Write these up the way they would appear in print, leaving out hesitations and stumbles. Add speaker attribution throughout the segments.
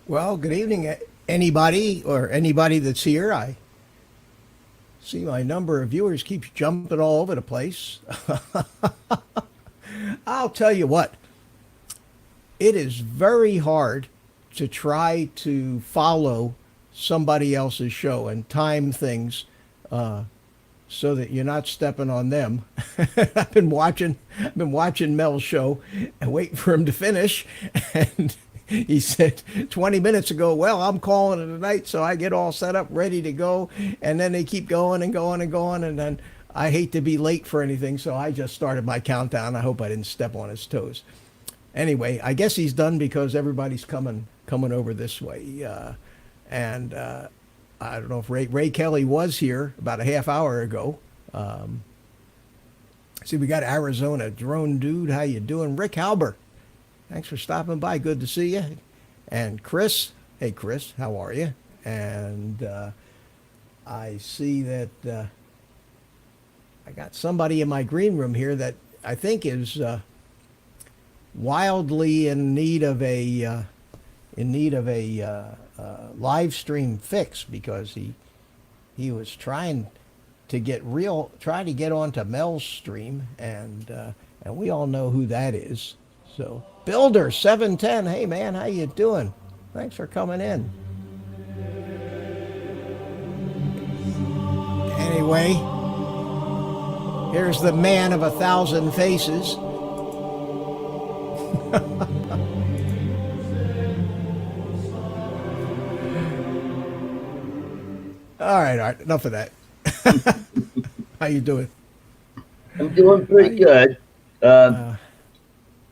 Speaker 1: Well, good evening, anybody or anybody that's here. I see my number of viewers keeps jumping all over the place. I'll tell you what, it is very hard to try to follow somebody else's show and time things so that you're not stepping on them. I've been watching Mel's show and waiting for him to finish, and he said 20 minutes ago, well, I'm calling it a night, so I get all set up, ready to go, and then they keep going and going and going, and then I hate to be late for anything, so I just started my countdown. I hope I didn't step on his toes. Anyway, I guess he's done because everybody's coming over this way, and I don't know if Ray Kelly was here about a half hour ago. See, we got Arizona Drone Dude. How you doing? Rick Halber, thanks for stopping by. Good to see you. And Chris, hey Chris, how are you? And I see that I got somebody in my green room here that I think is wildly in need of a live stream fix, because he was trying to get onto Mel's stream, and we all know who that is. So Builder 710, hey man, how you doing? Thanks for coming in. Anyway, here's the man of 1,000 faces. All right, enough of that. How you doing?
Speaker 2: I'm doing pretty good.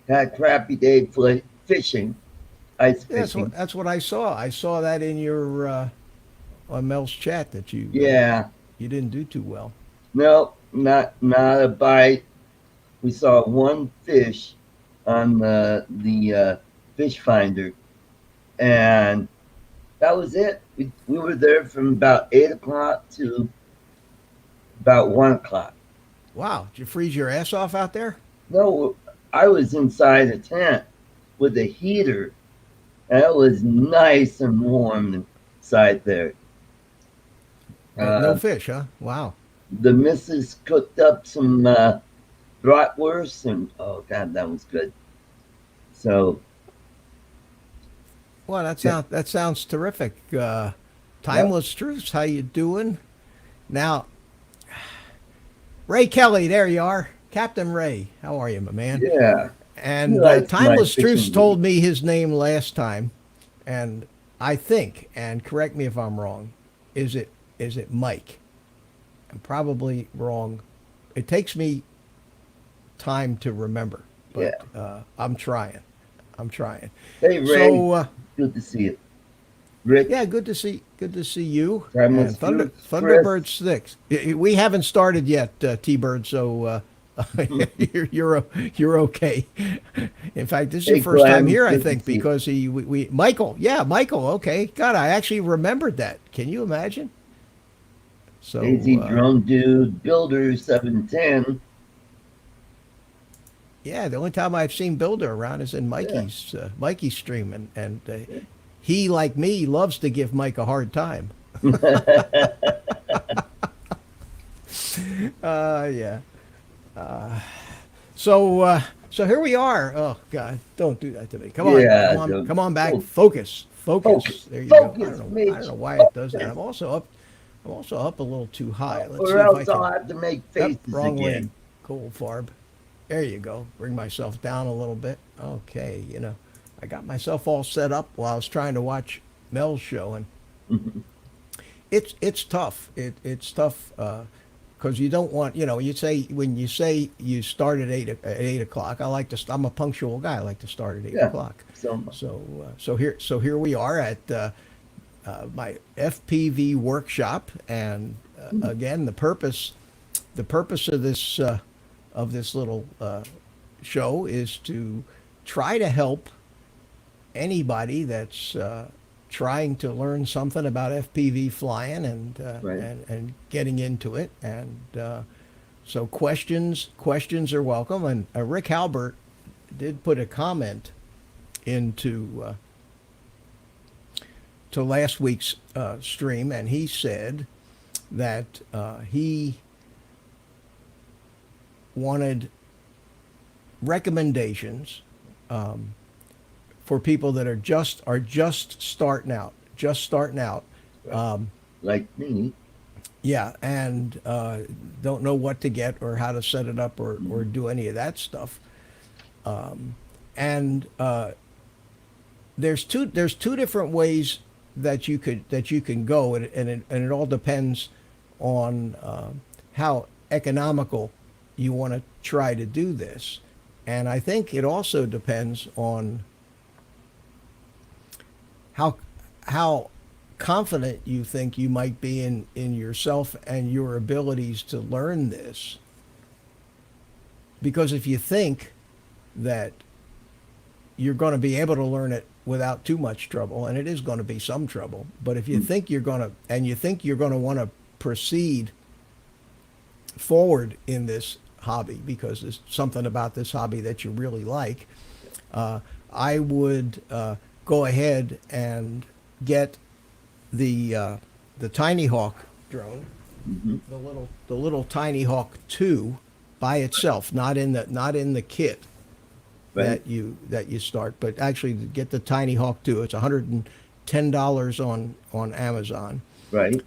Speaker 2: Had a crappy day fishing, ice fishing.
Speaker 1: That's what I saw. I saw that in your on Mel's chat that you you didn't do too well.
Speaker 2: No, not a bite. We saw one fish on the fish finder, and that was it. We were there from about 8 o'clock to about 1 o'clock.
Speaker 1: Wow, did you freeze your ass off out there?
Speaker 2: No, I was inside a tent with a heater, and it was nice and warm inside there.
Speaker 1: No fish, huh? Wow.
Speaker 2: The missus cooked up some bratwurst, and oh god, that was good. So,
Speaker 1: well, that sounds terrific. Timeless Truths, how you doing? Now, Ray Kelly, there you are, Captain Ray. How are you, my man?
Speaker 2: Yeah.
Speaker 1: And Timeless Truths told me his name last time, and I think, and correct me if I'm wrong, is it Mike? I'm probably wrong. It takes me time to remember, but I'm trying.
Speaker 2: Hey Ray, so, good to see you. Rick?
Speaker 1: Yeah, good to see you.
Speaker 2: And
Speaker 1: Thunderbird 6. We haven't started yet, T-Bird, so you're okay. In fact, this is your first time here, I think, because Michael, okay. God, I actually remembered that. Can you imagine? So
Speaker 2: Daisy Drone Dude, Builder 710.
Speaker 1: Yeah, the only time I've seen Builder around is in Mikey's stream, and he, like me, loves to give Mike a hard time. Yeah. So here we are. Oh God, don't do that to me. Come on back. Focus. There you go. I don't know why it does that. I'm also up a little too high. Let's see
Speaker 2: if I'll have to make faces
Speaker 1: wrong
Speaker 2: again.
Speaker 1: Way. Cool, Farb. There you go. Bring myself down a little bit. Okay, I got myself all set up while I was trying to watch Mel's show, and it's tough. It's tough because you don't want, you say, when you say you start at 8 o'clock, I'm a punctual guy. I like to start at eight
Speaker 2: Yeah.
Speaker 1: o'clock.
Speaker 2: So
Speaker 1: So here we are at my FPV workshop, and again, the purpose of this little show is to try to help anybody that's trying to learn something about FPV flying and
Speaker 2: right.
Speaker 1: and getting into it. And so questions are welcome. And Rick Halbert did put a comment into to last week's stream, and he said that he wanted recommendations for people that are just starting out,
Speaker 2: Like me.
Speaker 1: yeah, and don't know what to get or how to set it up or do any of that stuff. And there's two different ways that you can go, and it all depends on how economical you want to try to do this. And I think it also depends on how confident you think you might be in yourself and your abilities to learn this. Because if you think that you're going to be able to learn it without too much trouble, and it is going to be some trouble, but if you think you're going to want to proceed forward in this hobby because there's something about this hobby that you really like, I would go ahead and get the Tiny Hawk drone, the little Tiny Hawk 2 by itself, not in the kit
Speaker 2: Right.
Speaker 1: that you start, but actually to get the Tiny Hawk 2. It's $110 on Amazon.
Speaker 2: Right.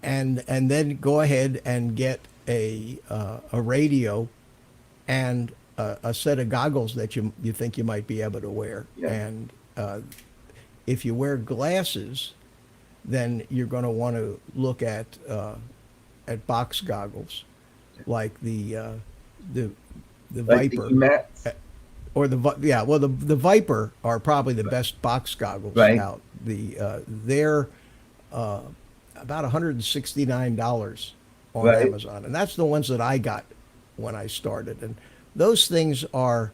Speaker 1: And then go ahead and get a radio and a set of goggles that you think you might be able to wear.
Speaker 2: Yeah.
Speaker 1: And if you wear glasses, then you're going to want to look at box goggles, like the
Speaker 2: Like
Speaker 1: Viper.
Speaker 2: the Max.
Speaker 1: Or the Viper are probably the best box goggles
Speaker 2: Right.
Speaker 1: out. They're about $169 on
Speaker 2: Right.
Speaker 1: Amazon, and that's the ones that I got when I started. And those things are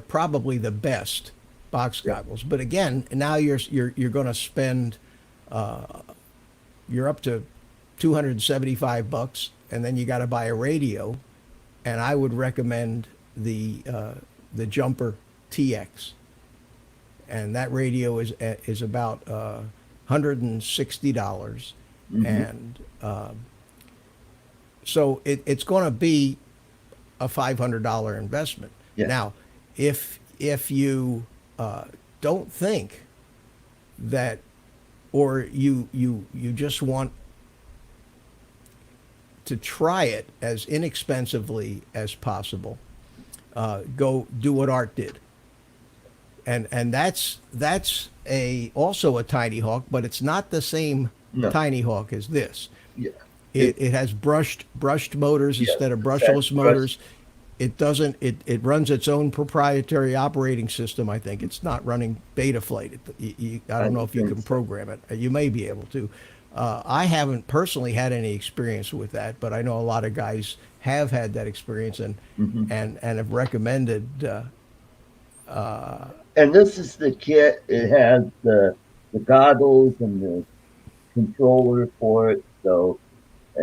Speaker 1: probably the best box goggles. But again, now you're going to spend you're up to $275, and then you got to buy a radio. And I would recommend the Jumper TX, and that radio is about $160, and so it's going to be a $500 investment.
Speaker 2: Yeah.
Speaker 1: Now, if you don't think that, or you just want to try it as inexpensively as possible, go do what Art did, and that's also a Tiny Hawk, but it's not the same Tiny Hawk as this.
Speaker 2: Yeah.
Speaker 1: It has brushed motors instead of brushless motors. It doesn't. It runs its own proprietary operating system. I think it's not running Betaflight. I don't know if you can program it. You may be able to. I haven't personally had any experience with that, but I know a lot of guys have had that experience and have recommended.
Speaker 2: And this is the kit. It has the goggles and the controller for it. So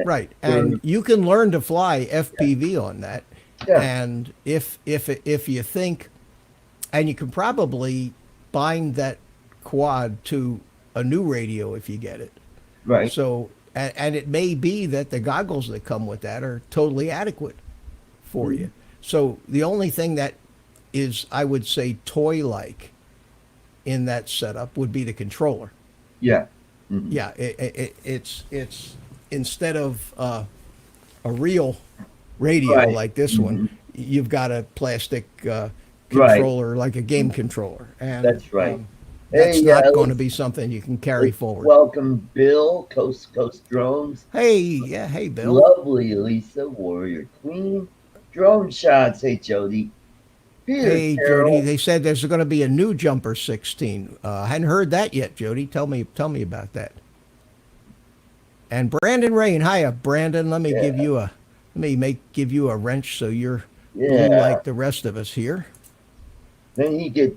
Speaker 1: right, and you can learn to fly FPV on that.
Speaker 2: Yeah.
Speaker 1: And if you think, and you can probably bind that quad to a new radio if you get it.
Speaker 2: right.
Speaker 1: So, and it may be that the goggles that come with that are totally adequate for you. So the only thing that is, I would say, toy-like in that setup would be the controller.
Speaker 2: Yeah.
Speaker 1: Yeah, it's instead of a real radio
Speaker 2: Right.
Speaker 1: like this one, you've got a plastic controller, like a game controller. And
Speaker 2: That's right.
Speaker 1: that's
Speaker 2: Hey,
Speaker 1: not going to be something you can carry
Speaker 2: let's
Speaker 1: forward.
Speaker 2: welcome Bill, Coast to Coast Drones.
Speaker 1: Hey, yeah, hey, Bill.
Speaker 2: Lovely Lisa, Warrior Queen. Drone shots. Hey, Jody. Peter
Speaker 1: Hey, Jody.
Speaker 2: Carroll.
Speaker 1: They said there's going to be a new Jumper 16. I hadn't heard that yet, Jody. Tell me about that. And Brandon Rain, hiya, Brandon.
Speaker 2: Yeah,
Speaker 1: Give you a wrench so you're blue
Speaker 2: yeah.
Speaker 1: like the rest of us here.
Speaker 2: Then he could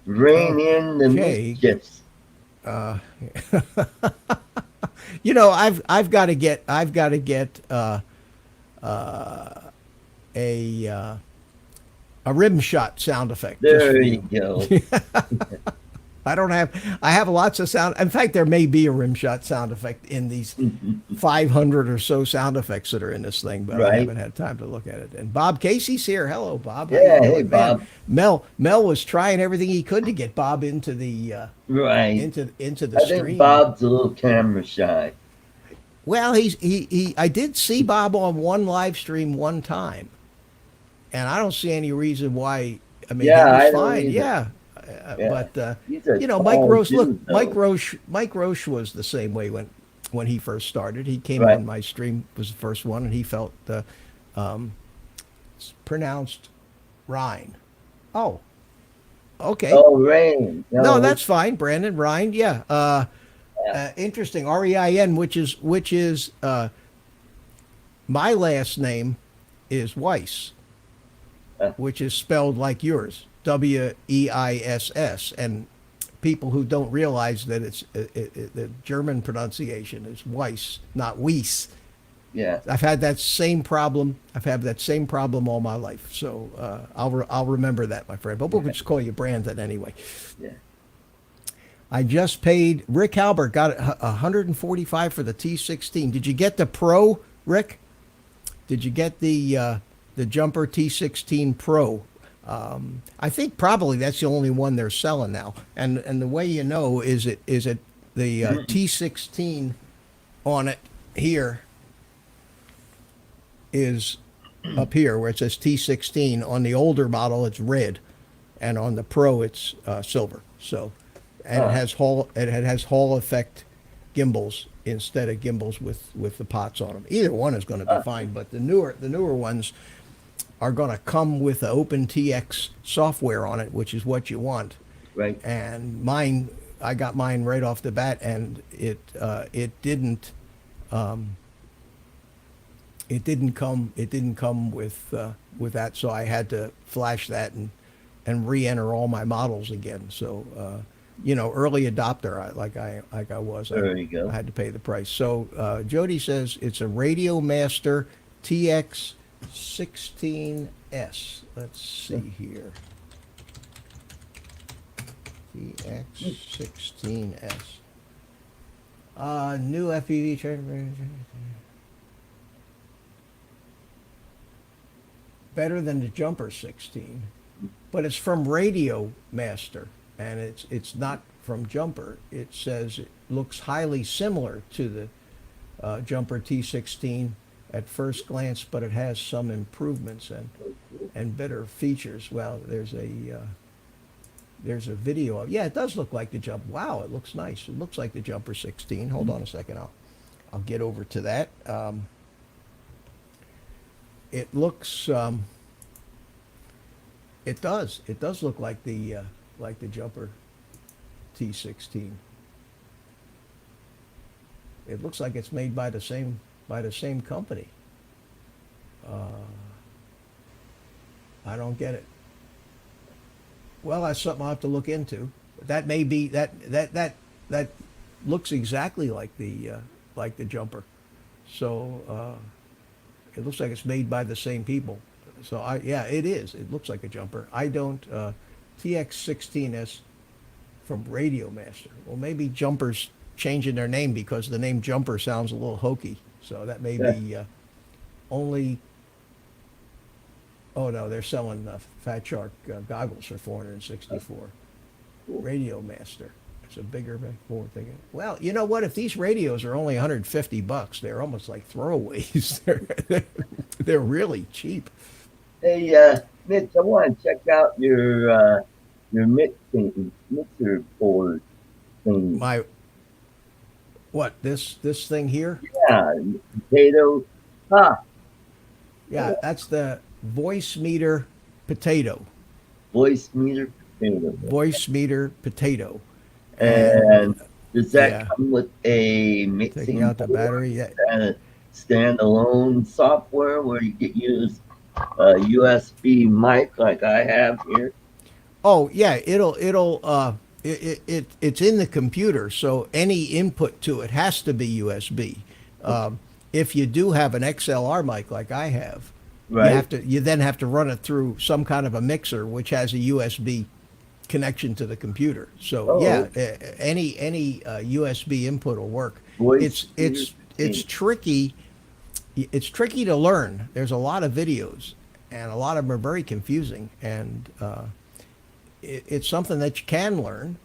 Speaker 2: rein in the
Speaker 1: Okay.
Speaker 2: mischiefs.
Speaker 1: Uh, you know, I've got to get a a rim shot sound effect just for
Speaker 2: There you
Speaker 1: you.
Speaker 2: go.
Speaker 1: I have lots of sound. In fact, there may be a rim shot sound effect in these 500 or so sound effects that are in this thing, but I
Speaker 2: Right?
Speaker 1: haven't had time to look at it. And Bob Casey's here. Hello, Bob. How you
Speaker 2: Yeah. Hey,
Speaker 1: doing, man?
Speaker 2: Bob.
Speaker 1: Mel was trying everything he could to get Bob into the
Speaker 2: Right.
Speaker 1: into the
Speaker 2: I think
Speaker 1: stream.
Speaker 2: Bob's a little camera shy.
Speaker 1: Well, he I did see Bob on one live stream one time, and I don't see any reason why. I mean, he
Speaker 2: Yeah,
Speaker 1: was
Speaker 2: I don't
Speaker 1: fine,
Speaker 2: either.
Speaker 1: yeah.
Speaker 2: Yeah.
Speaker 1: But
Speaker 2: He's a
Speaker 1: you know, Mike
Speaker 2: tall
Speaker 1: Roche. Look,
Speaker 2: dude, though.
Speaker 1: Mike Roche was the same way when he first started. He came
Speaker 2: Right.
Speaker 1: on my stream, was the first one, and he felt um, it's pronounced Rhine. Oh, okay.
Speaker 2: Oh, Rain.
Speaker 1: No,
Speaker 2: No,
Speaker 1: that's fine, Brandon Rhine. Yeah.
Speaker 2: yeah.
Speaker 1: Interesting. Rein, which is my last name is Weiss,
Speaker 2: Uh,
Speaker 1: which is spelled like yours, Weiss, and people who don't realize that the German pronunciation is Weiss, not Weiss.
Speaker 2: yeah.
Speaker 1: I've had that same problem. I've had that same problem all my life. So I'll remember that, my friend. But we'll just call you Brandon anyway.
Speaker 2: Yeah.
Speaker 1: I just paid. Rick Halbert got 145 for the T16. Did you get the Pro, Rick? Did you get the Jumper T16 Pro? I think probably that's the only one they're selling now. And the way you know is it the T16 on it here is up here where it says T16. On the older model, it's red, and on the Pro, it's silver. So, and
Speaker 2: Huh.
Speaker 1: it has Hall effect gimbals instead of gimbals with the pots on them. Either one is going to be fine, but the newer ones are going to come with the OpenTX software on it, which is what you want.
Speaker 2: Right.
Speaker 1: And mine, I got mine right off the bat, and it didn't come with that, so I had to flash that and re-enter all my models again. So you know, early adopter, like I was,
Speaker 2: There you
Speaker 1: I
Speaker 2: go.
Speaker 1: had to pay the price. So Jody says it's a Radio Master TX 16S. Let's see here. TX 16S. New FPV trailer. Better than the Jumper 16, but it's from Radio Master, and it's not from Jumper. It says it looks highly similar to the Jumper T16 at first glance, but it has some improvements and better features. Well, there's a video of, yeah, it does look like the Jump. Wow, it looks nice. It looks like the Jumper 16. Hold on a second, I'll get over to that. It looks it does look like the Jumper T16. It looks like it's made by the same company. I don't get it. Well, that's something I'll have to look into. That may be that looks exactly like the Jumper. So it looks like it's made by the same people. So yeah, it is. It looks like a Jumper. I don't TX16S from Radio Master. Well, maybe Jumper's changing their name because the name Jumper sounds a little hokey. So that may
Speaker 2: Yeah.
Speaker 1: be only. Oh no, they're selling Fat Shark goggles for 464. Radio Master. It's a bigger forward thing. Well, you know what? If these radios are only $150, they're almost like throwaways. They're really cheap.
Speaker 2: Hey, Mitch, I want to check out your your mixer board thing.
Speaker 1: My what? This thing here?
Speaker 2: Yeah, potato. Ha!
Speaker 1: Yeah, that's the voice meter potato.
Speaker 2: Voice meter potato.
Speaker 1: Voice meter potato. And
Speaker 2: And does that
Speaker 1: yeah,
Speaker 2: come with a
Speaker 1: taking
Speaker 2: mixing
Speaker 1: out the
Speaker 2: board
Speaker 1: battery. Yeah.
Speaker 2: and a standalone software where you can use a USB mic like I have here?
Speaker 1: Oh yeah, it's in the computer, so any input to it has to be USB.
Speaker 2: Okay.
Speaker 1: If you do have an XLR mic like I have,
Speaker 2: Right?
Speaker 1: you then have to run it through some kind of a mixer which has a USB connection to the computer. So
Speaker 2: Oh,
Speaker 1: yeah, any USB input will work.
Speaker 2: voice
Speaker 1: It's
Speaker 2: meter
Speaker 1: it's it's
Speaker 2: potato.
Speaker 1: tricky. It's tricky to learn. There's a lot of videos, and a lot of them are very confusing. And it's something that you can learn,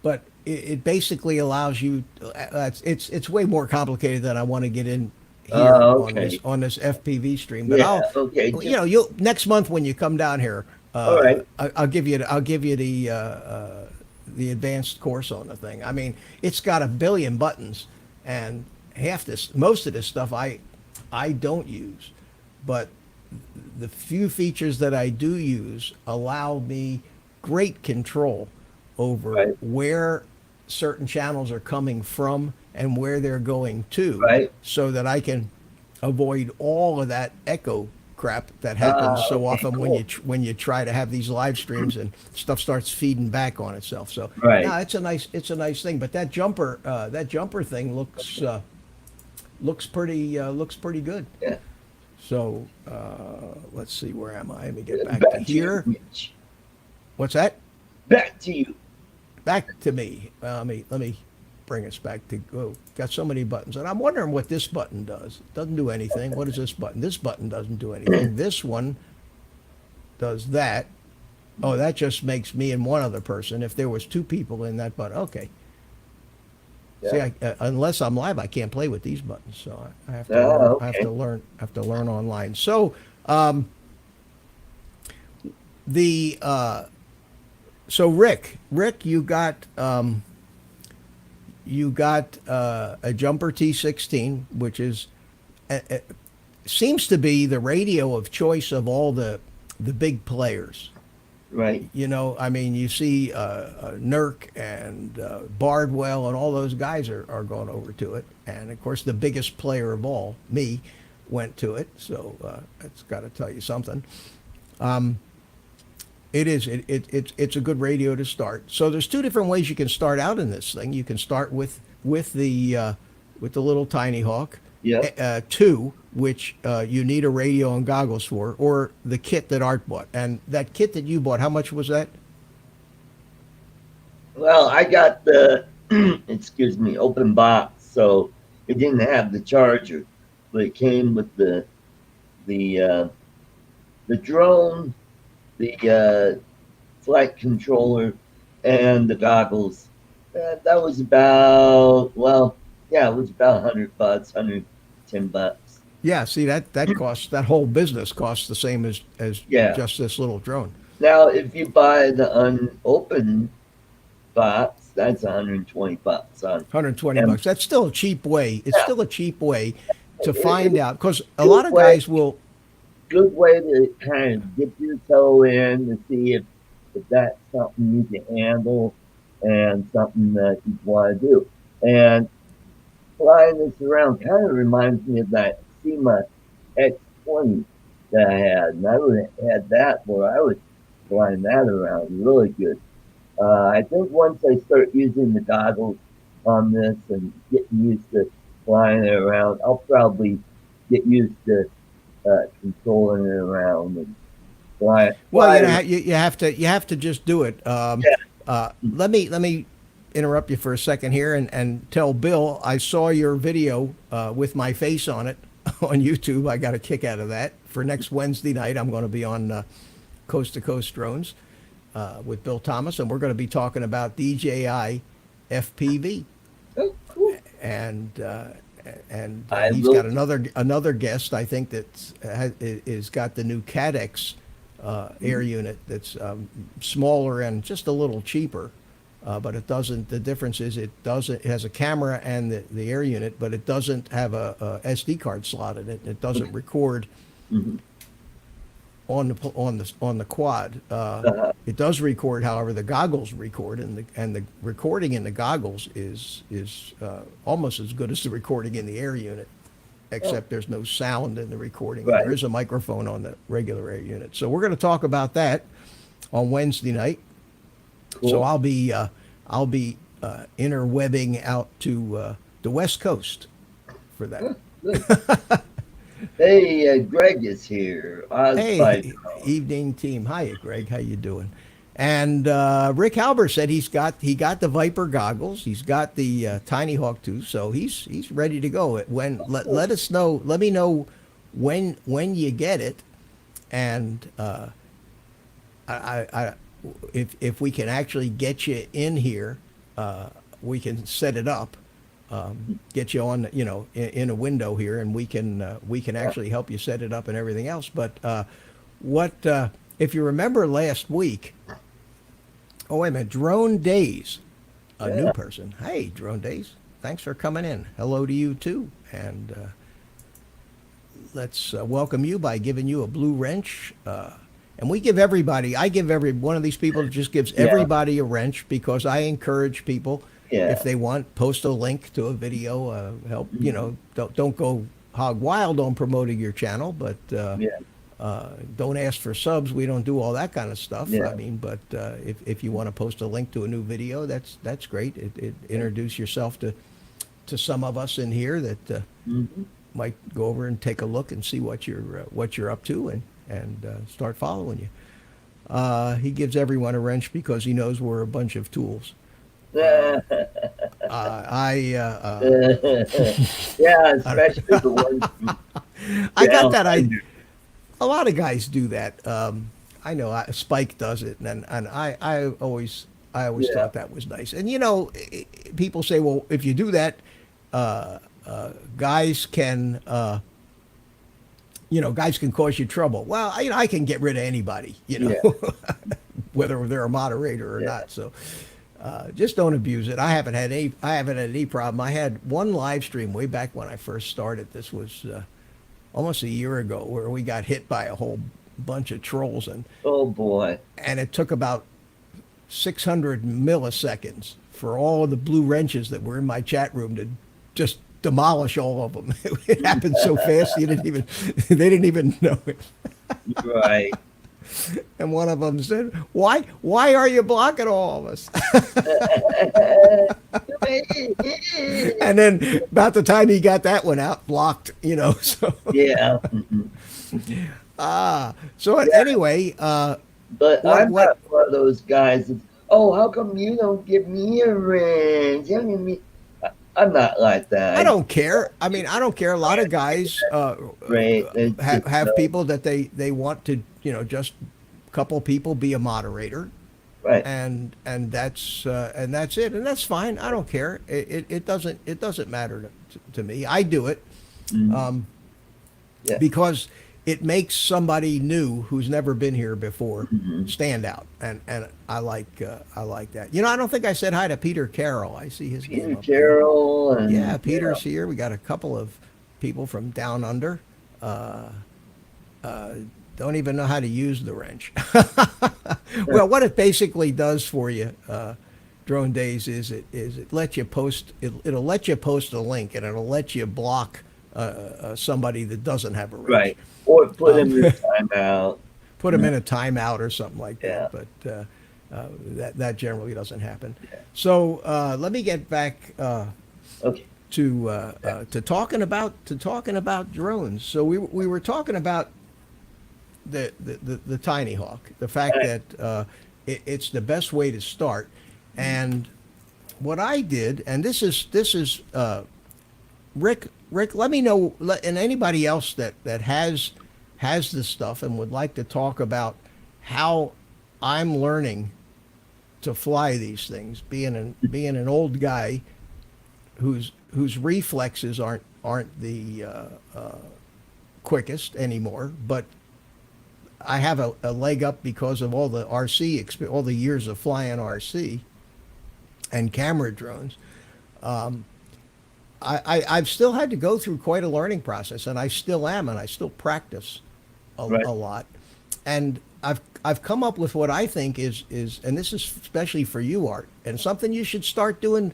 Speaker 1: but it basically allows you. It's way more complicated than I want to get in here
Speaker 2: Okay.
Speaker 1: on this FPV stream. But
Speaker 2: Yeah, okay.
Speaker 1: you'll next month when you come down here,
Speaker 2: All right.
Speaker 1: I'll give you the advanced course on the thing. I mean, it's got a billion buttons, and most of this stuff I don't use, but the few features that I do use allow me great control over
Speaker 2: Right.
Speaker 1: where certain channels are coming from and where they're going to,
Speaker 2: Right.
Speaker 1: so that I can avoid all of that echo crap that happens so
Speaker 2: Okay,
Speaker 1: often
Speaker 2: cool.
Speaker 1: when you try to have these live streams and stuff starts feeding back on itself. So
Speaker 2: Right.
Speaker 1: yeah, it's a nice thing. But that jumper thing looks pretty good.
Speaker 2: Yeah.
Speaker 1: So let's see, where am I? Let me get back to
Speaker 2: Back to you,
Speaker 1: here.
Speaker 2: Mitch.
Speaker 1: What's that?
Speaker 2: Back to you.
Speaker 1: Back to me. Let me bring us back to. Oh, got so many buttons, and I'm wondering what this button does. It doesn't do anything. What is this button? This button doesn't do anything. This one does that. Oh, that just makes me and one other person. If there was two people in that button, okay. See,
Speaker 2: Yeah.
Speaker 1: unless I'm live, I can't play with these buttons. So I have to learn. I have
Speaker 2: Okay.
Speaker 1: to learn. I have to learn online. So the so Rick, you got a Jumper T16, which is seems to be the radio of choice of all the big players.
Speaker 2: Right.
Speaker 1: You know, I mean, you see Nurk and Bardwell and all those guys are going over to it. And of course, the biggest player of all, me, went to it. So that's got to tell you something. It's a good radio to start. So there's two different ways you can start out in this thing. You can start with the little Tiny Hawk.
Speaker 2: Yeah.
Speaker 1: Two, which you need a radio and goggles for, or the kit that Art bought. And that kit that you bought, how much was that?
Speaker 2: Well, I got the excuse me, open box, so it didn't have the charger, but it came with the drone, the flight controller, and the goggles. That was about, well, yeah, it was about $100, $110.
Speaker 1: Yeah, see that whole business costs the same as
Speaker 2: Yeah.
Speaker 1: just this little drone.
Speaker 2: Now, if you buy the unopened box, that's $120 on
Speaker 1: 120
Speaker 2: Am-
Speaker 1: bucks. That's still a cheap way. It's
Speaker 2: Yeah.
Speaker 1: still a cheap way to
Speaker 2: It-
Speaker 1: find out, because a
Speaker 2: good
Speaker 1: lot of
Speaker 2: way.
Speaker 1: guys will.
Speaker 2: Good way to kind of dip your toe in to see if that's something you can handle and something that you want to do. And flying this around kind of reminds me of that SEMA X20 that I had. And I would had that where I was flying that around really good. I think once I start using the goggles on this and getting used to flying it around, I'll probably get used to controlling it around and flying.
Speaker 1: Well,
Speaker 2: flying.
Speaker 1: you have to just do it. Let me interrupt you for a second here and tell Bill I saw your video with my face on it on YouTube. I got a kick out of that. For next Wednesday night, I'm going to be on Coast to Coast Drones with Bill Thomas, and we're going to be talking about DJI FPV.
Speaker 2: Oh, cool.
Speaker 1: And
Speaker 2: I
Speaker 1: he's
Speaker 2: will-
Speaker 1: got another guest, I think, that is got the new Cadex air unit that's smaller and just a little cheaper. But it doesn't. The difference is it doesn't. It has a camera and the air unit, but it doesn't have a SD card slot in it. It doesn't record
Speaker 2: Mhm.
Speaker 1: on the quad.
Speaker 2: Uh-huh.
Speaker 1: It does record, however, the goggles record, and the recording in the goggles is almost as good as the recording in the air unit, except there's no sound in the recording. And
Speaker 2: Right.
Speaker 1: there is a microphone on the regular air unit. So we're going to talk about that on Wednesday night.
Speaker 2: Cool.
Speaker 1: So I'll be interwebbing out to the West Coast for that.
Speaker 2: Good. Hey, Greg is here.
Speaker 1: Hey, evening team. Hiya, Greg. How you doing? And Rick Halber said he got the Viper goggles. He's got the Tiny Hawk too, so he's ready to go. Let us know. Let me know when you get it, and if we can actually get you in here, we can set it up. Get you on, in a window here, and we can actually help you set it up and everything else. But if you remember last week? Oh, wait a minute, Drone Days, a new person. Hey, Drone Days, thanks for coming in. Hello to you too, and let's welcome you by giving you a blue wrench. And I give every one of these people that just gives everybody a wrench because I encourage people.
Speaker 2: Yeah.
Speaker 1: If they want, post a link to a video. Help, don't go hog wild on promoting your channel, but don't ask for subs. We don't do all that kind of stuff.
Speaker 2: Yeah.
Speaker 1: I mean, but if you want to post a link to a new video, that's great. It introduce yourself to some of us in here that might go over and take a look and see what you're up to and start following you. He gives everyone a wrench because he knows we're a bunch of tools.
Speaker 2: Yeah, especially the ones.
Speaker 1: I got that. A lot of guys do that. I know Spike does it, and I always thought that was nice. And people say, well, if you do that, guys can cause you trouble. Well, I can get rid of anybody, whether they're a moderator or not. So. Just don't abuse it. I haven't had any problem. I had one live stream way back when I first started. This was almost a year ago, where we got hit by a whole bunch of trolls, and
Speaker 2: Oh boy.
Speaker 1: and it took about 600 milliseconds for all of the blue wrenches that were in my chat room to just demolish all of them. It happened so fast they didn't even know it.
Speaker 2: Right.
Speaker 1: And one of them said, why are you blocking all of us? And then about the time he got that one out, blocked, so.
Speaker 2: Yeah.
Speaker 1: So anyway,
Speaker 2: But I'm not one of those guys that's, how come you don't give me a wrench? You don't give me... I'm not like that.
Speaker 1: I don't care. I mean, I don't care. A lot of guys have people that they want to, just a couple people be a moderator,
Speaker 2: Right.
Speaker 1: and that's it, and that's fine. I don't care. It doesn't matter to me. I do it because it makes somebody new who's never been here before stand out, and I like that. I don't think I said hi to Peter Carroll. I see his name up there.
Speaker 2: Carroll. And,
Speaker 1: Yeah, Peter's here. We got a couple of people from down under. Don't even know how to use the wrench. Well, what it basically does for you, Drone Days, is it lets you post. It'll let you post a link, and it'll let you block somebody that doesn't have a wrench.
Speaker 2: Right. Or put him in timeout.
Speaker 1: Put them in a timeout or something like that.
Speaker 2: Yeah.
Speaker 1: But that generally doesn't happen.
Speaker 2: Yeah.
Speaker 1: So let me get back
Speaker 2: Okay.
Speaker 1: to talking about drones. So we were talking about the Tiny Hawk, the fact that it's the best way to start, and what I did, and this is Rick, let me know, and anybody else that has this stuff and would like to talk about how I'm learning to fly these things, being an old guy whose reflexes aren't the quickest anymore, but I have a leg up because of all the RC, all the years of flying RC and camera drones. I've still had to go through quite a learning process, and I still am, and I still practice
Speaker 2: Right.
Speaker 1: a lot. And I've come up with what I think is, and this is especially for you, Art, and something you should start doing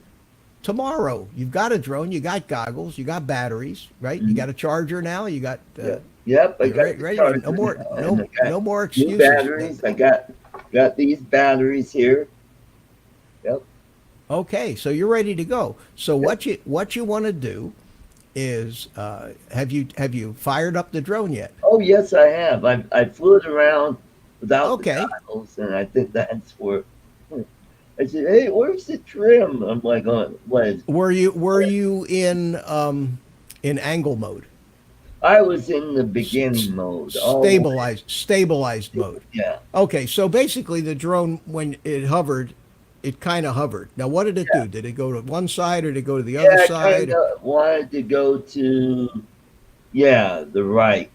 Speaker 1: tomorrow. You've got a drone, you got goggles, you got batteries, right? You
Speaker 2: Mhm.
Speaker 1: got a charger now. You got
Speaker 2: Yeah. Yep, I
Speaker 1: you're
Speaker 2: got the
Speaker 1: ready.
Speaker 2: charger
Speaker 1: No more,
Speaker 2: now, and I got
Speaker 1: no more
Speaker 2: new
Speaker 1: excuses.
Speaker 2: batteries. I got these batteries here. Yep.
Speaker 1: Okay, so you're ready to go. So
Speaker 2: Yep.
Speaker 1: what you want to do is have you fired up the drone yet?
Speaker 2: Oh yes, I have. I flew it around without the
Speaker 1: Okay.
Speaker 2: goggles, and I think that's for. I said, "Hey, where's the trim?" I'm like, "Oh, what is?"
Speaker 1: Were you in angle mode?
Speaker 2: I was in the
Speaker 1: S- s-
Speaker 2: beginning mode. All the
Speaker 1: stabilized
Speaker 2: way.
Speaker 1: mode.
Speaker 2: Yeah,
Speaker 1: Okay, so basically the drone when it hovered, it kind of hovered. Now what did it
Speaker 2: yeah,
Speaker 1: do? Did it go to one side or did it go to the other
Speaker 2: yeah. I kind
Speaker 1: side?
Speaker 2: of wanted to go to, yeah, the right.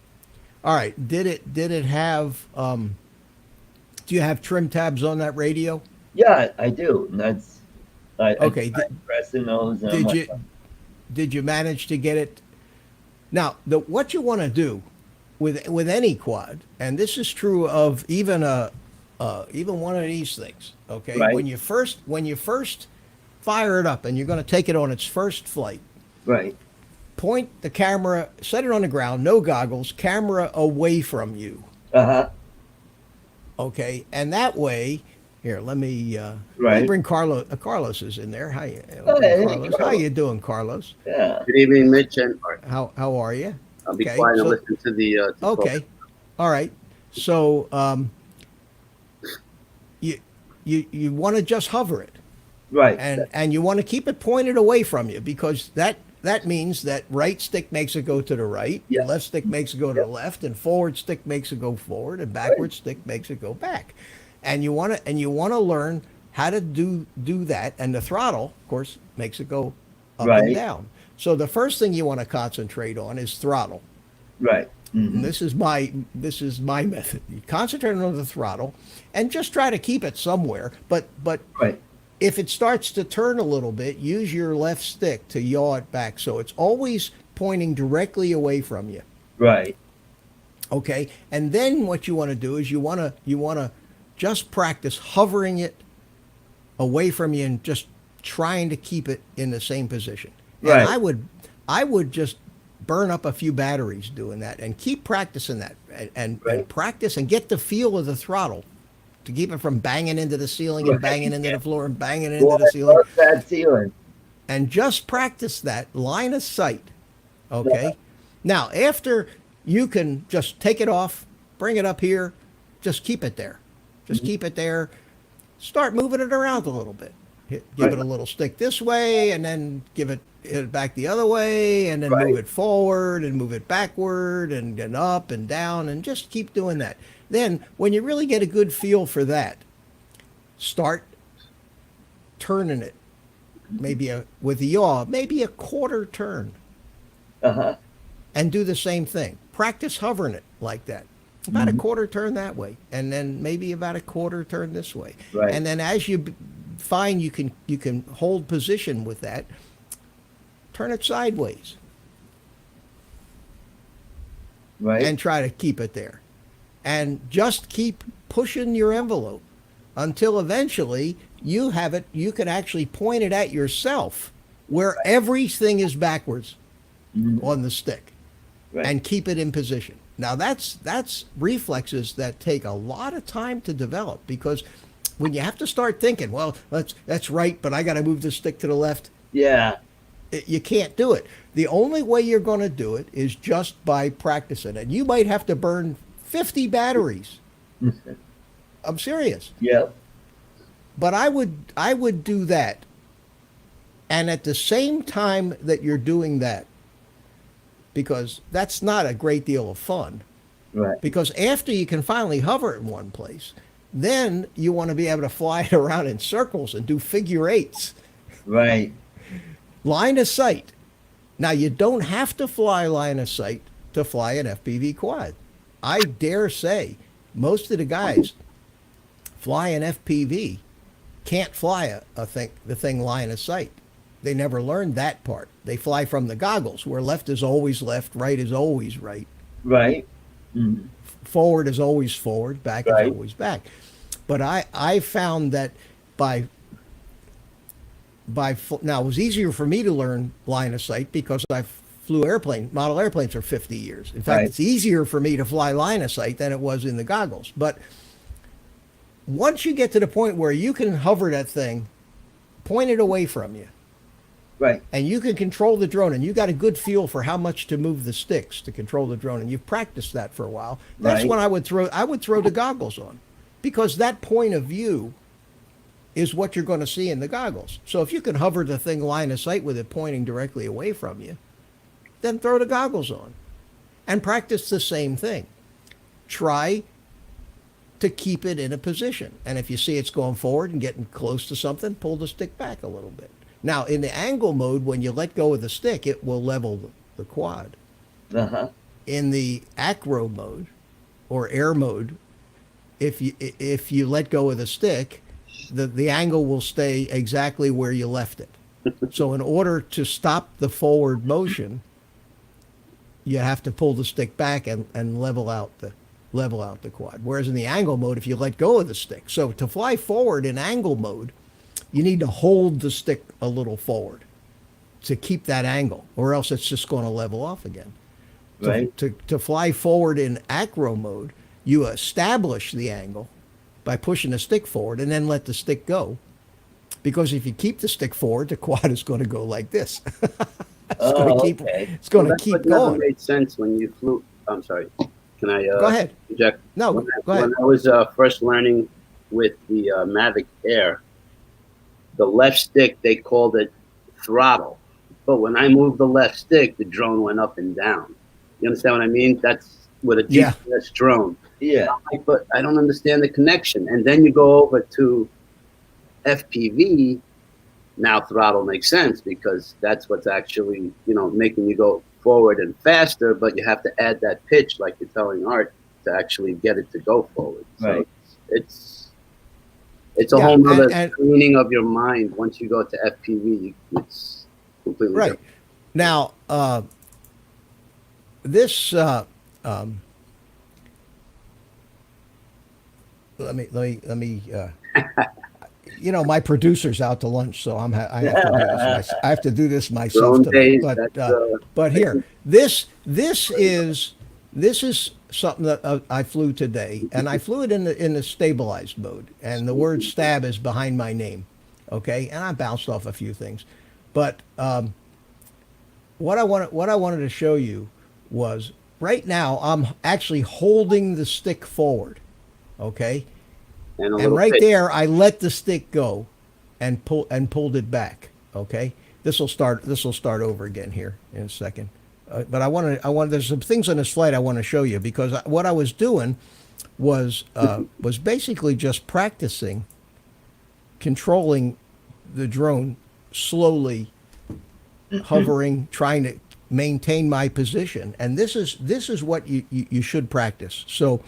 Speaker 1: All right. Did it have do you have trim tabs on that radio?
Speaker 2: Yeah, I do. And that's I
Speaker 1: Okay.
Speaker 2: tried pressing those, and I'm
Speaker 1: Did
Speaker 2: like,
Speaker 1: you did you manage to get it? Now, what you want to do with any quad, and this is true of even even one of these things. Okay,
Speaker 2: right,
Speaker 1: when you first fire it up and you're going to take it on its first flight,
Speaker 2: right.
Speaker 1: point the camera, set it on the ground, no goggles, camera away from you.
Speaker 2: Uh huh.
Speaker 1: Okay, and that way, here let me
Speaker 2: Right.
Speaker 1: bring Carlos. Carlos is in there. Hi,
Speaker 2: Oh,
Speaker 1: bring
Speaker 2: hey,
Speaker 1: Carlos. How
Speaker 2: Carlos.
Speaker 1: you doing, Carlos?
Speaker 2: Yeah.
Speaker 3: Good evening, Mitch and Art.
Speaker 1: How are you?
Speaker 3: I'll be
Speaker 1: Okay,
Speaker 3: quiet and
Speaker 1: so
Speaker 3: listen to the talk.
Speaker 1: okay, all right. So you want to just hover it,
Speaker 2: Right.
Speaker 1: and you want to keep it pointed away from you because that means that right stick makes it go to the right,
Speaker 2: Yeah.
Speaker 1: left stick makes it go to the
Speaker 2: Yep.
Speaker 1: left, and forward stick makes it go forward, and
Speaker 2: Right.
Speaker 1: backward stick makes it go back. And you want to learn how to do that. And the throttle, of course, makes it go up and
Speaker 2: Right.
Speaker 1: down. So the first thing you want to concentrate on is throttle.
Speaker 2: Right.
Speaker 1: And
Speaker 2: Hmm.
Speaker 1: this is my method. You concentrate on the throttle, and just try to keep it somewhere. But
Speaker 2: Right.
Speaker 1: if it starts to turn a little bit, use your left stick to yaw it back, so it's always pointing directly away from you.
Speaker 2: Right.
Speaker 1: Okay, and then what you want to do is you want to just practice hovering it away from you and just trying to keep it in the same position. And
Speaker 2: Right.
Speaker 1: I would just burn up a few batteries doing that and keep practicing that and
Speaker 2: Right.
Speaker 1: practice and get the feel of the throttle to keep it from banging into the ceiling and
Speaker 2: Right.
Speaker 1: banging into the floor and banging into
Speaker 2: Boy,
Speaker 1: the
Speaker 2: I
Speaker 1: ceiling,
Speaker 2: love that ceiling.
Speaker 1: and just practice that line of sight.
Speaker 2: Yeah.
Speaker 1: Okay. Now, after you can just take it off, bring it up here, just keep it there. Just keep it there. Start moving it around a little bit. Give it
Speaker 2: Right.
Speaker 1: a little stick this way, and then hit it back the other way, and then
Speaker 2: Right.
Speaker 1: move it forward and move it backward and up and down, and just keep doing that. Then, when you really get a good feel for that, start turning it. Maybe with a yaw, maybe a quarter turn,
Speaker 2: Uh huh.
Speaker 1: and do the same thing. Practice hovering it like that. About a
Speaker 2: Mhm.
Speaker 1: quarter turn that way, and then maybe about a quarter turn this way.
Speaker 2: Right.
Speaker 1: And then as you find you can hold position with that, turn it sideways
Speaker 2: Right.
Speaker 1: and try to keep it there. And just keep pushing your envelope until eventually you have it, you can actually point it at yourself where everything is backwards
Speaker 2: Mhm.
Speaker 1: on the stick,
Speaker 2: Right.
Speaker 1: and keep it in position. Now that's reflexes that take a lot of time to develop, because when you have to start thinking, well, that's right, but I got to move the stick to the left,
Speaker 2: Yeah.
Speaker 1: you can't do it. The only way you're going to do it is just by practicing, and you might have to burn 50 batteries. I'm serious.
Speaker 2: Yep.
Speaker 1: But I would do that, and at the same time that you're doing that, because that's not a great deal of fun.
Speaker 2: Right.
Speaker 1: Because after you can finally hover in one place, then you want to be able to fly it around in circles and do figure eights.
Speaker 2: Right.
Speaker 1: Line of sight. Now, you don't have to fly line of sight to fly an FPV quad. I dare say most of the guys flying FPV can't fly the thing line of sight. They never learned that part. They fly from the goggles, where left is always left, right is always right,
Speaker 2: Right. Mm-hmm.
Speaker 1: forward is always forward, back
Speaker 2: Right.
Speaker 1: is always back. But I found that now it was easier for me to learn line of sight because I flew model airplanes for 50 years. In fact,
Speaker 2: Right.
Speaker 1: it's easier for me to fly line of sight than it was in the goggles. But once you get to the point where you can hover that thing, point it away from you,
Speaker 2: Right.
Speaker 1: and you can control the drone, and you got a good feel for how much to move the sticks to control the drone, and you've practiced that for a while, that's
Speaker 2: Right.
Speaker 1: when I would throw the goggles on, because that point of view is what you're going to see in the goggles. So if you can hover the thing line of sight with it pointing directly away from you, then throw the goggles on and practice the same thing. Try to keep it in a position. And if you see it's going forward and getting close to something, pull the stick back a little bit. Now, in the angle mode, when you let go of the stick, it will level the quad.
Speaker 2: Uh-huh.
Speaker 1: In the acro mode or air mode, if you let go of the stick, the angle will stay exactly where you left it. So in order to stop the forward motion, you have to pull the stick back and level out the quad. Whereas in the angle mode, if you let go of the stick, so to fly forward in angle mode, you need to hold the stick a little forward to keep that angle, or else it's just going to level off again.
Speaker 2: Right.
Speaker 1: To fly forward in acro mode, you establish the angle by pushing the stick forward and then let the stick go. Because if you keep the stick forward, the quad is going to go like this.
Speaker 2: Okay.
Speaker 1: It's going to
Speaker 3: That's
Speaker 1: keep
Speaker 3: what never
Speaker 1: going.
Speaker 3: made sense when you flew. I'm sorry. Can I?
Speaker 1: Go ahead.
Speaker 3: Inject?
Speaker 1: No,
Speaker 3: When
Speaker 1: go ahead.
Speaker 3: When I was first learning with the Mavic Air, the left stick, they called it throttle. But when I moved the left stick, the drone went up and down. You understand what I mean? That's with a
Speaker 1: Yeah.
Speaker 3: GPS drone.
Speaker 2: Yeah.
Speaker 3: But I don't understand the connection. And then you go over to FPV. Now throttle makes sense because that's what's actually, making you go forward and faster, but you have to add that pitch, like you're telling Art, to actually get it to go forward.
Speaker 2: Right.
Speaker 3: So it's a
Speaker 1: Yeah,
Speaker 3: whole nother
Speaker 1: and-
Speaker 3: cleaning of your mind. Once you go to FPV, it's completely
Speaker 1: Right.
Speaker 3: different.
Speaker 1: Now, this let me my producer's out to lunch, so I have to do this myself
Speaker 3: Drone
Speaker 1: today.
Speaker 3: days,
Speaker 1: But here, this is something that I flew today, and I flew it in the stabilized mode, and the word stab is behind my name, okay? And I bounced off a few things, but what I wanted to show you was right now I'm actually holding the stick forward, okay?
Speaker 3: and a
Speaker 1: And
Speaker 3: little
Speaker 1: right
Speaker 3: pitch.
Speaker 1: there, I let the stick go, and pulled it back. Okay, this will start over again here in a second. But I want. There's some things on this flight I want to show you, because what I was doing was basically just practicing controlling the drone slowly, hovering, trying to maintain my position. And this is what you should practice. So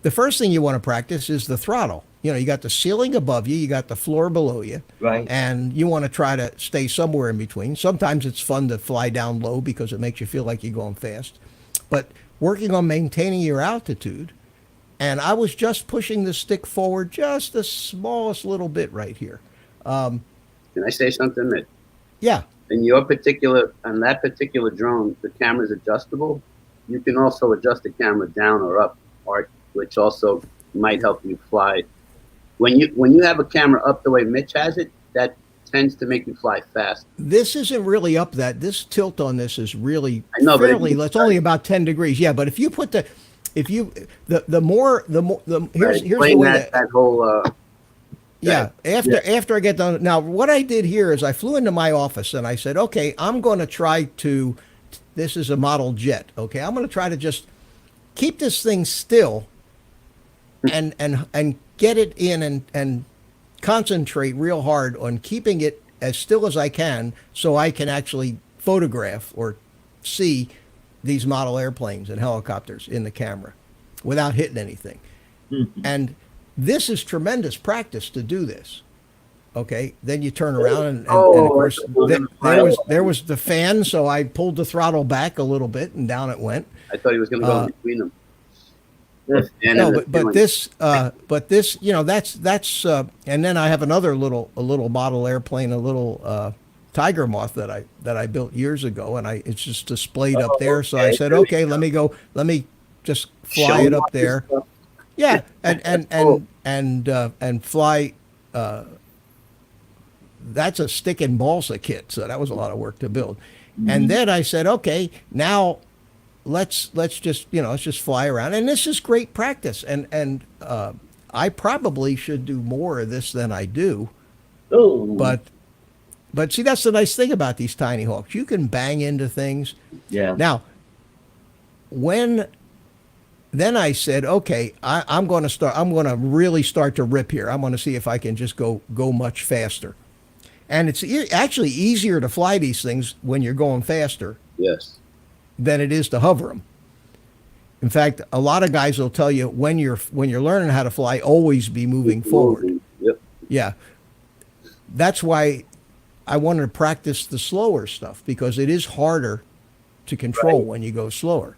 Speaker 1: the first thing you want to practice is the throttle. You got the ceiling above you, you got the floor below you,
Speaker 2: Right.
Speaker 1: and you want to try to stay somewhere in between. Sometimes it's fun to fly down low because it makes you feel like you're going fast. But working on maintaining your altitude, and I was just pushing the stick forward just the smallest little bit right here.
Speaker 3: Can I say something? That
Speaker 1: Yeah,
Speaker 3: on that particular drone, the camera's adjustable. You can also adjust the camera down or up, Art, which also might help you fly. When you have a camera up the way Mitch has it, that tends to make you fly fast.
Speaker 1: this isn't really up that. This tilt on this is really
Speaker 3: I know, but
Speaker 1: fairly. It's only about 10 degrees. Yeah, but if you put here's the way
Speaker 3: that whole.
Speaker 1: Yeah, after I get done. Now, what I did here is I flew into my office and I said, okay, I'm going to try to, this is a model jet, okay? I'm going to try to just keep this thing still and get it in and concentrate real hard on keeping it as still as I can so I can actually photograph or see these model airplanes and helicopters in the camera without hitting anything. And this is tremendous practice to do this. Okay, then you turn around and of course there was the fan, so I pulled the throttle back a little bit and down it went.
Speaker 3: I thought he was going to go in between them.
Speaker 1: No, but this, you know, that's and then I have a little model airplane, a little tiger moth that I built years ago, and it's just displayed up there. So I said, okay, let me just fly it up there. Yeah, and fly. That's a stick and balsa kit, so that was a lot of work to build. And then I said, okay, now let's just fly around, and this is great practice. And I probably should do more of this than I do.
Speaker 2: Oh,
Speaker 1: But see, that's the nice thing about these tiny hawks. You can bang into things.
Speaker 2: yeah.
Speaker 1: Now, then I said, okay, I'm going to really start to rip here. I'm going to see if I can just go much faster. And it's actually easier to fly these things when you're going faster.
Speaker 3: Yes.
Speaker 1: Than it is to hover them. In fact, a lot of guys will tell you when you're learning how to fly, always be moving forward.
Speaker 3: Yep.
Speaker 1: Yeah. That's why I wanted to practice the slower stuff, because it is harder to control when you go slower.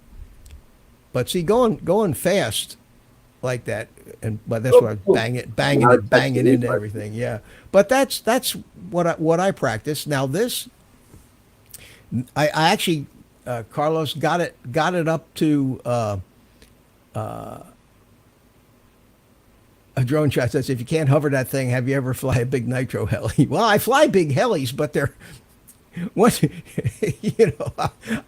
Speaker 1: But see, going fast like that, but that's why I banging into everything. Yeah. But that's what I practice. Now this, I actually, Carlos got it up to a drone shot says, if you can't hover that thing, have you ever fly a big nitro heli? Well, I fly big helis, but they're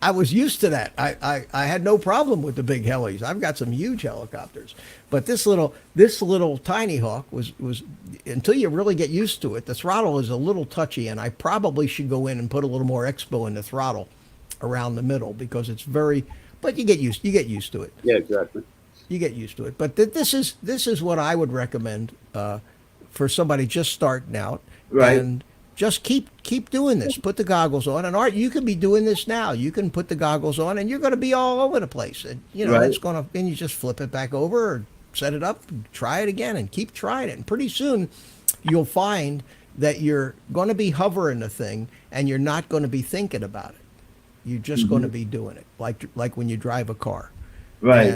Speaker 1: I was used to that. I had no problem with the big helis. I've got some huge helicopters, but this little tiny hawk was until you really get used to it. The throttle is a little touchy, and I probably should go in and put a little more expo in the throttle around the middle, because it's very. But you get used to it.
Speaker 3: Yeah, exactly.
Speaker 1: You get used to it. But this is what I would recommend for somebody just starting out.
Speaker 2: Right.
Speaker 1: And just keep doing this. Put the goggles on. And Art, you can be doing this now. You can put the goggles on, and you're going to be all over the place. And it's going to. And you just flip it back over, or set it up, and try it again, and keep trying it. And pretty soon, you'll find that you're going to be hovering the thing, and you're not going to be thinking about it. You're just going to be doing it, like when you drive a car.
Speaker 2: Right.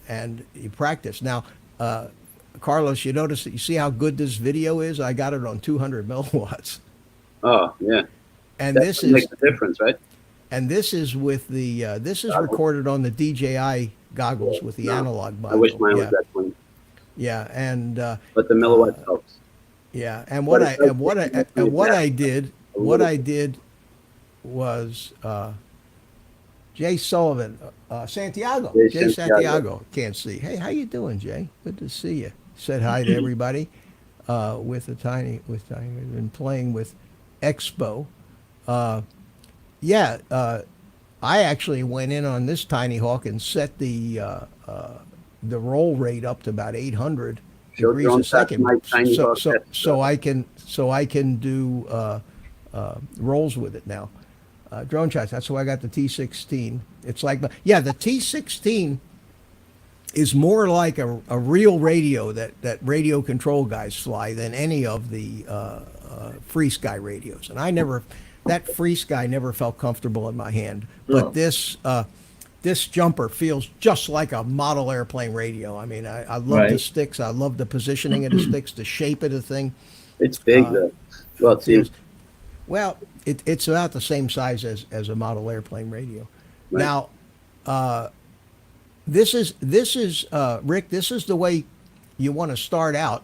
Speaker 1: And you practice. Now, Carlos, you see how good this video is? I got it on 200 milliwatts.
Speaker 3: Oh, yeah.
Speaker 1: And
Speaker 3: that
Speaker 1: this
Speaker 3: makes a difference, right?
Speaker 1: And this is with the this is recorded on the DJI goggles with the analog module.
Speaker 3: I wish mine was that clean.
Speaker 1: Yeah, and
Speaker 3: but the milliwatt helps.
Speaker 1: Yeah, and what I did was Jay Sullivan, Santiago. Jay Santiago. Can't see. Hey, how you doing, Jay? Good to see you. Said hi to everybody with Tiny. Been playing with Expo. I actually went in on this Tiny Hawk and set the roll rate up to about 800 degrees a second, so I can do rolls with it now. Drone shots. That's why I got the T16. It's like, the T16 is more like a real radio that radio control guys fly than any of the Free Sky radios. And that Free Sky never felt comfortable in my hand. But this jumper feels just like a model airplane radio. I mean, I love the sticks. I love the positioning of the sticks, the shape of the thing.
Speaker 3: It's big though. Well, it's huge.
Speaker 1: Well, it's about the same size as a model airplane radio. Right. Now, this is Rick. This is the way you want to start out.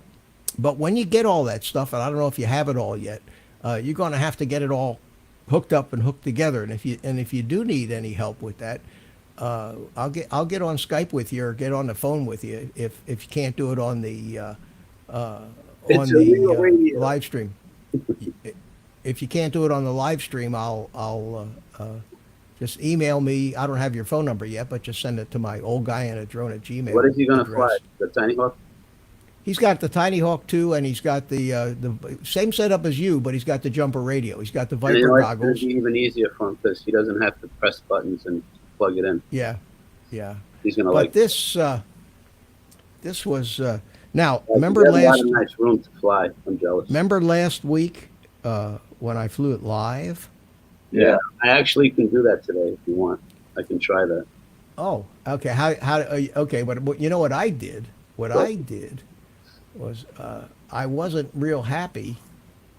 Speaker 1: But when you get all that stuff, and I don't know if you have it all yet, you're going to have to get it all hooked up and hooked together. And if you do need any help with that, I'll get on Skype with you or get on the phone with you if you can't do it on the live stream. If you can't do it on the live stream, I'll just email me. I don't have your phone number yet, but just send it to my oldguyanadrone@gmail.com.
Speaker 3: What is he going to fly? The Tiny Hawk?
Speaker 1: He's got the Tiny Hawk 2, and he's got the same setup as you, but he's got the jumper radio. He's got the Viper goggles.
Speaker 3: It's even easier for him because he doesn't have to press buttons and plug it in.
Speaker 1: Yeah.
Speaker 3: He's going to
Speaker 1: like this. this was now.
Speaker 3: You
Speaker 1: Remember
Speaker 3: have a lot
Speaker 1: last
Speaker 3: of nice room to fly. I'm jealous.
Speaker 1: remember last week when I flew it live?
Speaker 3: Yeah, I actually can do that today if you want. I can try that.
Speaker 1: Oh, okay. How okay? But you know what I did? What I did was I wasn't real happy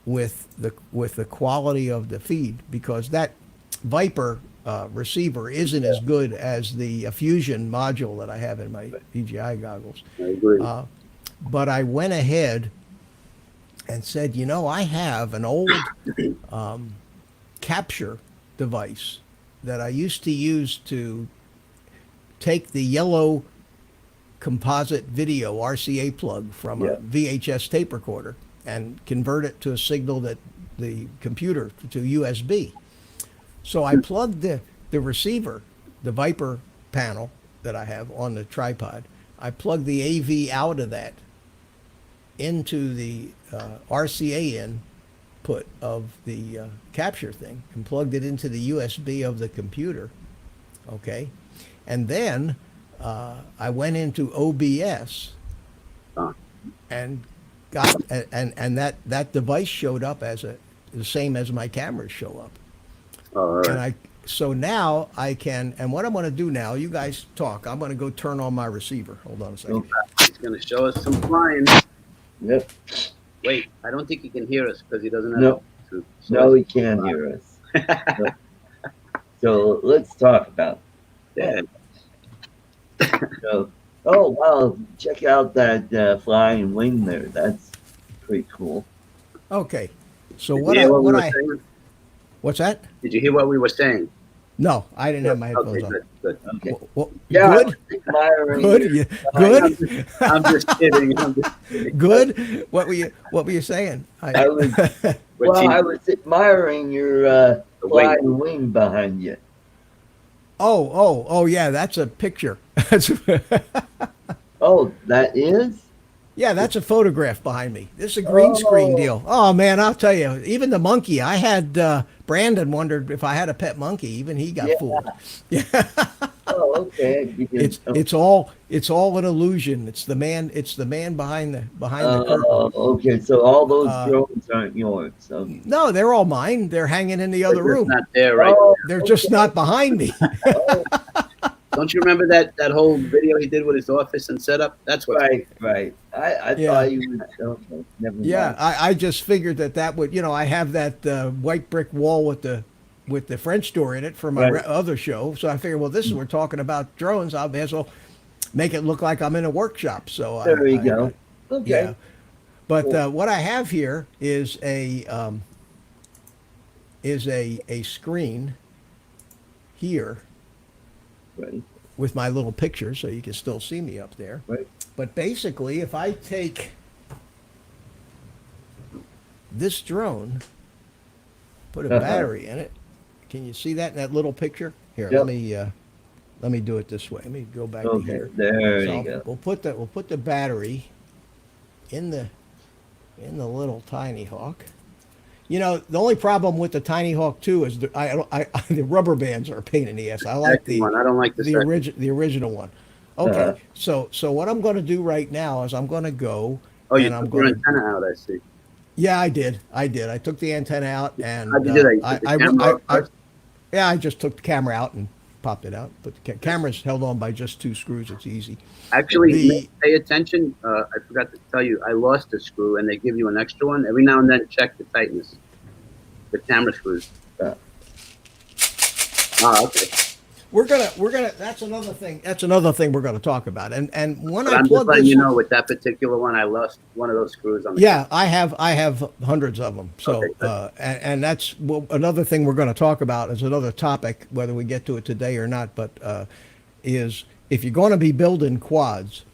Speaker 1: with the quality of the feed because that Viper receiver isn't as good as the Fusion module that I have in my DJI goggles.
Speaker 3: I agree.
Speaker 1: But I went ahead and said, you know, I have an old capture device that I used to use to take the yellow composite video RCA plug from a VHS tape recorder and convert it to a signal that the computer to USB. So I plugged the receiver, the Viper panel that I have on the tripod. I plugged the AV out of that into the RCA input of the capture thing and plugged it into the USB of the computer. Okay. And then I went into OBS and got and that device showed up as the same as my cameras show up.
Speaker 3: All right.
Speaker 1: And so now I can, and what I'm going to do now, you guys talk. I'm going to go turn on my receiver. Hold on a second.
Speaker 3: He's going to show us some flying.
Speaker 2: Yep.
Speaker 3: Wait, I don't think he can hear us because he doesn't have.
Speaker 2: No.
Speaker 3: So
Speaker 2: No, he can't hear us. So let's talk about
Speaker 3: Yeah.
Speaker 2: So, oh wow! Check out that flying wing there. That's pretty cool.
Speaker 1: Okay. So
Speaker 3: Did
Speaker 1: what
Speaker 3: you
Speaker 1: I,
Speaker 3: hear what we
Speaker 1: what
Speaker 3: were
Speaker 1: I,
Speaker 3: saying?
Speaker 1: What's that?
Speaker 3: Did you hear what we were saying?
Speaker 1: No, I didn't have my headphones
Speaker 3: Okay,
Speaker 1: on.
Speaker 3: good.
Speaker 2: Okay.
Speaker 1: Well,
Speaker 2: Yeah, I
Speaker 1: good,
Speaker 2: was admiring
Speaker 1: good,
Speaker 2: your-
Speaker 1: good,
Speaker 3: I'm just kidding. I'm just kidding.
Speaker 1: good. What were you saying?
Speaker 2: I was
Speaker 3: But
Speaker 2: I was admiring your
Speaker 3: The wing.
Speaker 2: flying wing behind you.
Speaker 1: Oh, yeah, that's a picture.
Speaker 2: Oh, that is.
Speaker 1: Yeah, that's a photograph behind me. This is a green screen
Speaker 2: Oh.
Speaker 1: deal. Oh man, I'll tell you, even the monkey. I had Brandon wondered if I had a pet monkey. Even he got
Speaker 2: Yeah.
Speaker 1: fooled. Yeah,
Speaker 2: Oh, okay. You can-
Speaker 1: it's all an illusion. It's the man behind the curtain.
Speaker 2: Oh, okay. So all those
Speaker 1: Uh,
Speaker 2: drones aren't yours. So.
Speaker 1: No, they're all mine. They're hanging in the other
Speaker 3: They're just
Speaker 1: room.
Speaker 3: not there, right?
Speaker 2: Oh,
Speaker 1: They're just not behind me.
Speaker 3: Don't you remember that whole video he did with his office and setup? That's what.
Speaker 2: right. I
Speaker 1: Yeah.
Speaker 2: thought you was okay. Never
Speaker 1: Yeah,
Speaker 2: mind.
Speaker 1: I just figured that would, I have that white brick wall with the French door in it for my
Speaker 2: Right.
Speaker 1: other show. So I figured, well, this is we're talking about drones. I may as well make it look like I'm in a workshop. So
Speaker 2: There you go. Okay.
Speaker 1: Yeah, but
Speaker 2: Cool.
Speaker 1: what I have here is a screen here
Speaker 2: Right.
Speaker 1: with my little picture, so you can still see me up there.
Speaker 2: Right.
Speaker 1: But basically, if I take this drone, put a battery in it, can you see that in that little picture? Here,
Speaker 2: Yep.
Speaker 1: let me do it this way. Let me go back to
Speaker 2: Okay.
Speaker 1: here.
Speaker 2: There
Speaker 1: So
Speaker 2: you go.
Speaker 1: we'll put the battery in the little Tiny Hawk. The only problem with the Tiny Hawk 2 is the rubber bands are a pain in the ass. I like
Speaker 3: Second one. I don't like the second.
Speaker 1: the original one. Okay, so what I'm going to do right now is I'm going to go.
Speaker 3: Oh, you
Speaker 1: and I'm
Speaker 3: took your
Speaker 1: going.
Speaker 3: antenna out. I see.
Speaker 1: Yeah, I did. I took the antenna out and
Speaker 3: How'd you do that? You took the camera out first?
Speaker 1: yeah, I just took the camera out and popped it out. But the camera's held on by just 2 screws. It's easy.
Speaker 3: Actually, pay attention. I forgot to tell you, I lost a screw, and they give you an extra one. Every now and then, check the tightness. The camera screws. Okay.
Speaker 1: We're gonna. That's another thing. That's another thing we're gonna talk about. And when
Speaker 3: But
Speaker 1: I
Speaker 3: I'm just
Speaker 1: plug
Speaker 3: letting
Speaker 1: this,
Speaker 3: you know, with that particular one, I lost one of those screws on the
Speaker 1: yeah, I have hundreds of them. So
Speaker 3: Okay, good.
Speaker 1: and that's another thing we're going to talk about is another topic, whether we get to it today or not. But is if you're going to be building quads,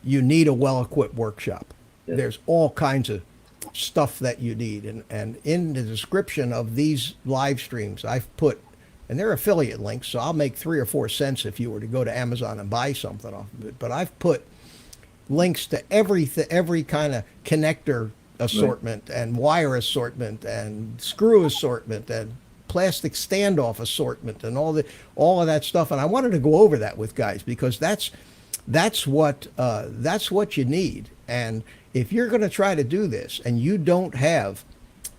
Speaker 1: you need a well-equipped workshop.
Speaker 2: Yeah.
Speaker 1: There's all kinds of stuff that you need, and in the description of these live streams, I've put. And they're affiliate links, so I'll make 3 or 4 cents if you were to go to Amazon and buy something off of it. But I've put links to every kind of connector assortment and wire assortment and screw assortment and plastic standoff assortment and all of that stuff. And I wanted to go over that with guys because that's that's what you need. And if you're going to try to do this and you don't have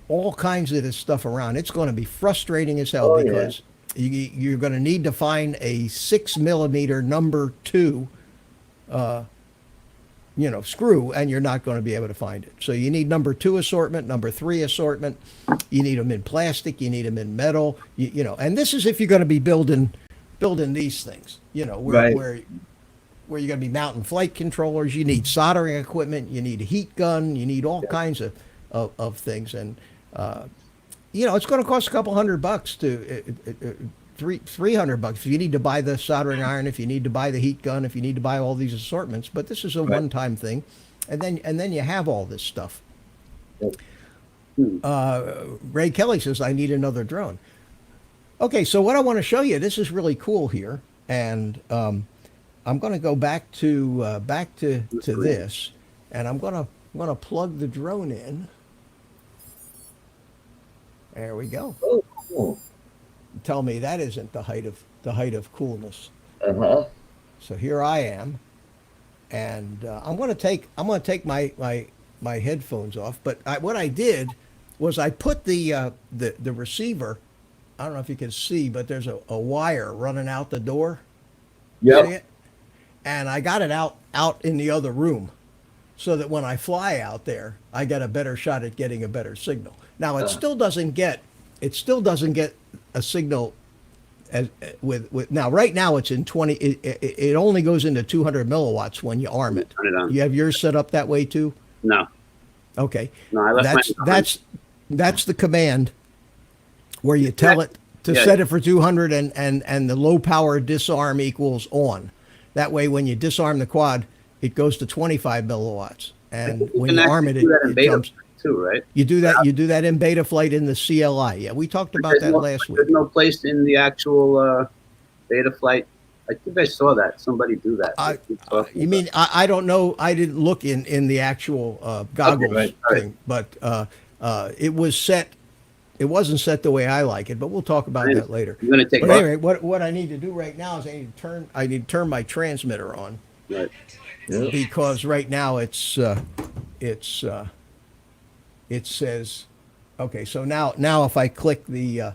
Speaker 1: all kinds of this stuff around, it's going to be frustrating as hell
Speaker 2: Oh, yeah.
Speaker 1: because you're going to need to find a 6 millimeter number 2 screw, and you're not going to be able to find it. So you need number 2 assortment, number 3 assortment. You need them in plastic, you need them in metal, and this is if you're going to be building these things,
Speaker 2: Right.
Speaker 1: where you're going to be mounting flight controllers. You need soldering equipment, you need a heat gun, you need all kinds of things. And it's going to cost a couple $100 to $300 if you need to buy the soldering iron, if you need to buy the heat gun, if you need to buy all these assortments. But this is a
Speaker 2: Right.
Speaker 1: one-time thing, and then you have all this stuff. Ray Kelly says, I need another drone. Okay, so what I want to show you, this is really cool here, and I'm going to go back to this, and I'm going to plug the drone in. There we go.
Speaker 2: Oh, cool.
Speaker 1: Tell me that isn't the height of coolness.
Speaker 2: Uh-huh.
Speaker 1: So here I am, and I'm going to take my headphones off. But what I did was I put the receiver. I don't know if you can see, but there's a wire running out the door.
Speaker 2: Yep.
Speaker 1: See it? And I got it out in the other room, so that when I fly out there, I get a better shot at getting a better signal. Now it still doesn't get a signal as with now. Right now it's in 20. It only goes into 200 milliwatts when you arm it.
Speaker 3: Turn it on.
Speaker 1: You have yours set up that way too?
Speaker 3: No.
Speaker 1: Okay.
Speaker 3: No, I left
Speaker 1: That's the command where you tell it to
Speaker 3: Yeah.
Speaker 1: set it for 200 and the low power disarm equals on. That way, when you disarm the quad, it goes to 25 milliwatts. And when you arm it,
Speaker 3: do that in
Speaker 1: it
Speaker 3: beta
Speaker 1: jumps.
Speaker 3: too, right?
Speaker 1: You do that in beta flight in the CLI. Yeah, we talked about that last week.
Speaker 3: There's no place in the actual beta flight. I think I saw that. Somebody do that.
Speaker 1: You mean I don't know? I didn't look in the actual goggles
Speaker 2: right.
Speaker 1: thing, but it was set. It wasn't set the way I like it, but we'll talk about that later.
Speaker 3: I'm going to take
Speaker 1: But
Speaker 3: it off.
Speaker 1: anyway, what I need to do right now is I need to turn my transmitter on
Speaker 3: Right.
Speaker 2: Yep.
Speaker 1: because right now it says, okay, so now if I click the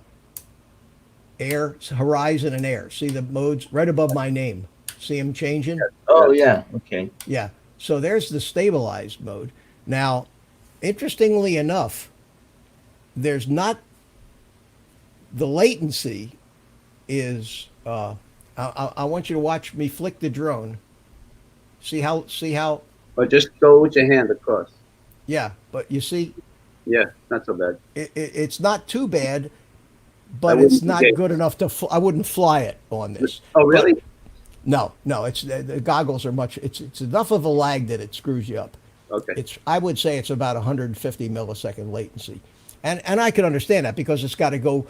Speaker 1: air, horizon and air, see the modes right above my name. See them changing?
Speaker 2: Oh, yeah. Okay.
Speaker 1: Yeah. So there's the stabilized mode. Now, interestingly enough, there's not the latency is I want you to watch me flick the drone. See how
Speaker 3: Or just go with your hand across.
Speaker 1: yeah, but you see
Speaker 3: Yeah, not so bad.
Speaker 1: it's not too bad,
Speaker 3: I
Speaker 1: but
Speaker 3: wouldn't
Speaker 1: it's not
Speaker 3: get-
Speaker 1: good enough to I wouldn't fly it on this.
Speaker 3: Oh, really?
Speaker 1: But no, it's the goggles are it's enough of a lag that it screws you up.
Speaker 3: Okay.
Speaker 1: I would say it's about 150 millisecond latency. And I can understand that because it's got to go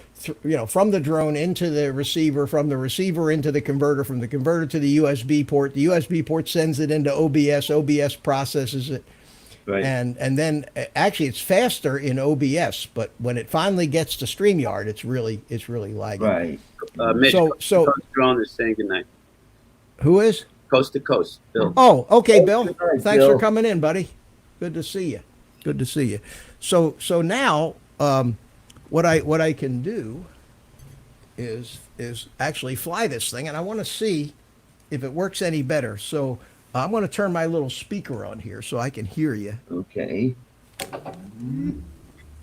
Speaker 1: from the drone into the receiver, from the receiver into the converter, from the converter to the USB port. The USB port sends it into OBS. OBS processes it.
Speaker 2: Right.
Speaker 1: And then actually it's faster in OBS, but when it finally gets to StreamYard, it's really lagging.
Speaker 2: Right.
Speaker 3: Mitch,
Speaker 1: So-
Speaker 3: Coast
Speaker 1: so-
Speaker 3: to Coast Drone is saying goodnight.
Speaker 1: Who is?
Speaker 3: Coast to coast, Bill.
Speaker 1: Oh, okay, Bill.
Speaker 2: good night,
Speaker 1: Thanks
Speaker 2: Bill.
Speaker 1: for coming in, buddy. Good to see you. Good to see you. So now, what I can do is actually fly this thing, and I want to see if it works any better. So I'm going to turn my little speaker on here so I can hear you.
Speaker 2: Okay.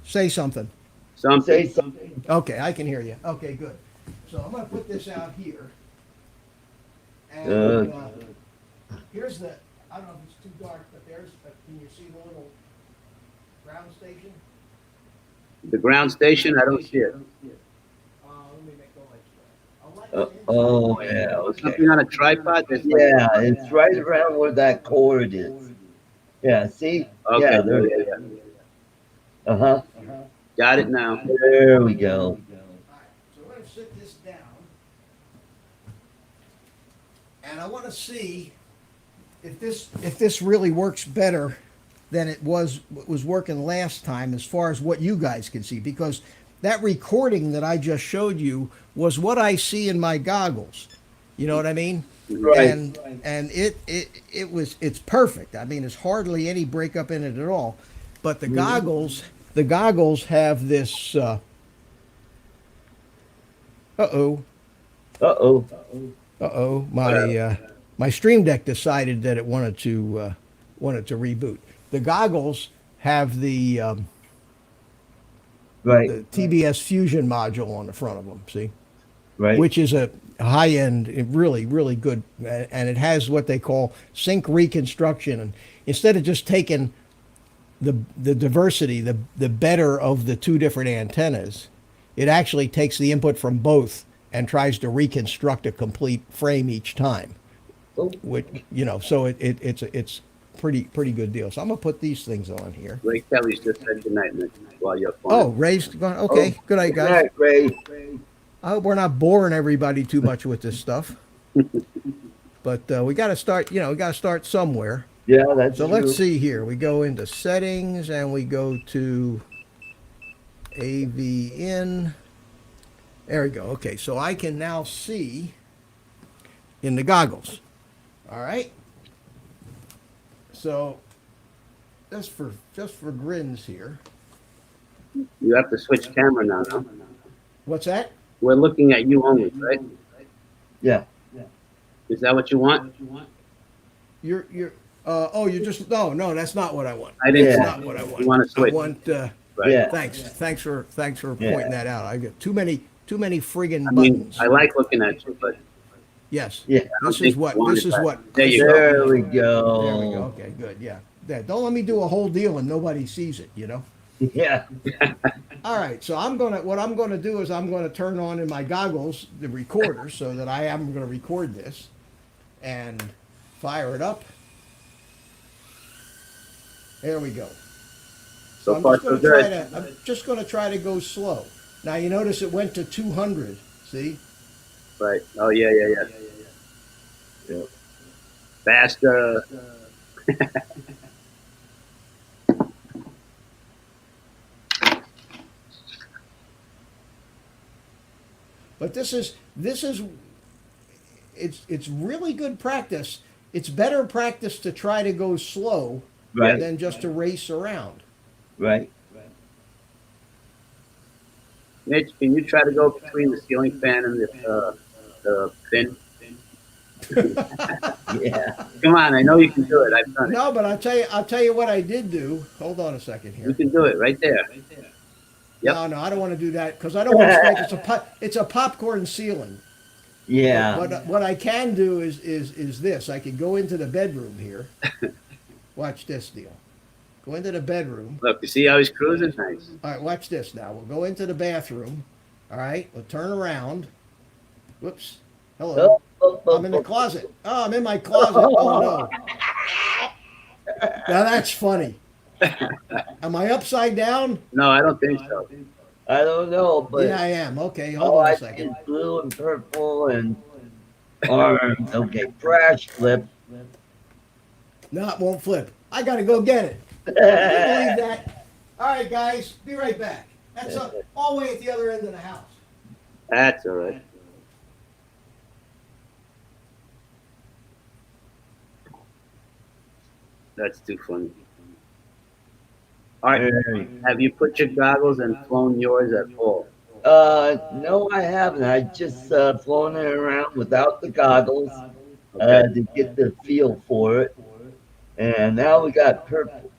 Speaker 1: Say something.
Speaker 3: Something.
Speaker 2: Say something.
Speaker 1: Okay, I can hear you. Okay, good. So I'm going to put this out here. And
Speaker 2: Good.
Speaker 1: here's the, I don't know if it's too dark, but can you see the little ground station?
Speaker 3: The ground station, I don't see it.
Speaker 1: Let me make the lights bright.
Speaker 2: Oh, yeah. Okay.
Speaker 3: Something on a tripod? There's like-
Speaker 2: Yeah, it's right around where that cord is. Yeah, see?
Speaker 3: Okay,
Speaker 2: Yeah, there it is.
Speaker 3: yeah.
Speaker 2: Uh-huh.
Speaker 3: Got it now.
Speaker 2: There we go.
Speaker 1: All right, so I'm going to sit this down. And I want to see if this really works better than it was working last time as far as what you guys can see, because that recording that I just showed you was what I see in my goggles. You know what I mean?
Speaker 2: Right.
Speaker 1: and it's perfect. I mean, there's hardly any breakup in it at all. But the goggles have this. Uh-oh.
Speaker 2: Uh-oh.
Speaker 1: Uh-oh. My Stream Deck decided that it wanted to reboot. The goggles have the
Speaker 2: Right.
Speaker 1: TBS Fusion module on the front of them. See,
Speaker 2: Right.
Speaker 1: which is a high-end, really, really good, and it has what they call sync reconstruction. And instead of just taking the diversity, the better of the two different antennas, it actually takes the input from both and tries to reconstruct a complete frame each time.
Speaker 2: Oh.
Speaker 1: Which, so it's pretty good deal. So I'm gonna put these things on here.
Speaker 3: Ray Kelly's just said goodnight, Nick, while you're
Speaker 1: Oh, Ray's gone. Okay, good night, guys.
Speaker 2: Good night, Ray.
Speaker 1: I hope we're not boring everybody too much with this stuff. But we got to start. We got to start somewhere.
Speaker 2: Yeah, that's
Speaker 1: So
Speaker 2: true.
Speaker 1: let's see here. We go into settings and we go to AV in. There we go. Okay, so I can now see in the goggles. All right. So just for grins here.
Speaker 3: You have to switch camera now. No?
Speaker 1: What's that?
Speaker 3: We're looking at you only, right?
Speaker 2: Yeah.
Speaker 3: Is that what you want?
Speaker 1: You're you're just no, that's not what I want.
Speaker 3: I didn't.
Speaker 1: That's
Speaker 2: Yeah.
Speaker 1: not what I want.
Speaker 3: You want to
Speaker 1: I
Speaker 3: switch?
Speaker 1: want
Speaker 3: Right.
Speaker 2: Yeah.
Speaker 1: thanks for
Speaker 2: Yeah.
Speaker 1: pointing that out. I got too many friggin'
Speaker 3: I mean,
Speaker 1: buttons.
Speaker 3: I like looking at you, but
Speaker 1: Yes.
Speaker 2: Yeah.
Speaker 1: This
Speaker 3: think
Speaker 1: is what
Speaker 3: you wanted
Speaker 1: this is
Speaker 3: that.
Speaker 1: what
Speaker 3: There you
Speaker 2: There we
Speaker 1: There we go.
Speaker 2: go.
Speaker 1: Okay, good. Yeah. Don't let me do a whole deal and nobody sees it,
Speaker 2: Yeah.
Speaker 1: All right, so what I'm gonna do is I'm gonna turn on in my goggles the recorder so that I am gonna record this and fire it up. There we go.
Speaker 3: so
Speaker 1: I'm
Speaker 3: far
Speaker 1: just
Speaker 3: so
Speaker 1: gonna try
Speaker 3: good.
Speaker 1: I'm just gonna try to go slow. Now you notice it went to 200. See?
Speaker 3: Right. Oh yeah.
Speaker 2: Yeah.
Speaker 3: Faster.
Speaker 1: But this is it's really good practice. It's better practice to try to go slow
Speaker 2: Right.
Speaker 1: than just to race around.
Speaker 2: Right.
Speaker 3: Mitch, can you try to go between the ceiling fan and the fin?
Speaker 2: Yeah.
Speaker 3: Come on, I know you can do it. I've done it.
Speaker 1: No, but I'll tell you what I did do. Hold on a second
Speaker 3: You
Speaker 1: here.
Speaker 3: can do it right there. Yep.
Speaker 1: No, I don't want to do that because I don't want to strike. It's a popcorn ceiling.
Speaker 2: Yeah.
Speaker 1: But what I can do is this. I can go into the bedroom here. Watch this deal. Go into the bedroom.
Speaker 3: Look, you see how he's cruising? Nice.
Speaker 1: All right, watch this now. We'll go into the bathroom. All right, we'll turn around. Whoops. Hello. I'm in the closet. Oh, I'm in my closet. Oh, no. Now that's funny. Am I upside down?
Speaker 3: No, I don't think so.
Speaker 2: I don't know, but
Speaker 1: Yeah, I am. Okay,
Speaker 2: oh,
Speaker 1: hold on
Speaker 2: I
Speaker 1: a
Speaker 2: see
Speaker 1: second.
Speaker 2: blue and purple and orange. Okay, crash flip.
Speaker 1: No, it won't flip. I got to go get it. Can you believe that? All right, guys, be right back. That's all the way at the other end of the house.
Speaker 3: That's all right. That's too funny. All right.
Speaker 2: Hey.
Speaker 3: Have you put your goggles and flown yours at full?
Speaker 2: No, I haven't. I just flown it around without the goggles
Speaker 3: Okay.
Speaker 2: to get the feel for it. And now we got purple.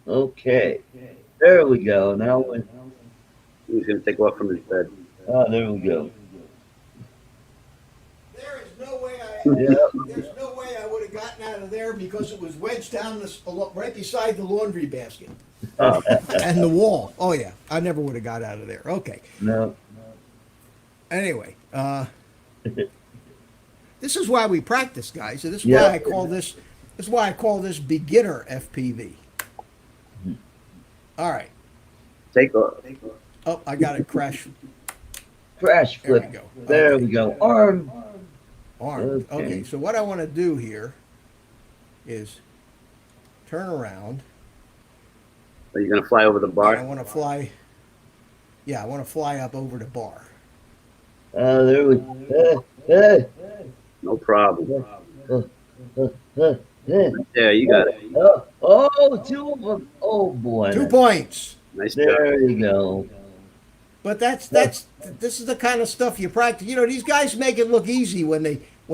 Speaker 2: Okay, there we go. Now we
Speaker 3: He's gonna take off from his bed.
Speaker 2: there we go.
Speaker 1: There is no way
Speaker 2: Yeah.
Speaker 1: There's no way I would have gotten out of there because it was wedged down right beside the laundry basket and the wall. Oh yeah, I never would have got out of there. Okay.
Speaker 2: No.
Speaker 1: Anyway, this is why we practice, guys. And this is
Speaker 2: Yeah.
Speaker 1: why I call this. This is why I call this beginner FPV. All right.
Speaker 3: Take off.
Speaker 1: Oh, I got it. Crash.
Speaker 2: Crash
Speaker 1: There we
Speaker 2: flip.
Speaker 1: go.
Speaker 2: There
Speaker 1: Okay.
Speaker 2: we go. Arm.
Speaker 1: Armed.
Speaker 2: Okay.
Speaker 1: Okay. So what I want to do here is turn around.
Speaker 3: Are you gonna fly over the
Speaker 1: And I
Speaker 3: bar?
Speaker 1: want to fly. Yeah, I want to fly up over the bar.
Speaker 2: There we.
Speaker 3: No problem.
Speaker 2: Uh, uh,
Speaker 3: There, you got it.
Speaker 2: oh, two of them. Oh boy.
Speaker 1: 2 points.
Speaker 3: Nice job.
Speaker 2: There you go.
Speaker 1: But this is the kind of stuff you practice. You know, these guys make it look easy when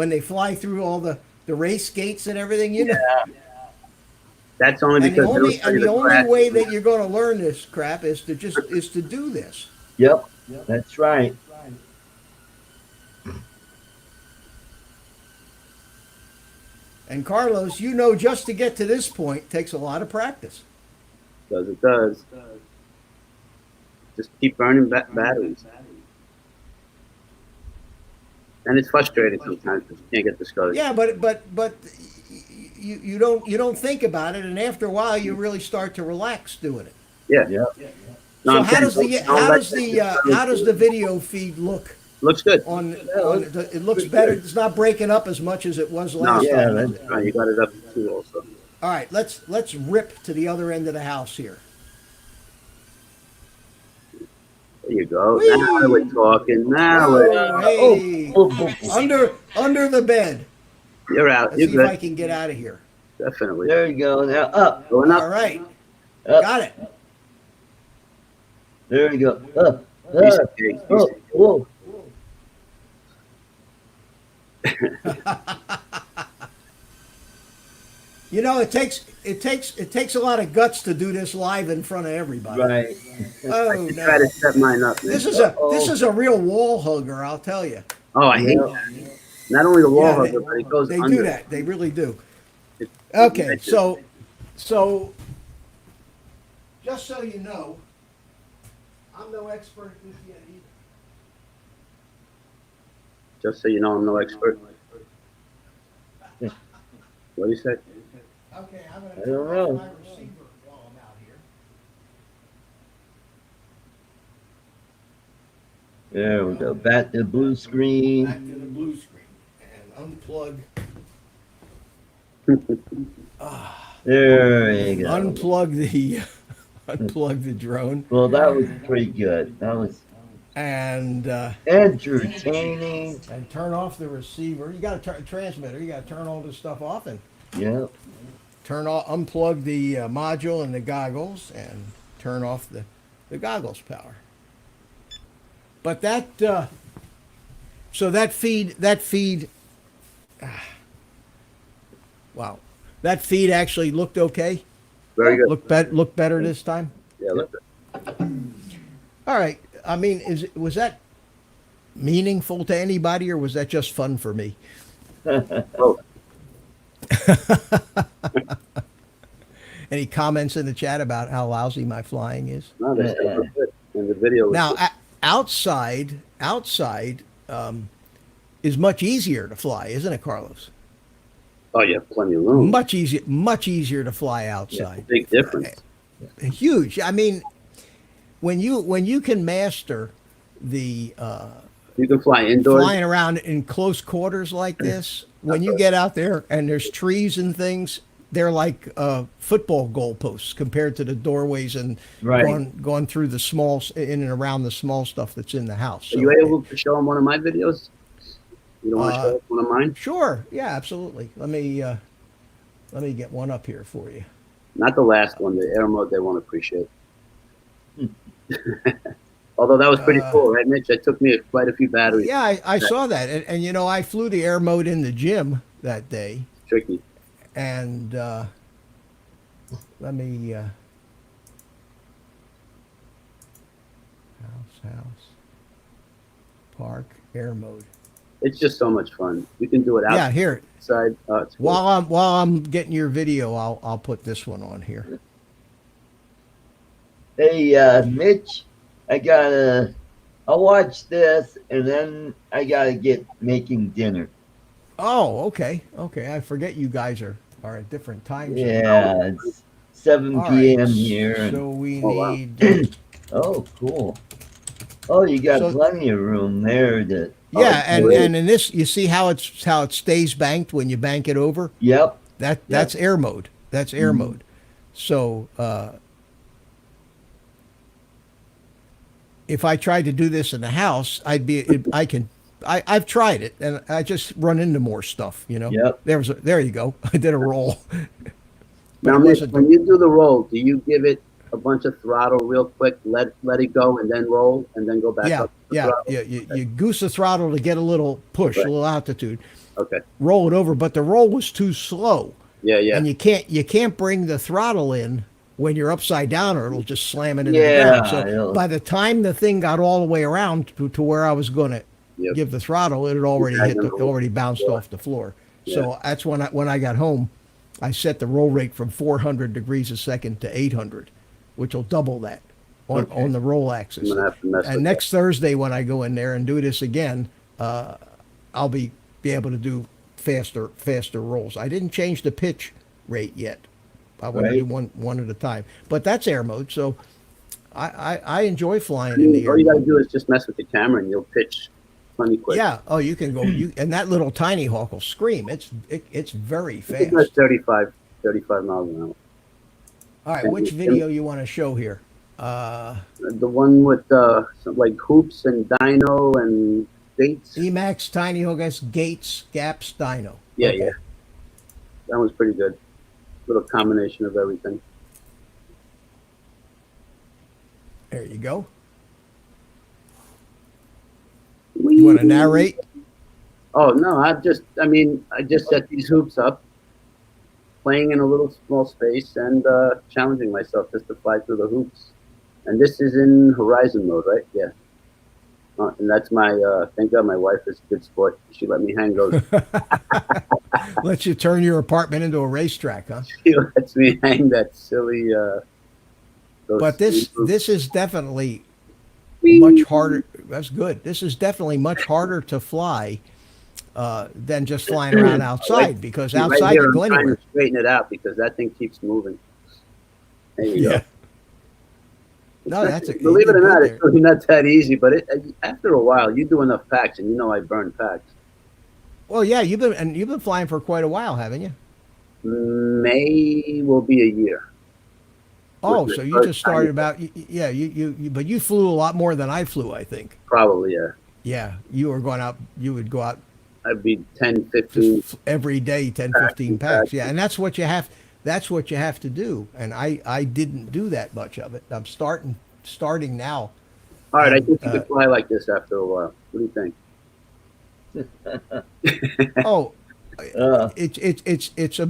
Speaker 1: they fly through all the race gates and everything. You know,
Speaker 3: That's only
Speaker 1: and
Speaker 3: because
Speaker 1: the only way that you're going to learn this crap is to do this.
Speaker 2: Yep, that's right.
Speaker 1: And Carlos, you know, just to get to this point takes a lot of practice.
Speaker 3: It does. Just keep burning batteries. And it's frustrating sometimes because you can't get discouraged.
Speaker 1: Yeah, but you don't think about it, and after a while you really start to relax doing it.
Speaker 3: Yeah.
Speaker 2: Yep.
Speaker 1: So how does the video feed look?
Speaker 3: Looks good.
Speaker 1: It looks better. It's not breaking up as much as it was last
Speaker 2: Yeah,
Speaker 1: time.
Speaker 2: that's
Speaker 3: Right, you got it up too also.
Speaker 1: All right, let's rip to the other end of the house here.
Speaker 3: There you go.
Speaker 1: Whee!
Speaker 3: Now we're talking. Now
Speaker 1: Oh, hey,
Speaker 2: Oh.
Speaker 1: under the bed.
Speaker 3: you're out.
Speaker 1: Let's
Speaker 3: You're
Speaker 1: see if I
Speaker 3: good.
Speaker 1: can get out of here.
Speaker 3: Definitely.
Speaker 2: There you go. Now up.
Speaker 3: Going
Speaker 1: All
Speaker 3: up.
Speaker 1: right,
Speaker 2: Up.
Speaker 1: got it.
Speaker 2: There you go.
Speaker 3: Piece of cake, piece of cake.
Speaker 2: Whoa.
Speaker 1: You know, it takes a lot of guts to do this live in front of everybody.
Speaker 2: Right.
Speaker 1: Oh
Speaker 3: I
Speaker 1: no,
Speaker 3: try to set mine up, man.
Speaker 1: this is a real wall hugger, I'll tell you.
Speaker 3: Oh, I hate
Speaker 2: Yeah.
Speaker 3: that. Not only the wall
Speaker 1: Yeah,
Speaker 3: hugger, but it goes
Speaker 1: They
Speaker 3: under.
Speaker 1: do that. They really do.
Speaker 3: It-
Speaker 1: Okay,
Speaker 3: it-
Speaker 1: so just so you know, I'm no expert at this yet either.
Speaker 3: Just so you know, I'm no expert. What do you say?
Speaker 1: Okay, I'm gonna
Speaker 2: I don't
Speaker 1: turn
Speaker 2: know.
Speaker 1: off my receiver while I'm out here.
Speaker 2: There we go. Back to blue screen.
Speaker 1: Back to the blue screen and
Speaker 2: There you go.
Speaker 1: unplug the drone
Speaker 2: Well, that was pretty good. That was
Speaker 1: and
Speaker 2: entertaining.
Speaker 1: turn off the receiver. You got to turn transmitter. You got to turn all this stuff off and
Speaker 2: Yep.
Speaker 1: unplug the module and the goggles and turn off the goggles power. But so that feed, wow, that feed actually looked okay.
Speaker 3: Very good.
Speaker 1: Looked better this time.
Speaker 3: Yeah, look good.
Speaker 1: All right. I mean, was that meaningful to anybody, or was that just fun for me?
Speaker 3: Oh,
Speaker 1: Any comments in the chat about how lousy my flying is?
Speaker 3: no, that's good. And the video was
Speaker 1: Now,
Speaker 3: good.
Speaker 1: outside is much easier to fly, isn't it, Carlos?
Speaker 3: Oh, you have plenty of room.
Speaker 1: Much easier to fly outside.
Speaker 3: Big difference.
Speaker 1: Huge. I mean, when you can master the
Speaker 3: You can fly indoors.
Speaker 1: flying around in close quarters like this, when you get out there and there's trees and things, they're like football goalposts compared to the doorways and
Speaker 2: Right.
Speaker 1: going through the small in and around the small stuff that's in the house.
Speaker 3: Are you able to show them one of my videos? You don't want to show us one of mine?
Speaker 1: Sure. Yeah, absolutely. Let me get one up here for you.
Speaker 3: Not the last one, the air mode they won't appreciate. Although that was pretty cool, right, Mitch? That took me quite a few batteries.
Speaker 1: Yeah, I saw that, and you know, I flew the air mode in the gym that day,
Speaker 3: Tricky.
Speaker 1: and let me house park air mode.
Speaker 3: It's just so much fun. You can do it
Speaker 1: Yeah, here.
Speaker 3: outside. Oh, it's cool.
Speaker 1: While I'm getting your video, I'll put this one on here.
Speaker 2: Hey, Mitch, I'll watch this and then I gotta get making dinner.
Speaker 1: Oh, okay. I forget you guys are at different times.
Speaker 2: Yeah, it's 7
Speaker 1: All
Speaker 2: p.m.
Speaker 1: right,
Speaker 2: here.
Speaker 1: So we
Speaker 3: Oh, wow.
Speaker 1: need.
Speaker 2: Oh, cool. Oh, you got
Speaker 1: So-
Speaker 2: plenty of room there to.
Speaker 1: Yeah,
Speaker 2: oh,
Speaker 1: and
Speaker 2: great.
Speaker 1: in this, you see how it stays banked when you bank it over.
Speaker 2: Yep.
Speaker 1: That's air mode. That's air mode. So if I tried to do this in the house, I can I've tried it, and I just run into more stuff. You know.
Speaker 2: Yep.
Speaker 1: There you go. I did a roll. But
Speaker 3: Now,
Speaker 1: it
Speaker 3: Mitch,
Speaker 1: wasn't
Speaker 3: when you do the roll, do you give it a bunch of throttle real quick, let it go, and then roll, and then go back
Speaker 1: yeah,
Speaker 3: up the
Speaker 1: yeah,
Speaker 3: throttle?
Speaker 1: yeah. You goose the throttle to get a little push,
Speaker 3: Right.
Speaker 1: a little altitude.
Speaker 3: Okay.
Speaker 1: Roll it over, but the roll was too slow.
Speaker 3: Yeah, yeah.
Speaker 1: And you can't bring the throttle in when you're upside down, or it'll just slam it into the
Speaker 2: Yeah,
Speaker 1: ground. So
Speaker 2: it'll-
Speaker 1: by the time the thing got all the way around to where I was going to
Speaker 3: Yep.
Speaker 1: give the throttle, it had already already bounced off the floor. So that's when I got home, I set the roll rate from 400 degrees a second to 800, which will double that on the roll axis.
Speaker 3: I'm gonna have to mess
Speaker 1: And
Speaker 3: with
Speaker 1: next Thursday when I go in there and do this again, I'll be able to do faster rolls. I didn't change the pitch rate yet. I want to do one at a time. But that's air mode, so I enjoy flying in the air.
Speaker 3: All you got to
Speaker 1: mode.
Speaker 3: do is just mess with the camera, and you'll pitch plenty quick.
Speaker 1: Yeah. Oh, you can go. And that little tiny hawk will scream. It's very
Speaker 3: It
Speaker 1: fast.
Speaker 3: does 35 miles an hour.
Speaker 1: All right. Which video you want to show here?
Speaker 3: The one with some, like hoops and dyno and dates.
Speaker 1: Emax, Tiny Hawk, Gates, Gaps, Dyno.
Speaker 3: Yeah,
Speaker 1: Okay.
Speaker 3: yeah. That was pretty good. Little combination of everything.
Speaker 1: There you go. You want to narrate?
Speaker 3: Oh no, I just set these hoops up, playing in a little small space and challenging myself just to fly through the hoops. And this is in horizon mode, right? Yeah. And that's my, thank God my wife is a good sport. She let me hang those.
Speaker 1: Lets you turn your apartment into a racetrack, huh?
Speaker 3: She lets me hang that silly, those
Speaker 1: But this
Speaker 3: hoops.
Speaker 1: is definitely much harder. That's good. This is definitely much harder to fly than just flying around outside, because
Speaker 3: Right
Speaker 1: outside
Speaker 3: here,
Speaker 1: you
Speaker 3: I'm
Speaker 1: go
Speaker 3: trying
Speaker 1: anywhere.
Speaker 3: to straighten it out because that thing keeps moving. There you go.
Speaker 1: No, that's
Speaker 3: Believe it or
Speaker 1: you did
Speaker 3: not,
Speaker 1: good
Speaker 3: it's really not that easy. But after a while, you do enough packs, and you know I burn packs.
Speaker 1: Well, yeah, you've been flying for quite a while, haven't you?
Speaker 3: May will be a year.
Speaker 1: Oh,
Speaker 3: With
Speaker 1: so
Speaker 3: the
Speaker 1: you
Speaker 3: first
Speaker 1: just started
Speaker 3: time.
Speaker 1: about yeah, but you flew a lot more than I flew, I think.
Speaker 3: Probably, yeah.
Speaker 1: Yeah, you were going out. You would go out
Speaker 3: I'd be 10, 15.
Speaker 1: every day, 10, 15 packs. Yeah, and that's what you have. That's what you have to do. And I didn't do that much of it. I'm starting now.
Speaker 3: All right, I
Speaker 1: And,
Speaker 3: think you could fly like this after a while. What do you think?
Speaker 1: Oh,
Speaker 2: Uh,
Speaker 1: it's a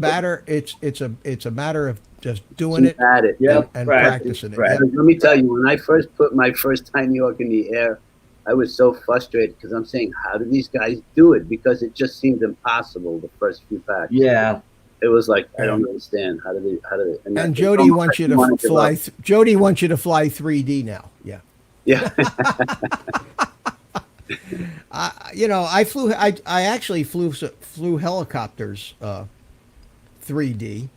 Speaker 1: matter of just doing it
Speaker 3: At it.
Speaker 2: Yep.
Speaker 1: and
Speaker 2: practice,
Speaker 1: practicing it.
Speaker 2: practice.
Speaker 1: Yeah.
Speaker 3: Let me tell you, when I first put my first tiny hawk in the air, I was so frustrated because I'm saying, how do these guys do it? Because it just seemed impossible the first few packs.
Speaker 2: yeah.
Speaker 3: It was like, I don't understand. How do they?
Speaker 1: And
Speaker 3: that-
Speaker 1: Jody wants you to
Speaker 3: wanna give
Speaker 1: fly.
Speaker 3: up.
Speaker 1: Jody wants you to fly 3D now. Yeah.
Speaker 3: Yeah.
Speaker 1: I actually flew helicopters 3D.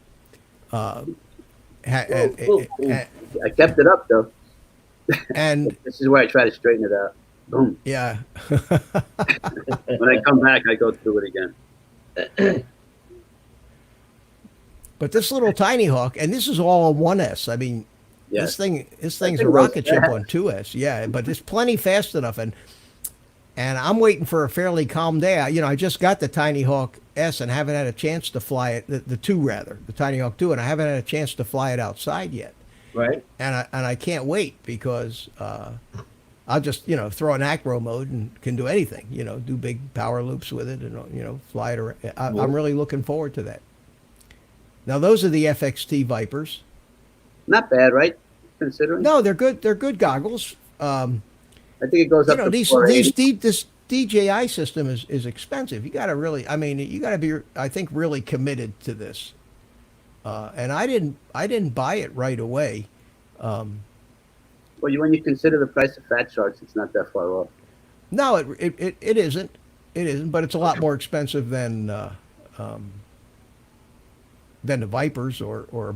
Speaker 2: Ooh, ooh.
Speaker 3: I kept it up though.
Speaker 1: And
Speaker 3: This is where I try to straighten it out. Boom.
Speaker 1: yeah,
Speaker 3: When I come back, I go through it again.
Speaker 1: but this little tiny hawk, and this is all on 1S. I mean,
Speaker 3: Yes.
Speaker 1: this thing's
Speaker 3: thing
Speaker 1: a
Speaker 3: goes
Speaker 1: rocket ship
Speaker 3: fast.
Speaker 1: on 2S. Yeah, but it's plenty fast enough, and I'm waiting for a fairly calm day. I just got the Tiny Hawk S and haven't had a chance to fly it. The 2 rather, the Tiny Hawk 2, and I haven't had a chance to fly it outside yet.
Speaker 2: Right.
Speaker 1: And I can't wait because I'll just throw an acro mode and can do anything. Do big power loops with it and fly it around. I'm really looking forward to that. Now those are the FXT Vipers.
Speaker 3: Not bad, right? Considering.
Speaker 1: No, they're good. They're good goggles.
Speaker 3: I think it goes up to
Speaker 1: This DJI system is expensive. You got to really, you got to be, I think, really committed to this. And I didn't buy it right away.
Speaker 3: Well, when you consider the price of Fat Sharks, it's not that far off.
Speaker 1: No, it isn't. It isn't, but it's a lot more expensive than the Vipers or a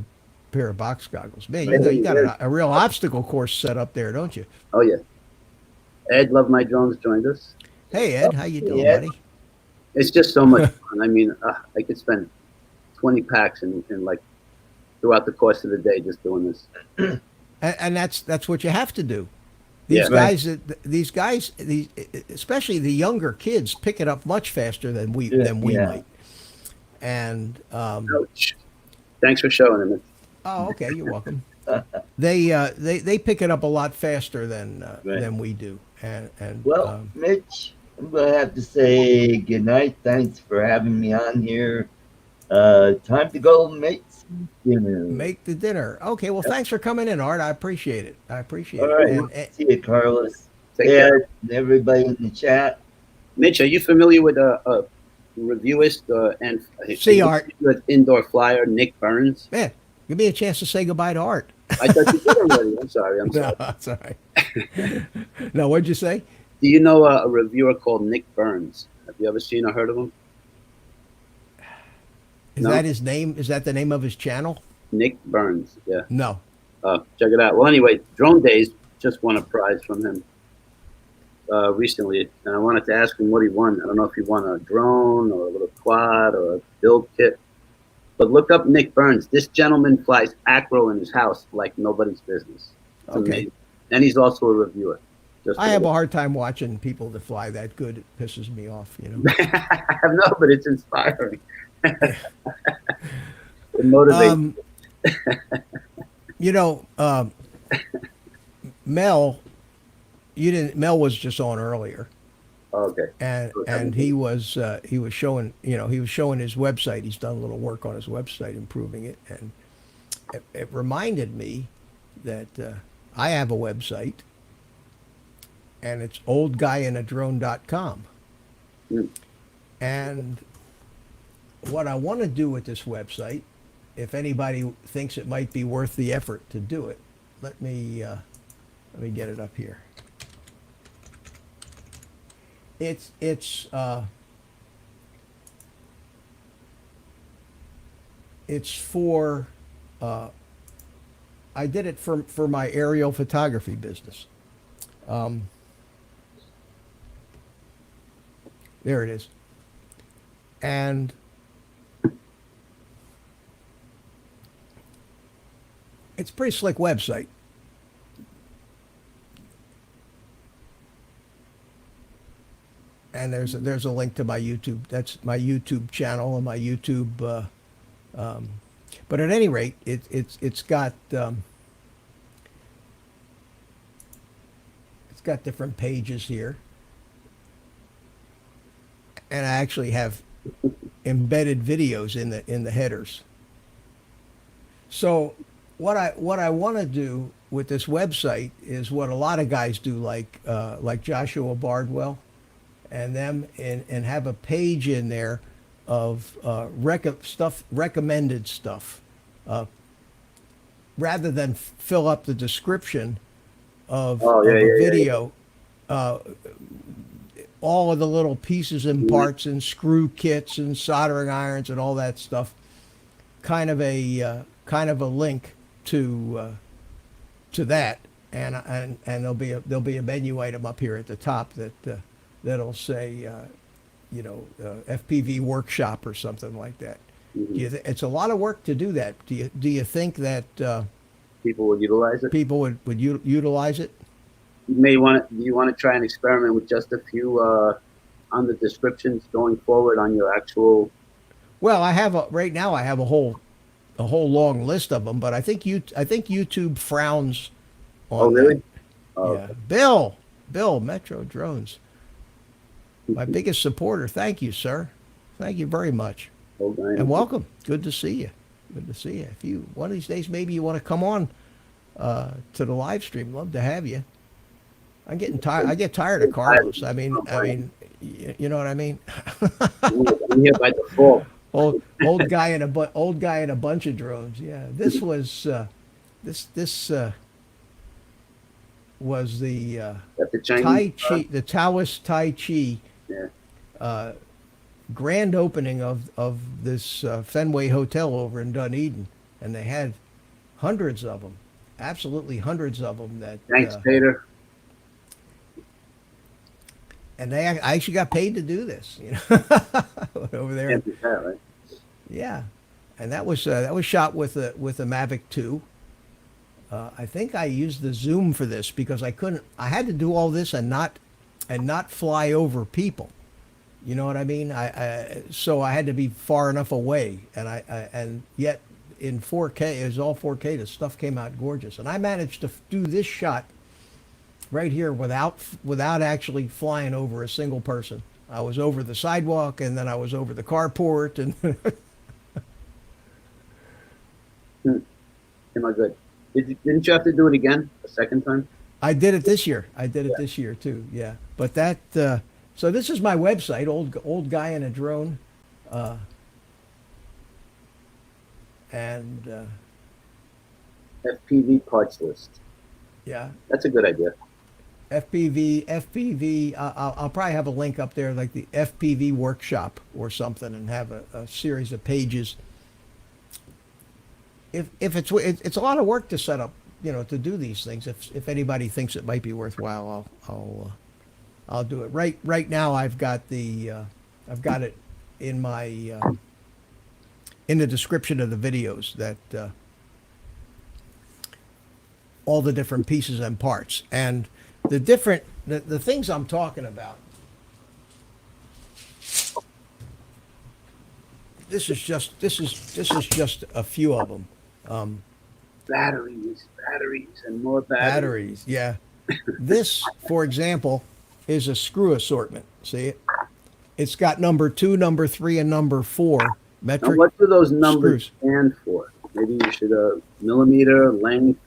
Speaker 1: pair of box goggles. Man, you got a real obstacle course set up there, don't you?
Speaker 3: Oh yeah. Ed, Love My Drones, joined us.
Speaker 1: Hey Ed, how you doing,
Speaker 2: Yeah.
Speaker 1: buddy?
Speaker 3: It's just so much fun. I mean, I could spend 20 packs in like throughout the course of the day just doing this.
Speaker 1: And that's what you have to do. These
Speaker 3: Yeah.
Speaker 1: guys, especially the younger kids, pick it up much faster than we
Speaker 2: Yeah.
Speaker 1: might. And
Speaker 3: Ouch. Thanks for showing him.
Speaker 1: oh, okay, you're welcome. They pick it up a lot faster
Speaker 3: Right.
Speaker 1: than we do. And
Speaker 2: Well, Mitch, I'm gonna have to say good night. Thanks for having me on here. Time to go make some dinner.
Speaker 1: make the dinner. Okay, well, thanks for coming in, Art. I appreciate it. I appreciate
Speaker 2: All
Speaker 1: it.
Speaker 2: right.
Speaker 1: And
Speaker 2: See you, Carlos.
Speaker 3: Take care.
Speaker 2: Ed, and everybody in the chat.
Speaker 3: Mitch, are you familiar with a reviewist and
Speaker 1: See, Art.
Speaker 3: with Indoor Flyer, Nick Burns?
Speaker 1: man, give me a chance to say goodbye to Art.
Speaker 3: I thought you did already. I'm sorry. I'm
Speaker 1: No,
Speaker 3: sorry.
Speaker 1: that's all right. No, what'd you say?
Speaker 3: Do you know a reviewer called Nick Burns? Have you ever seen or heard of him?
Speaker 1: Is
Speaker 3: No.
Speaker 1: that his name? Is that the name of his channel?
Speaker 3: Nick Burns. Yeah.
Speaker 1: No.
Speaker 3: Check it out. Well, anyway, Drone Days just won a prize from him recently, and I wanted to ask him what he won. I don't know if he won a drone or a little quad or a build kit, but look up Nick Burns. This gentleman flies acro in his house like nobody's business. It's
Speaker 1: Okay.
Speaker 3: amazing. And he's also a reviewer. Just
Speaker 1: I have a hard time watching people that fly that good. It pisses me off, you know.
Speaker 3: no, but it's inspiring. It motivates.
Speaker 1: You know, Mel, Mel was just on earlier,
Speaker 3: Okay.
Speaker 1: and he was showing, he was showing his website. He's done a little work on his website, improving it, and it reminded me that I have a website, and it's oldguyinadrone.com.
Speaker 3: Mm.
Speaker 1: And what I want to do with this website, if anybody thinks it might be worth the effort to do it, let me get it up here. It's for I did it for my aerial photography business. There it is. And it's a pretty slick website. And there's a link to my YouTube. That's my YouTube channel and my YouTube. But at any rate, it's got different pages here, and I actually have embedded videos in the headers. So what I want to do with this website is what a lot of guys do, like Joshua Bardwell and them, and have a page in there of recommended stuff, rather than fill up the description of a video. All of the little pieces and parts and screw kits and soldering irons and all that stuff. Kind of a link to that, and there'll be a menu item up here at the top that'll say FPV workshop or something like that.
Speaker 3: Mm-hmm.
Speaker 1: It's a lot of work to do that. Do you think that
Speaker 3: People would utilize it.
Speaker 1: people would utilize it?
Speaker 3: You may want to. You want to try and experiment with just a few on the descriptions going forward on your actual.
Speaker 1: Well, right now I have a whole long list of them, but I think YouTube frowns on
Speaker 3: Oh, really?
Speaker 1: that.
Speaker 3: Oh,
Speaker 1: Yeah. Bill, Metro Drones, my biggest supporter. Thank you, sir. Thank you very much,
Speaker 3: okay.
Speaker 1: and welcome. Good to see you. Good to see you. If you one of these days maybe you want to come on to the live stream, love to have you. I'm getting tired. I get tired of Carlos. I mean, you know what I mean.
Speaker 3: I'm here by default.
Speaker 1: old guy in a bunch of drones. Yeah, this was was the
Speaker 3: That's the
Speaker 1: Tai
Speaker 3: Chinese.
Speaker 1: Chi, the Taoist Tai Chi
Speaker 3: Yeah.
Speaker 1: grand opening of this Fenway Hotel over in Dunedin, and they had hundreds of them, absolutely hundreds of them.
Speaker 3: Thanks, Peter.
Speaker 1: And I actually got paid to do this, over there.
Speaker 3: Can't do that, right?
Speaker 1: Yeah, and that was shot with a Mavic 2. I think I used the zoom for this because I had to do all this and not fly over people. You know what I mean? So I had to be far enough away, and yet in 4K, it was all 4K. The stuff came out gorgeous, and I managed to do this shot right here without actually flying over a single person. I was over the sidewalk, and then I was over the carport, and
Speaker 3: Am I good? Didn't you have to do it again a second time?
Speaker 1: I did it this year. I did it this year too. Yeah, but that. So this is my website, old guy in a drone, and
Speaker 3: FPV parts list.
Speaker 1: yeah,
Speaker 3: That's a good idea.
Speaker 1: FPV. I'll probably have a link up there, like the FPV workshop or something, and have a series of pages. If it's a lot of work to set up, to do these things. If anybody thinks it might be worthwhile, I'll do it. Right now, I've got it in my in the description of the videos that all the different pieces and parts and the things I'm talking about. This is just a few of them.
Speaker 3: Batteries, and more batteries.
Speaker 1: Yeah. This, for example, is a screw assortment. See it? It's got number 2, number 3, and number 4 metric.
Speaker 3: Now, what do those numbers
Speaker 1: screws.
Speaker 3: stand for? Maybe you should millimeter, length.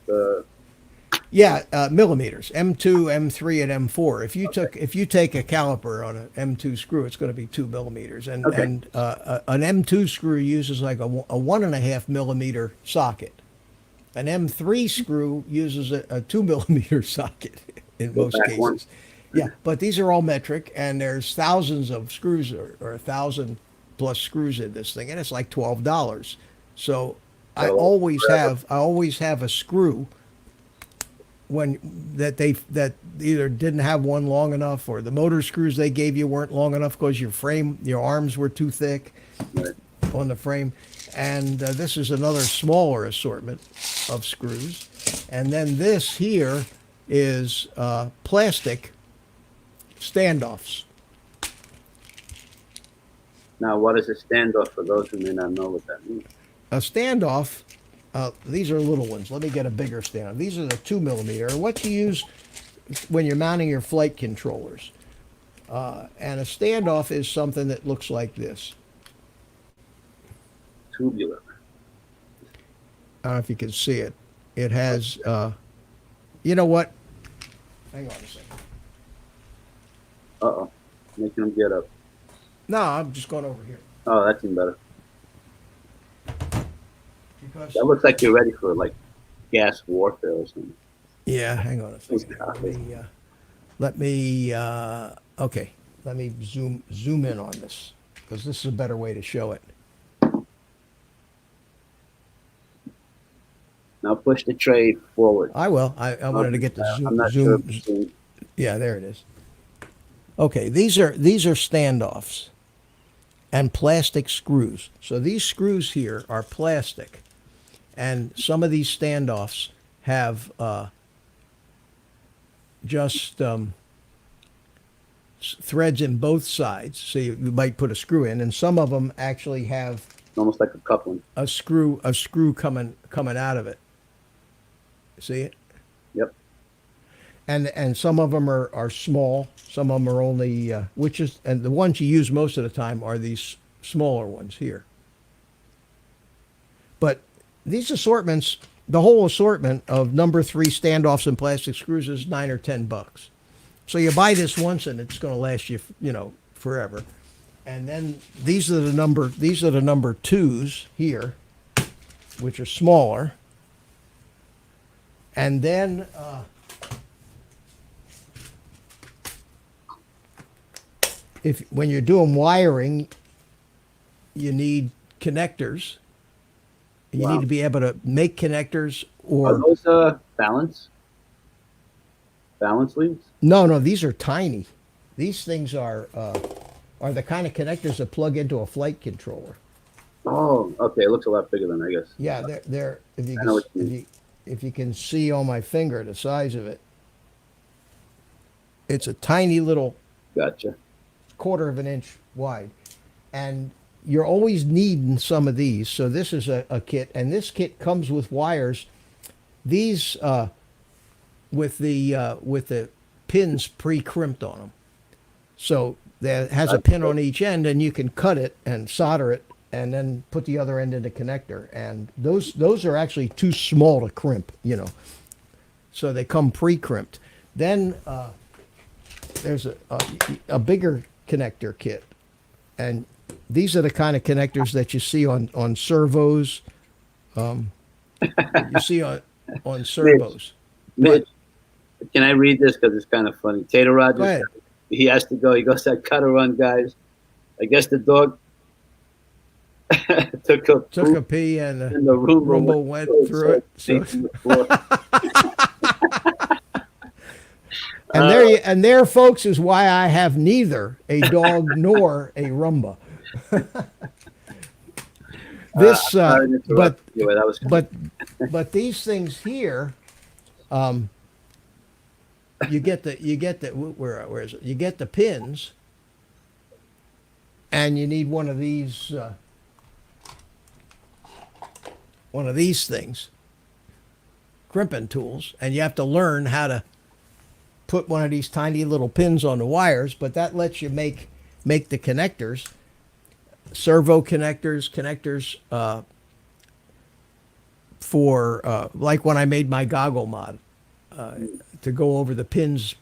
Speaker 1: Yeah, millimeters. M2, M3, and M4. If you take a caliper on an M2 screw, it's going to be 2 millimeters, and an M2 screw uses like a 1.5 millimeter socket. An M3 screw uses a 2 millimeter socket in most cases.
Speaker 3: One.
Speaker 1: Yeah, but these are all metric, and there's thousands of screws or 1,000 plus screws in this thing, and it's like $12. So I always have a screw that either didn't have one long enough, or the motor screws they gave you weren't long enough because your arms were too thick on the frame. And this is another smaller assortment of screws. And then this here is plastic standoffs.
Speaker 3: Now, what is a standoff for those who may not know what that means?
Speaker 1: A standoff, these are little ones. Let me get a bigger standoff. These are the 2 millimeter, what you use when you're mounting your flight controllers. And a standoff is something that looks like this.
Speaker 3: Tubular.
Speaker 1: I don't know if you can see it. It has, you know what? Hang on a second.
Speaker 3: Uh-oh. Making them get up.
Speaker 1: No, I'm just going over here.
Speaker 3: Oh, that's even better.
Speaker 1: Because,
Speaker 3: That looks like you're ready for, like, gas warfare or something.
Speaker 1: yeah, hang on a second. Let me zoom in on this, because this is a better way to show it.
Speaker 3: Now push the tray forward.
Speaker 1: I will. I wanted to get the zoom.
Speaker 3: I'm not sure if you've seen-
Speaker 1: Yeah, there it is. Okay, these are standoffs and plastic screws. So these screws here are plastic, and some of these standoffs have just threads in both sides. So you might put a screw in, and some of them actually have
Speaker 3: almost like a coupling.
Speaker 1: a screw coming out of it. See it?
Speaker 3: Yep.
Speaker 1: And some of them are small. Some of them are only and the ones you use most of the time are these smaller ones here. But these assortments, the whole assortment of number 3 standoffs and plastic screws is $9 or $10. So you buy this once and it's going to last you, forever. And then these are the number 2s here, which are smaller. And then when you're doing wiring, you need connectors. You need to be able to make connectors
Speaker 3: Are those balance leads?
Speaker 1: No, these are tiny. These things are the kind of connectors that plug into a flight controller.
Speaker 3: Oh, okay. It looks a lot bigger than I guess.
Speaker 1: Yeah, they're if you
Speaker 3: I know what you
Speaker 1: if
Speaker 3: mean.
Speaker 1: you if you can see on my finger the size of it. It's a tiny little
Speaker 3: Gotcha.
Speaker 1: quarter of an inch wide. And you're always needing some of these. So this is a kit, and this kit comes with wires. These with the pins pre-crimped on them. So there has a pin on each end, and you can cut it and solder it, and then put the other end in the connector. And those are actually too small to crimp, you know. So they come pre-crimped. Then there's a bigger connector kit, and these are the kind of connectors that you see on servos. You see on servos.
Speaker 3: Mitch, can I read this because it's kind of funny? Tater
Speaker 1: Go
Speaker 3: Rogers,
Speaker 1: ahead.
Speaker 3: he has to go. He goes, "I cut a run, guys. I guess the dog took a
Speaker 1: Took a
Speaker 3: poop
Speaker 1: pee and
Speaker 3: and the Roomba
Speaker 1: went through it. So,
Speaker 3: on the floor."
Speaker 1: and there, folks, is why I have neither a dog nor a Roomba. This,
Speaker 3: Sorry to interrupt you, that was
Speaker 1: but these things here, you get the where is it? You get the pins, and you need one of these things, crimping tools, and you have to learn how to put one of these tiny little pins on the wires. But that lets you make the connectors, servo connectors for like when I made my goggle mod to go over the pins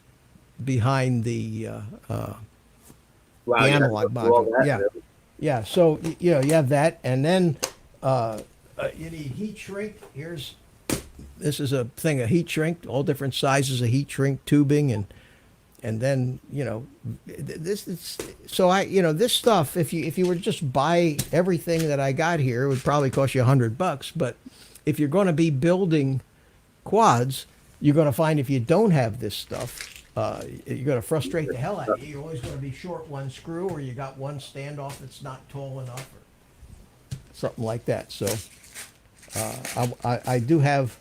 Speaker 1: behind the
Speaker 3: wow,
Speaker 1: the analog module. Yeah.
Speaker 3: Really.
Speaker 1: Yeah, so you know, you have that, and then you need heat shrink. This is a thing of heat shrink, all different sizes of heat shrink tubing, and then, you know, this is, so this stuff, if you were to just buy everything that I got here, it would probably cost you $100. But if you're going to be building quads, you're going to find if you don't have this stuff, you're going to frustrate the hell out of you. You're always going to be short one screw, or you got one standoff that's not tall enough, or something like that. So I do have,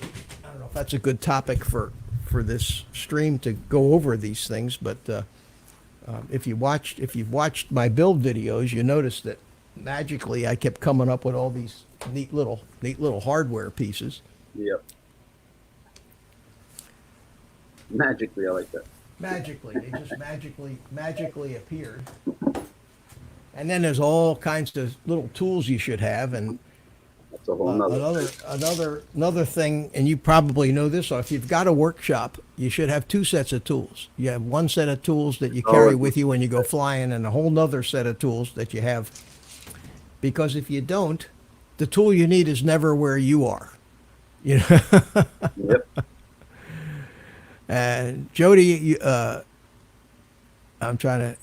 Speaker 1: I don't know if that's a good topic for this stream to go over these things, but if you've watched my build videos, you notice that magically I kept coming up with all these neat little hardware pieces.
Speaker 3: Yep. Magically, I like that.
Speaker 1: Magically, they just magically appeared. And then there's all kinds of little tools you should have, and
Speaker 3: That's a whole nother.
Speaker 1: another thing, and you probably know this, or if you've got a workshop, you should have two sets of tools. You have one set of tools that you carry with you when you go flying, and a whole nother set of tools that you have. Because if you don't, the tool you need is never where you are. You know.
Speaker 3: Yep.
Speaker 1: And Jody, I'm trying to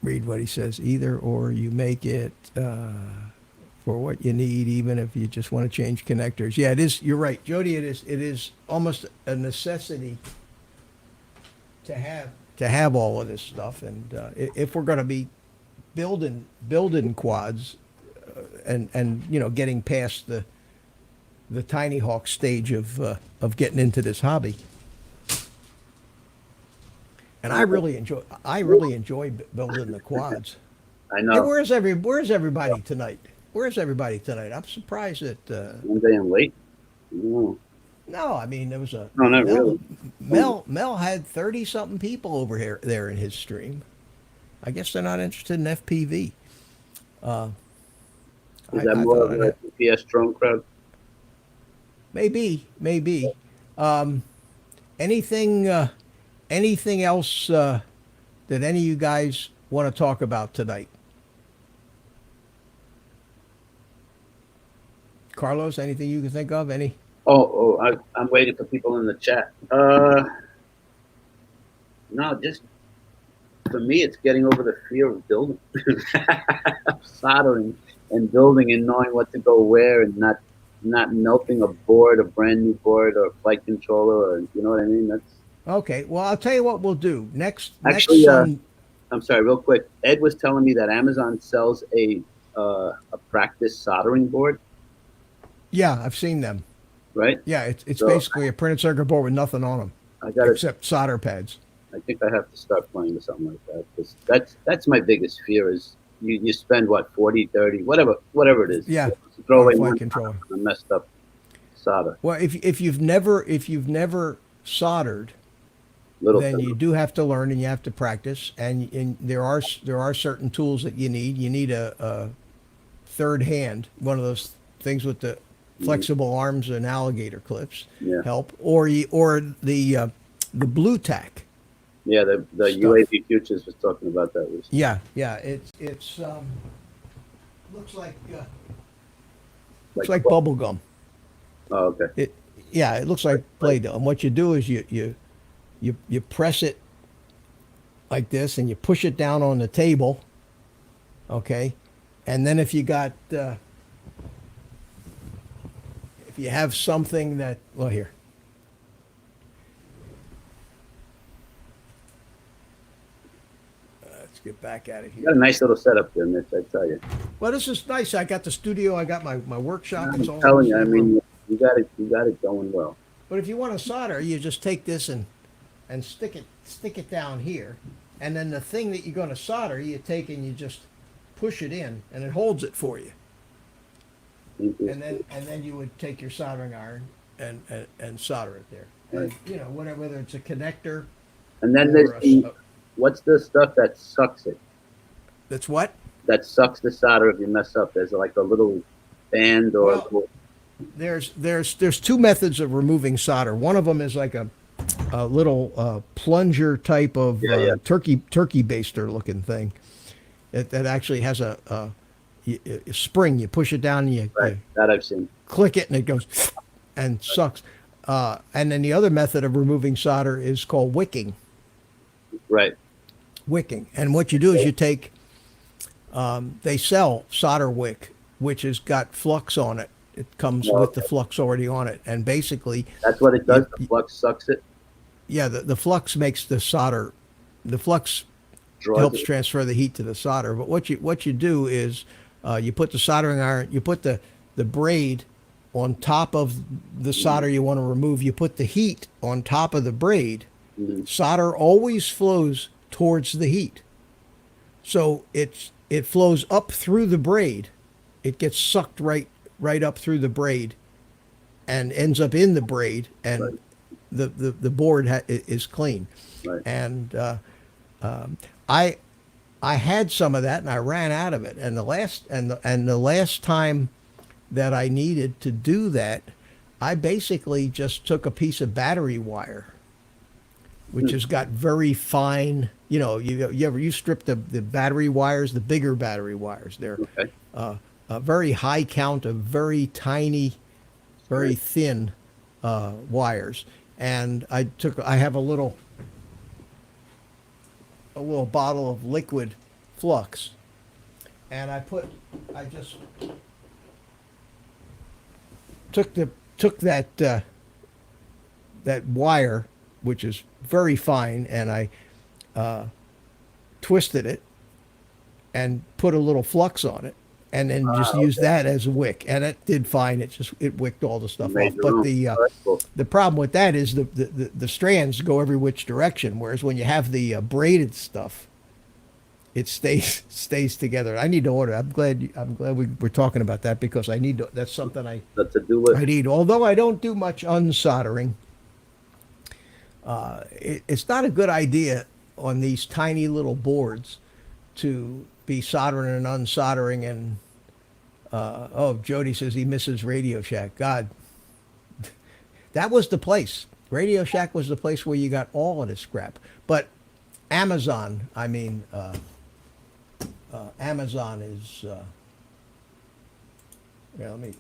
Speaker 1: read what he says. Either or, you make it for what you need, even if you just want to change connectors. Yeah, it is. You're right, Jody. It is almost a necessity to have all of this stuff. And if we're going to be building quads, and you know, getting past the tiny hawk stage of getting into this hobby. And I really enjoy building the quads.
Speaker 3: I know.
Speaker 1: Hey, where's everybody tonight? I'm surprised that
Speaker 3: One day I'm late. No,
Speaker 1: no, I mean, there was a
Speaker 3: no, not really.
Speaker 1: Mel had 30 something people over there in his stream. I guess they're not interested in FPV.
Speaker 3: Is that more of a PS drone crowd?
Speaker 1: Maybe. Anything else that any of you guys want to talk about tonight? Carlos, anything you can think of? Any?
Speaker 3: I'm waiting for people in the chat. No, just for me, it's getting over the fear of building, soldering and building, and knowing what to go where, and not melting a brand new board, or flight controller, or you know what I mean. That's
Speaker 1: okay. Well, I'll tell you what we'll do next.
Speaker 3: Actually,
Speaker 1: next
Speaker 3: I'm sorry, real quick. Ed was telling me that Amazon sells a practice soldering board.
Speaker 1: Yeah, I've seen them.
Speaker 3: right?
Speaker 1: Yeah, it's
Speaker 3: So
Speaker 1: basically a printed circuit board with nothing on them
Speaker 3: I got to.
Speaker 1: except solder pads.
Speaker 3: I think I have to start playing with something like that, because that's my biggest fear is you spend what 40, 30, whatever it is,
Speaker 1: Yeah,
Speaker 3: to throw
Speaker 1: on a
Speaker 3: away
Speaker 1: flight
Speaker 3: money
Speaker 1: controller.
Speaker 3: on a messed up solder.
Speaker 1: Well, if you've never soldered,
Speaker 3: Little
Speaker 1: then you
Speaker 3: thing.
Speaker 1: do have to learn and you have to practice. And there are certain tools that you need. You need a third hand, one of those things with the flexible arms and alligator clips
Speaker 3: Yeah,
Speaker 1: help, or the blue tack.
Speaker 3: yeah. The
Speaker 1: Stuff.
Speaker 3: UAV Futures was talking about that recently.
Speaker 1: Yeah. It's looks like looks like
Speaker 3: What?
Speaker 1: bubble gum.
Speaker 3: Oh, okay.
Speaker 1: It looks like Play-Doh. And what you do is you press it like this and you push it down on the table, okay? And then if you have something that, well, here. Let's get back at it
Speaker 3: You got a
Speaker 1: here.
Speaker 3: nice little setup there, Mitch. I tell you.
Speaker 1: Well, this is nice. I got the studio. I got my workshop. It's
Speaker 3: I'm
Speaker 1: all
Speaker 3: telling
Speaker 1: in
Speaker 3: you.
Speaker 1: the
Speaker 3: I
Speaker 1: same room.
Speaker 3: mean, you got it going well.
Speaker 1: But if you want to solder, you just take this and stick it down here, and then the thing that you're going to solder, you take and you just push it in, and it holds it for you. And then you would take your soldering iron and solder it there. And whether it's a connector
Speaker 3: And then
Speaker 1: or
Speaker 3: there's what's the stuff that sucks it?
Speaker 1: that's what?
Speaker 3: That sucks the solder if you mess up. There's like a little band or
Speaker 1: Well, there's two methods of removing solder. One of them is like a little plunger type of
Speaker 3: Yeah.
Speaker 1: turkey baster looking thing that actually has a spring. You push it down and you
Speaker 3: that I've seen.
Speaker 1: click it and it goes and sucks. And then the other method of removing solder is called wicking.
Speaker 3: Right.
Speaker 1: Wicking. And what you do is you take, they sell solder wick, which has got flux on it. It comes with the flux already on it. And basically,
Speaker 3: That's what it does. The flux sucks it.
Speaker 1: yeah, the flux makes the solder, the flux
Speaker 3: Draws
Speaker 1: helps
Speaker 3: it.
Speaker 1: transfer the heat to the solder. But what you do is you put the soldering iron, you put the braid on top of the solder you want to remove. You put the heat on top of the braid.
Speaker 3: Mhm.
Speaker 1: Solder always flows towards the heat, so it flows up through the braid. It gets sucked right up through the braid, and ends up in the braid, and
Speaker 3: Right.
Speaker 1: the board is clean.
Speaker 3: Right.
Speaker 1: And I had some of that and I ran out of it. And the last time that I needed to do that, I basically just took a piece of battery wire, which has got very fine. You strip the battery wires, the bigger battery wires. They're
Speaker 3: Okay.
Speaker 1: a very high count of very tiny, very thin wires. And I have a little bottle of liquid flux, and I just took that wire, which is very fine, and I twisted it and put a little flux on it, and then just used that as a wick, and it did fine. It wicked all the stuff off. But the problem with that is the strands go every which direction, whereas when you have the braided stuff, it stays together. I need to order. I'm glad we're talking about that, because I need to. That's something I need. Although I don't do much unsoldering, it's not a good idea on these tiny little boards to be soldering and unsoldering. And Jody says he misses Radio Shack. God, that was the place. Radio Shack was the place where you got all of this crap. But Amazon, Amazon is. Let me.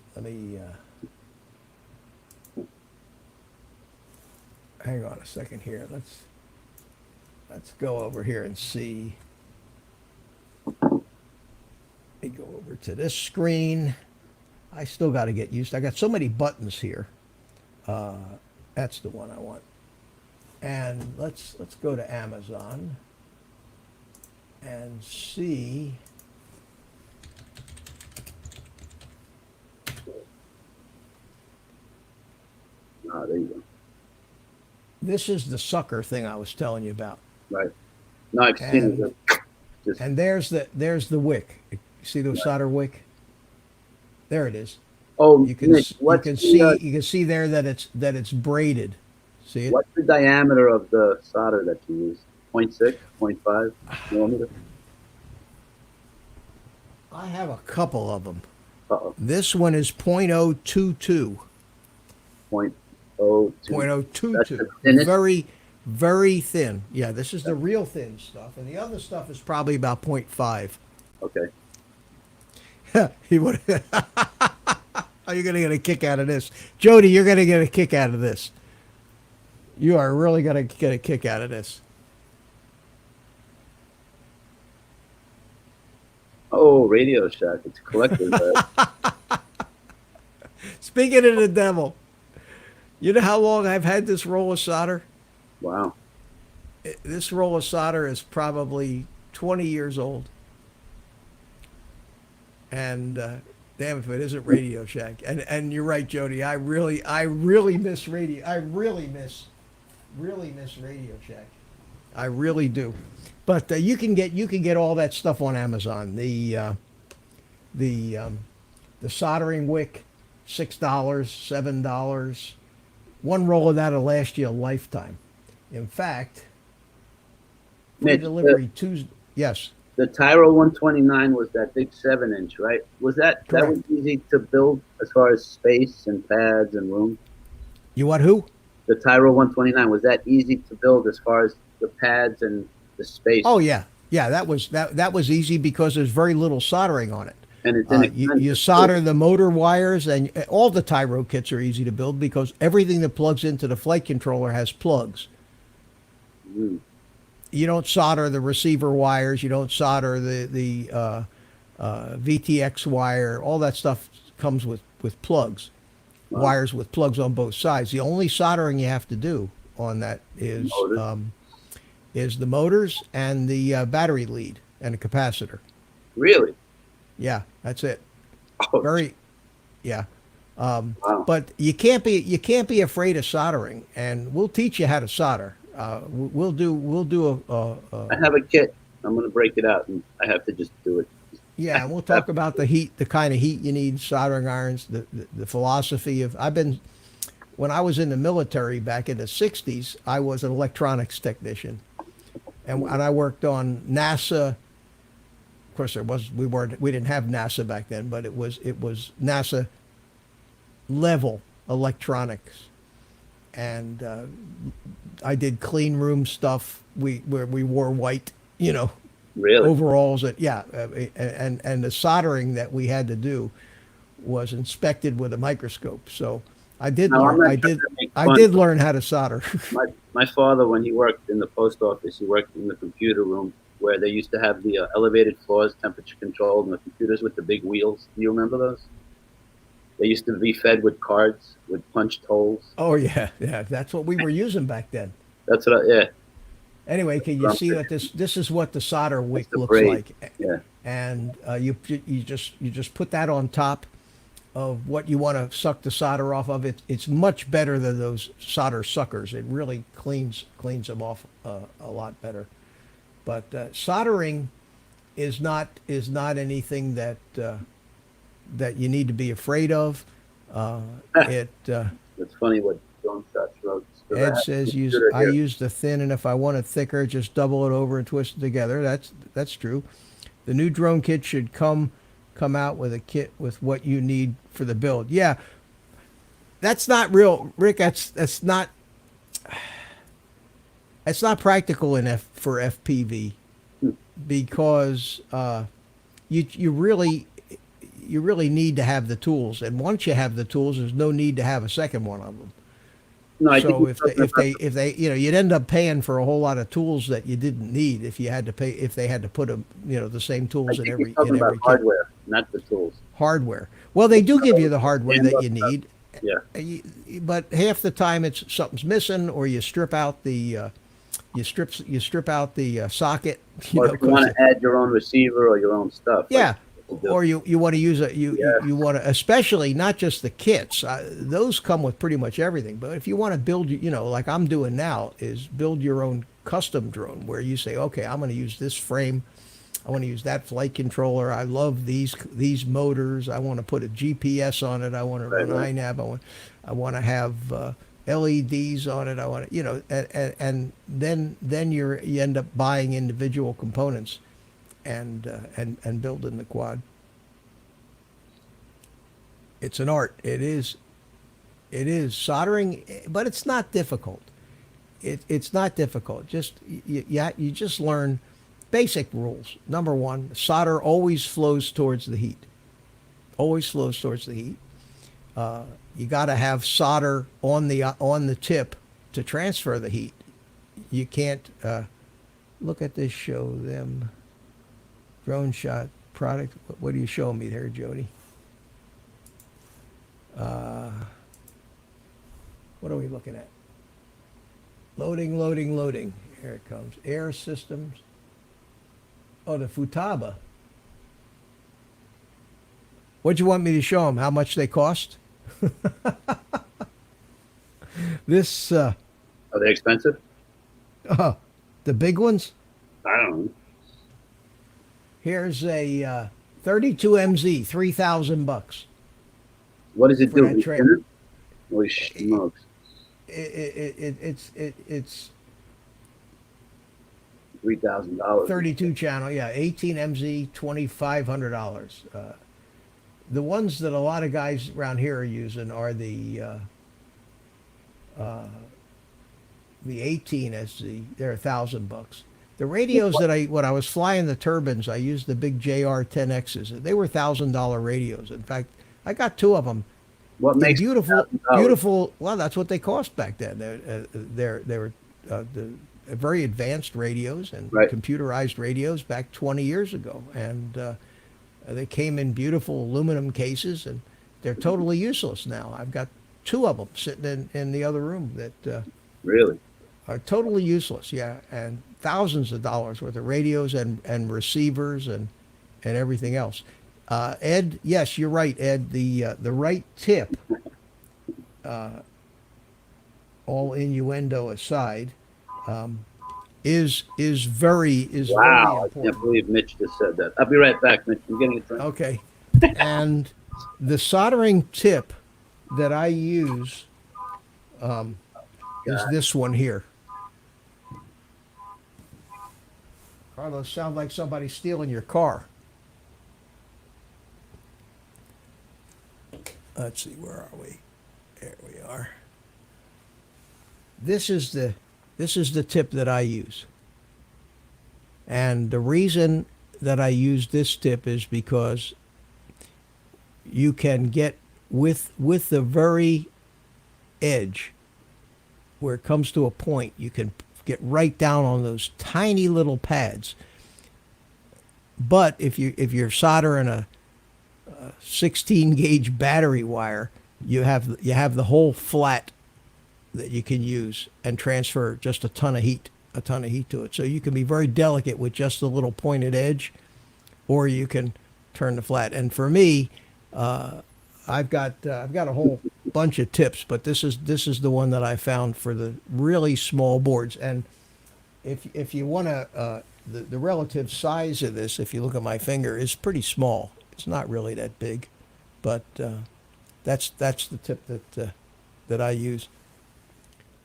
Speaker 1: Hang on a second here. Let's go over here and see. Let me go over to this screen. I still got to get used. I got so many buttons here. That's the one I want. And let's go to Amazon and see.
Speaker 3: there you go.
Speaker 1: This is the sucker thing I was telling you about.
Speaker 3: Right. No, I've seen it. Just,
Speaker 1: And there's the wick. You see the solder wick? There it is.
Speaker 3: oh,
Speaker 1: You can
Speaker 3: Nick,
Speaker 1: you can see you can see there that it's braided. See it?
Speaker 3: what's the diameter of the solder that you use? 0.6, 0.5 millimeter?
Speaker 1: I have a couple of them.
Speaker 3: Uh-oh.
Speaker 1: This one is .022.
Speaker 3: 0.02. That's the
Speaker 1: 0.022.
Speaker 3: thinnest?
Speaker 1: Very, very thin. Yeah, this is the real thin stuff, and the other stuff is probably about 0.5.
Speaker 3: Okay.
Speaker 1: He would. Are you going to get a kick out of this, Jody? You're going to get a kick out of this. You are really going to get a kick out of this.
Speaker 3: Oh, Radio Shack. It's collective.
Speaker 1: Speaking of the devil, you know how long I've had this roll of solder?
Speaker 3: Wow.
Speaker 1: This roll of solder is probably 20 years old. And damn if it isn't Radio Shack. And you're right, Jody. I really miss radio. I really miss Radio Shack. I really do. But you can get all that stuff on Amazon. The soldering wick, $6, $7. One roll of that'll last you a lifetime. In fact, free
Speaker 3: Mitch,
Speaker 1: delivery Tuesday. Yes.
Speaker 3: The Tyro 129 was that big 7-inch, right? Was that
Speaker 1: Correct.
Speaker 3: was easy to build as far as space and pads and room?
Speaker 1: You want who?
Speaker 3: The Tyro 129, was that easy to build as far as the pads and the space?
Speaker 1: Oh yeah, yeah. That was easy because there's very little soldering on it.
Speaker 3: And it's
Speaker 1: You
Speaker 3: inexpensive.
Speaker 1: solder the motor wires, and all the Tyro kits are easy to build because everything that plugs into the flight controller has plugs.
Speaker 3: Mm.
Speaker 1: You don't solder the receiver wires. You don't solder the VTX wire. All that stuff comes with plugs,
Speaker 3: Wow.
Speaker 1: wires with plugs on both sides. The only soldering you have to do on that is the motors and the battery lead and the capacitor.
Speaker 3: Really?
Speaker 1: Yeah, that's it.
Speaker 3: Oh,
Speaker 1: Very, yeah.
Speaker 3: wow.
Speaker 1: But you can't be afraid of soldering, and we'll teach you how to solder. We'll do
Speaker 3: I have a kit. I'm going to break it out, and I have to just do it.
Speaker 1: yeah, and we'll talk about the heat, the kind of heat you need, soldering irons, the philosophy of. When I was in the military back in the '60s, I was an electronics technician, and I worked on NASA. Of course, we didn't have NASA back then, but it was NASA level electronics, and I did clean room stuff. Where we wore white,
Speaker 3: Really?
Speaker 1: overalls. And the soldering that we had to do was inspected with a microscope. So I did
Speaker 3: No, I'm
Speaker 1: learn.
Speaker 3: not
Speaker 1: I
Speaker 3: trying
Speaker 1: did.
Speaker 3: to make
Speaker 1: I
Speaker 3: fun.
Speaker 1: did learn how to solder.
Speaker 3: My father, when he worked in the post office, he worked in the computer room where they used to have the elevated floors, temperature controlled, and the computers with the big wheels. Do you remember those? They used to be fed with cards with punched holes.
Speaker 1: Oh yeah, yeah. That's what we were using back then.
Speaker 3: That's what yeah.
Speaker 1: Anyway, can you see that this is what the solder wick
Speaker 3: the
Speaker 1: looks
Speaker 3: braid.
Speaker 1: like?
Speaker 3: Yeah.
Speaker 1: And you just put that on top of what you want to suck the solder off of. It's much better than those solder suckers. It really cleans them off a lot better. But soldering is not anything that you need to be afraid of.
Speaker 3: It's funny what John Scotch wrote.
Speaker 1: Ed says I use the thin, and if I want it thicker, just double it over and twist it together. That's true. The new drone kit should come out with a kit with what you need for the build. Yeah, that's not real, Rick. That's not practical for FPV because you really need to have the tools, and once you have the tools, there's no need to have a second one of them.
Speaker 3: No, I
Speaker 1: So
Speaker 3: think
Speaker 1: if they you'd end up paying for a whole lot of tools that you didn't need if they had to put them the same
Speaker 3: I
Speaker 1: tools
Speaker 3: think
Speaker 1: in every
Speaker 3: you're talking about
Speaker 1: kit.
Speaker 3: hardware, not the tools.
Speaker 1: Hardware. Well, they do give you the hardware that you need.
Speaker 3: Yeah.
Speaker 1: But half the time something's missing, or you strip out the socket.
Speaker 3: Or if you want to add your own receiver or your own stuff.
Speaker 1: Yeah, or you want to use you want to, especially not just the kits. Those come with pretty much everything. But if you want to build, like I'm doing now, is build your own custom drone where you say, okay, I'm going to use this frame. I want to use that flight controller. I love these motors. I want to put a GPS on it. I want to run iNav. I want to have LEDs on it. I want to, and then you end up buying individual components and building the quad. It's an art. It is soldering, but it's not difficult. It's not difficult. Just you just learn basic rules. Number one, solder always flows towards the heat. Always flows towards the heat. You got to have solder on the tip to transfer the heat. You can't look at this. Show them drone shot product. What are you showing me there, Jody? What are we looking at? Loading. Here it comes. Air systems. Oh, the Futaba. What'd you want me to show them? How much they cost? This.
Speaker 3: Are they expensive?
Speaker 1: The big ones?
Speaker 3: I don't know.
Speaker 1: Here's a 32 MZ, $3,000.
Speaker 3: What does it do? Holy smokes!
Speaker 1: It's
Speaker 3: $3,000.
Speaker 1: 32 channel, yeah, 18 MZ, $2,500. The ones that a lot of guys around here are using are the 18 SZ. They're $1,000. The radios when I was flying the turbines, I used the big JR10Xs. They were $1,000 radios. In fact, I got two of them.
Speaker 3: What makes
Speaker 1: beautiful? Well, that's what they cost back then. They were very advanced radios and computerized radios back 20 years ago, and they came in beautiful aluminum cases, and they're totally useless now. I've got two of them sitting in the other room that
Speaker 3: really
Speaker 1: are totally useless. Yeah, and thousands of dollars worth of radios and receivers and everything else. Ed, yes, you're right, Ed. The right tip, all innuendo aside, is very important.
Speaker 3: I can't believe Mitch just said that. I'll be right back, Mitch. I'm getting a drink.
Speaker 1: Okay, and the soldering tip that I use is this one here. Carlos, sounds like somebody's stealing your car. Let's see, where are we? There we are. This is the tip that I use. And the reason that I use this tip is because you can get with the very edge where it comes to a point, you can get right down on those tiny little pads. But if you're soldering a 16 gauge battery wire, you have the whole flat that you can use and transfer just a ton of heat to it. So you can be very delicate with just the little pointed edge, or you can turn the flat. And for me, I've got a whole bunch of tips, but this is the one that I found for the really small boards. And if you want to, the relative size of this, if you look at my finger, is pretty small. It's not really that big, but that's the tip that I use.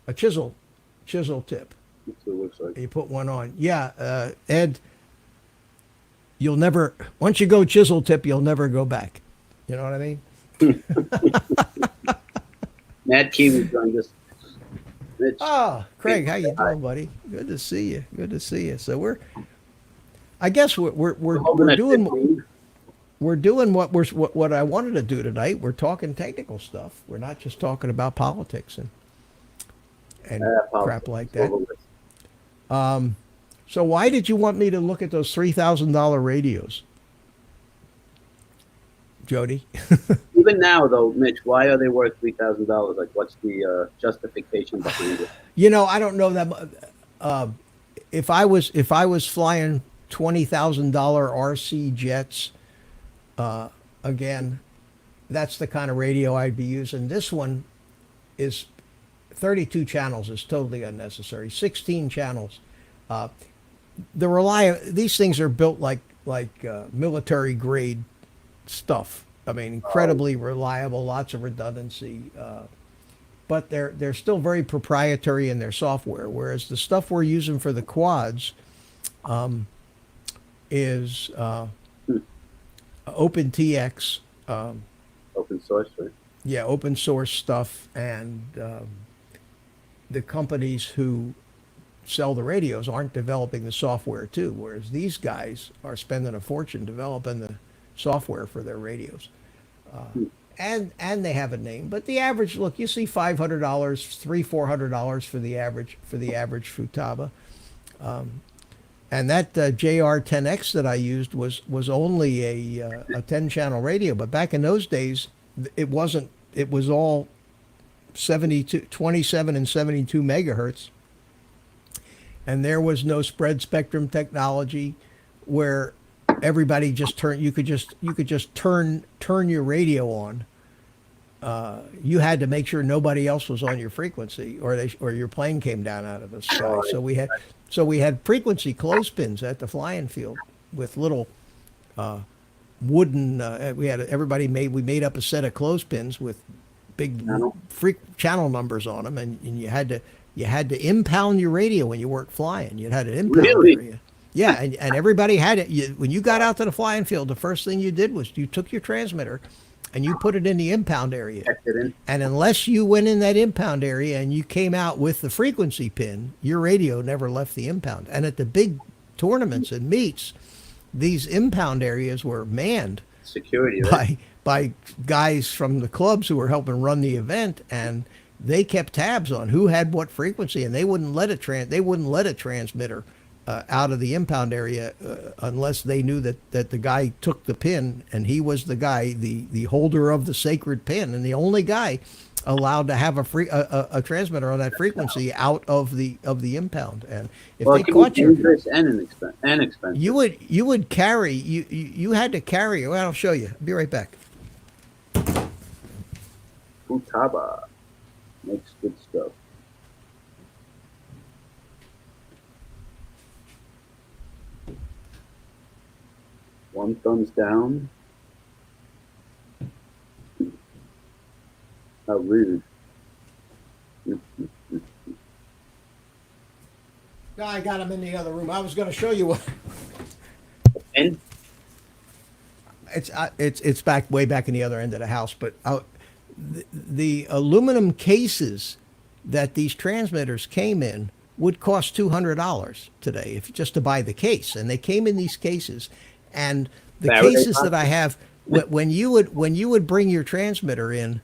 Speaker 1: A chisel tip.
Speaker 3: That's what it looks like.
Speaker 1: You put one on. Yeah, Ed, you'll never, once you go chisel tip, you'll never go back. You know what I mean?
Speaker 3: Matt Kiwi joined us. Mitch.
Speaker 1: Oh, Craig, how you doing, buddy? Good to see you. Good to see you. So we're doing what I wanted to do tonight. We're talking technical stuff. We're not just talking about politics and crap like that. So why did you want me to look at those $3,000 radios, Jody?
Speaker 3: Even now, though, Mitch, why are they worth $3,000? Like, what's the justification behind it?
Speaker 1: You know, I don't know that. If I was flying $20,000 RC jets, again, that's the kind of radio I'd be using. This one is 32 channels is totally unnecessary. 16 channels. These things are built like military grade stuff. I mean, incredibly reliable, lots of redundancy, but they're still very proprietary in their software. Whereas the stuff we're using for the quads is OpenTX.
Speaker 3: Open source, right?
Speaker 1: Yeah, open source stuff, and the companies who sell the radios aren't developing the software too, whereas these guys are spending a fortune developing the software for their radios. And they have a name, but the average, look, you see $500, $400 for the average Futaba. And that JR10X that I used was only a 10 channel radio, but back in those days it wasn't. It was all 27 and 72 megahertz, and there was no spread spectrum technology where everybody just you could just turn your radio on. You had to make sure nobody else was on your frequency, or your plane came down out of the sky. So we had frequency clothespins at the flying field with little wooden. We made up a set of clothespins with big channel numbers on them, and you had to impound your radio when you weren't flying. You had an impound area. Yeah, and everybody had it. When you got out to the flying field, the first thing you did was you took your transmitter and you put it in the impound area. And unless you went in that impound area and you came out with the frequency pin, your radio never left the impound. And at the big tournaments and meets, these impound areas were manned
Speaker 3: security, right?
Speaker 1: by guys from the clubs who were helping run the event, and they kept tabs on who had what frequency, and they wouldn't let a transmitter out of the impound area unless they knew that the guy took the pin, and he was the guy, the holder of the sacred pin, and the only guy allowed to have a transmitter on that frequency out of the impound. And if they caught you,
Speaker 3: and expensive,
Speaker 1: you would carry you had to carry. Well, I'll show you. I'll be right back.
Speaker 3: Futaba makes good stuff. One thumbs down. How rude.
Speaker 1: No, I got him in the other room. I was going to show you what.
Speaker 3: And
Speaker 1: It's way back in the other end of the house. But the aluminum cases that these transmitters came in would cost $200 today, if just to buy the case. And they came in these cases. And the cases that I have, when you would bring your transmitter in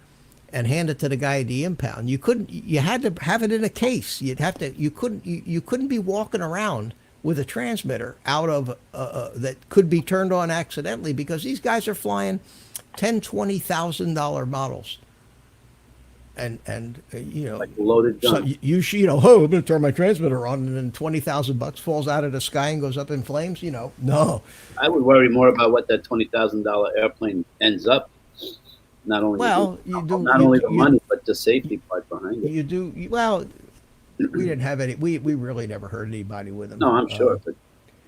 Speaker 1: and hand it to the guy at the impound, you had to have it in a case. You couldn't be walking around with a transmitter out of that could be turned on accidentally, because these guys are flying $10,000-$20,000 models. And
Speaker 3: like loaded gun.
Speaker 1: So I'm going to turn my transmitter on, and then $20,000 falls out of the sky and goes up in flames. No.
Speaker 3: I would worry more about what that $20,000 airplane ends up. Not only the money, but the safety part behind it.
Speaker 1: You do well. We didn't have any. We really never hurt anybody with them.
Speaker 3: No, I'm sure, but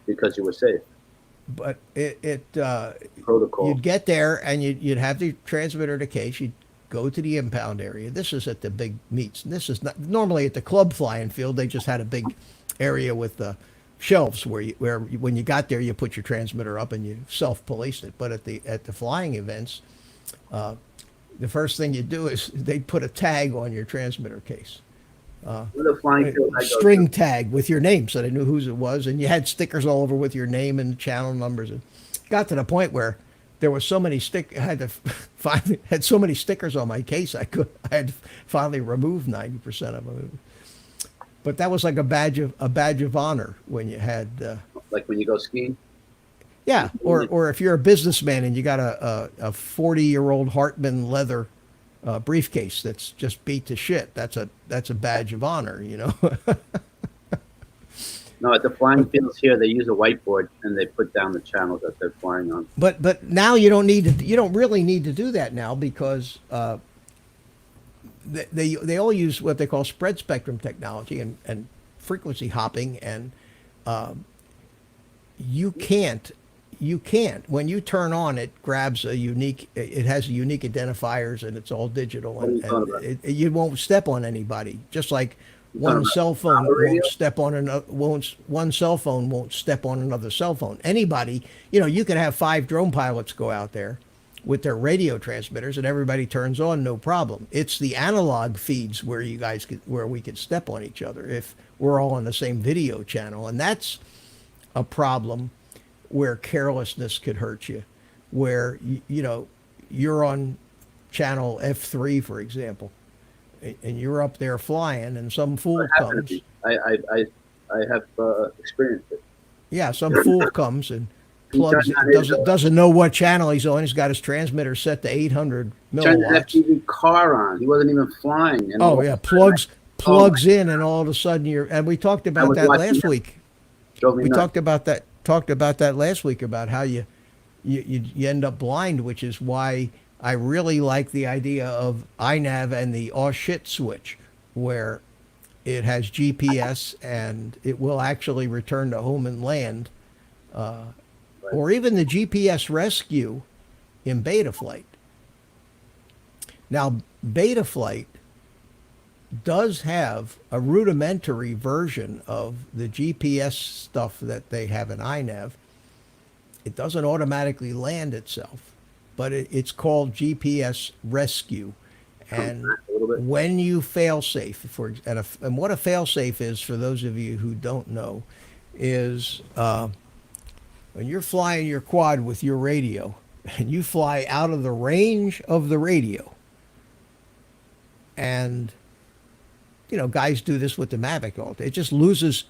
Speaker 3: because you were safe.
Speaker 1: But it
Speaker 3: protocol.
Speaker 1: You'd get there and you'd have the transmitter to case. You'd go to the impound area. This is at the big meets. And this is not normally at the club flying field. They just had a big area with the shelves where when you got there, you put your transmitter up and you self-policed it. But at the flying events, the first thing you do is they put a tag on your transmitter case. String tag with your name, so they knew whose it was, and you had stickers all over with your name and channel numbers. And it got to the point where there was so many had so many stickers on my case, I had to finally remove 90% of them. But that was like a badge of honor when you had
Speaker 3: like when you go skiing.
Speaker 1: Yeah, or if you're a businessman and you got a 40-year-old Hartman leather briefcase that's just beat to shit, that's a badge of honor,
Speaker 3: No, at the flying fields here, they use a whiteboard and they put down the channels that they're flying on.
Speaker 1: But now you don't really need to do that now, because they all use what they call spread spectrum technology and frequency hopping, and you can't when you turn on, it grabs it has unique identifiers, and it's all digital, and you won't step on anybody, just like one cell phone won't step on another. One cell phone won't step on another cell phone. Anybody, you can have 5 drone pilots go out there with their radio transmitters, and everybody turns on, no problem. It's the analog feeds where we could step on each other if we're all on the same video channel, and that's a problem where carelessness could hurt you. Where you're on channel F3, for example, and you're up there flying, and some fool comes.
Speaker 3: I have experienced it.
Speaker 1: Yeah, some fool comes and doesn't know what channel he's on. He's got his transmitter set to 800 milliwatts.
Speaker 3: Turned the FPV car on. He wasn't even flying. And
Speaker 1: plugs in, and all of a sudden and we talked about that last week. We talked about that last week, about how you end up blind, which is why I really like the idea of iNav and the oh shit switch, where it has GPS and it will actually return to home and land, or even the GPS rescue in Betaflight. Now, Betaflight does have a rudimentary version of the GPS stuff that they have in iNav. It doesn't automatically land itself, but it's called GPS rescue. And when you fail safe, and what a fail safe is, for those of you who don't know, is when you're flying your quad with your radio and you fly out of the range of the radio, and guys do this with the Mavic all day. It just loses